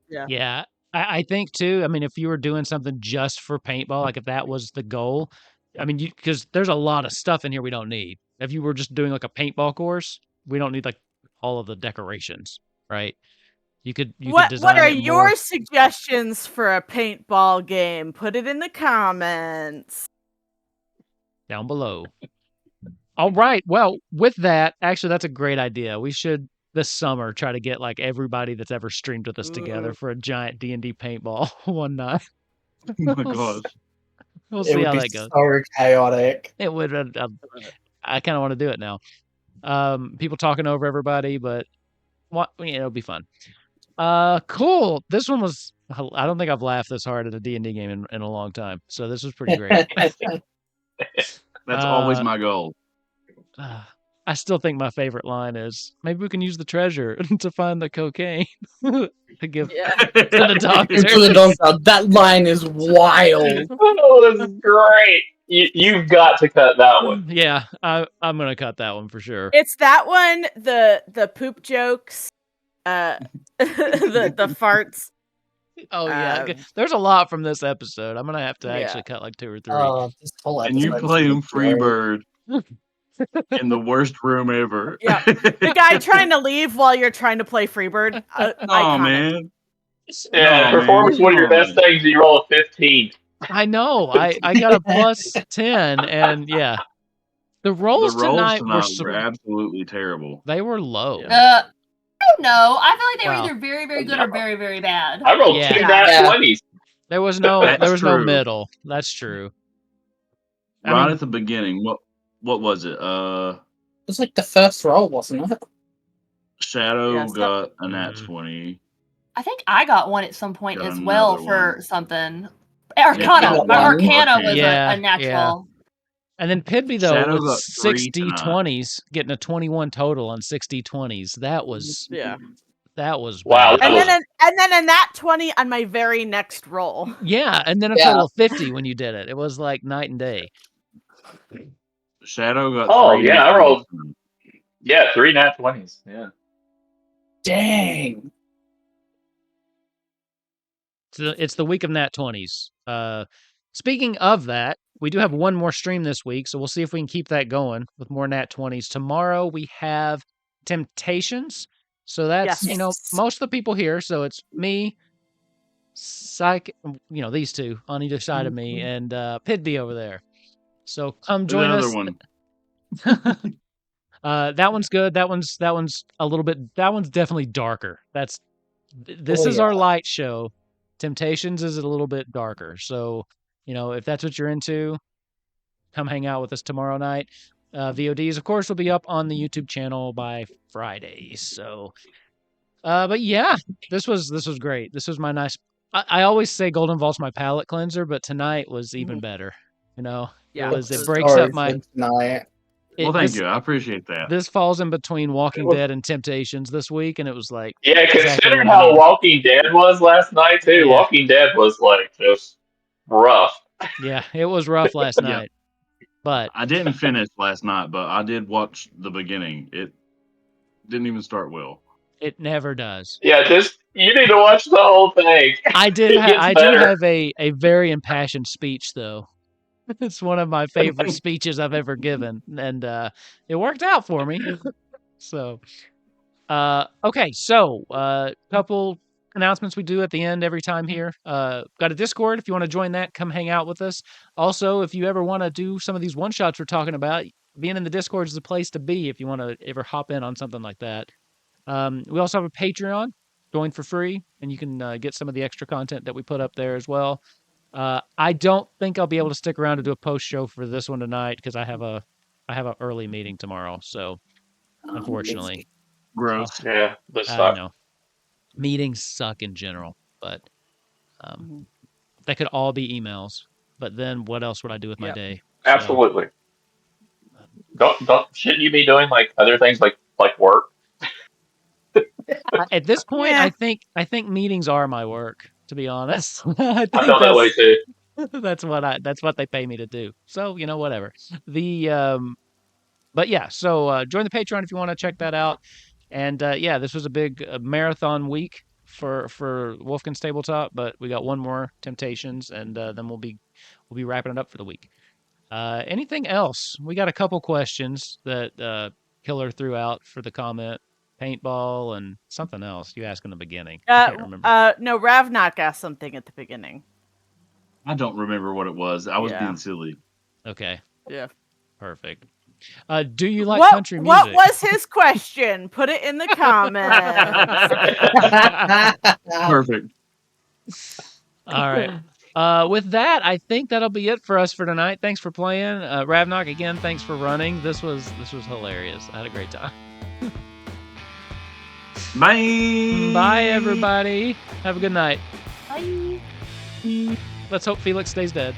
Yeah. Yeah. I think too, I mean, if you were doing something just for paintball, like if that was the goal, I mean, because there's a lot of stuff in here we don't need. If you were just doing like a paintball course, we don't need like all of the decorations, right? You could design What are it your more. suggestions for a paintball game? Put it in the comments. Down below. All right. Well, with that, actually, that's a great idea. We should this summer try to get like everybody that's ever streamed with us together for a giant D&D paintball one night. Oh my gosh. We'll see how that goes. So chaotic. It would. I kind of want to do it now. People talking over everybody, but it'll be fun. Cool. This one was. I don't think I've laughed this hard at a D&D game in a long time. So this was pretty great. That's always my goal. I still think my favorite line is, maybe we can use the treasure to find the cocaine to give to the doctor. To the doctor. That line is wild. Oh, that's great. You've got to cut that one. Yeah, I'm gonna cut that one for sure. It's that one, the poop jokes, the farts. Oh yeah, there's a lot from this episode. I'm gonna have to actually cut like 2 or 3. This whole And you play him Freebird in the worst room ever. Yeah, the guy trying to leave while you're trying to play Freebird. Oh man. Yeah, performance one of your best things. You roll a 15. I know. I got a plus 10, and yeah, the rolls tonight were absolutely terrible. They were low. I don't know. I feel like they were either very, very good or very, very bad. I rolled 2 nat 20s. There was no middle. That's true. right at the beginning. What was it? It was like the first roll, wasn't it? Shadow got a nat 20. I think I got one at some point Got as well another for one. something. Arcana. Yeah, My Arcana was Yeah, a natural. And then Pidby, though, Shadow with got 3 tonight. 60-20s, getting a 21 total on 60-20s. That was Wow. bad. And then a nat 20 on my very next roll. Yeah, and then a total of 50 when you did it. It was like night and day. Shadow got Oh, 3 yeah, nat I rolled. 20s. Yeah, 3 nat 20s. Yeah. Dang. It's the week of nat 20s. Speaking of that, we do have one more stream this week, so we'll see if we can keep that going with more nat 20s. Tomorrow we have Temptations. So that's, most of the people here. So it's me, these two on either side of me, and Pidby over there. So come join us. One. That one's good. That one's a little bit. That one's definitely darker. This is our light show. Temptations is a little bit darker. So if that's what you're into, come hang out with us tomorrow night. VODs, of course, will be up on the YouTube channel by Friday. So, but yeah, this was great. This was my nice. I always say Golden Vault's my palate cleanser, but tonight was even better. It breaks up my night. Well, thank you. I appreciate that. This falls in between Walking Dead and Temptations this week, and it was like considering how Walking Dead was last night too. Yeah. Walking Dead was like just rough. Yeah, it was rough last night. But I didn't finish last night, but I did watch the beginning. It didn't even start well. It never does. Yeah, you need to watch the whole thing. I do have a very impassioned speech though. It's one of my favorite speeches I've ever given, and it worked out for me. So, okay, so couple announcements we do at the end every time here. Got a Discord. If you want to join that, come hang out with us. Also, if you ever want to do some of these one-shots we're talking about, being in the Discord is the place to be if you want to ever hop in on something like that. We also have a Patreon. Join for free, and you can get some of the extra content that we put up there as well. I don't think I'll be able to stick around to do a post show for this one tonight because I have an early meeting tomorrow. So, unfortunately, gross. Yeah, I know meetings suck in general, but they could all be emails. But then, what else would I do with my day? Absolutely. Shouldn't you be doing like other things like work? At this point, I think meetings are my work. To be honest, I felt that way too. That's what they pay me to do. So whatever. But yeah. So join the Patreon if you want to check that out. And this was a big marathon week for Wolfkin's Tabletop. But we got one more Temptations, and then we'll be wrapping it up for the week. Anything else? We got a couple questions that Killer threw out for the comment. Paintball and something else you asked in the beginning. I can't remember. No, Ravnak asked something at the beginning. I don't remember what it was. I was being silly. Okay. Yeah. Perfect. Do you like country music? What was his question? Put it in the comments. Perfect. All right. With that, I think that'll be it for us for tonight. Thanks for playing. Ravnak, again, thanks for running. This was hilarious. I had a great time. Bye. Bye, everybody. Have a good night. Bye. Let's hope Felix stays dead.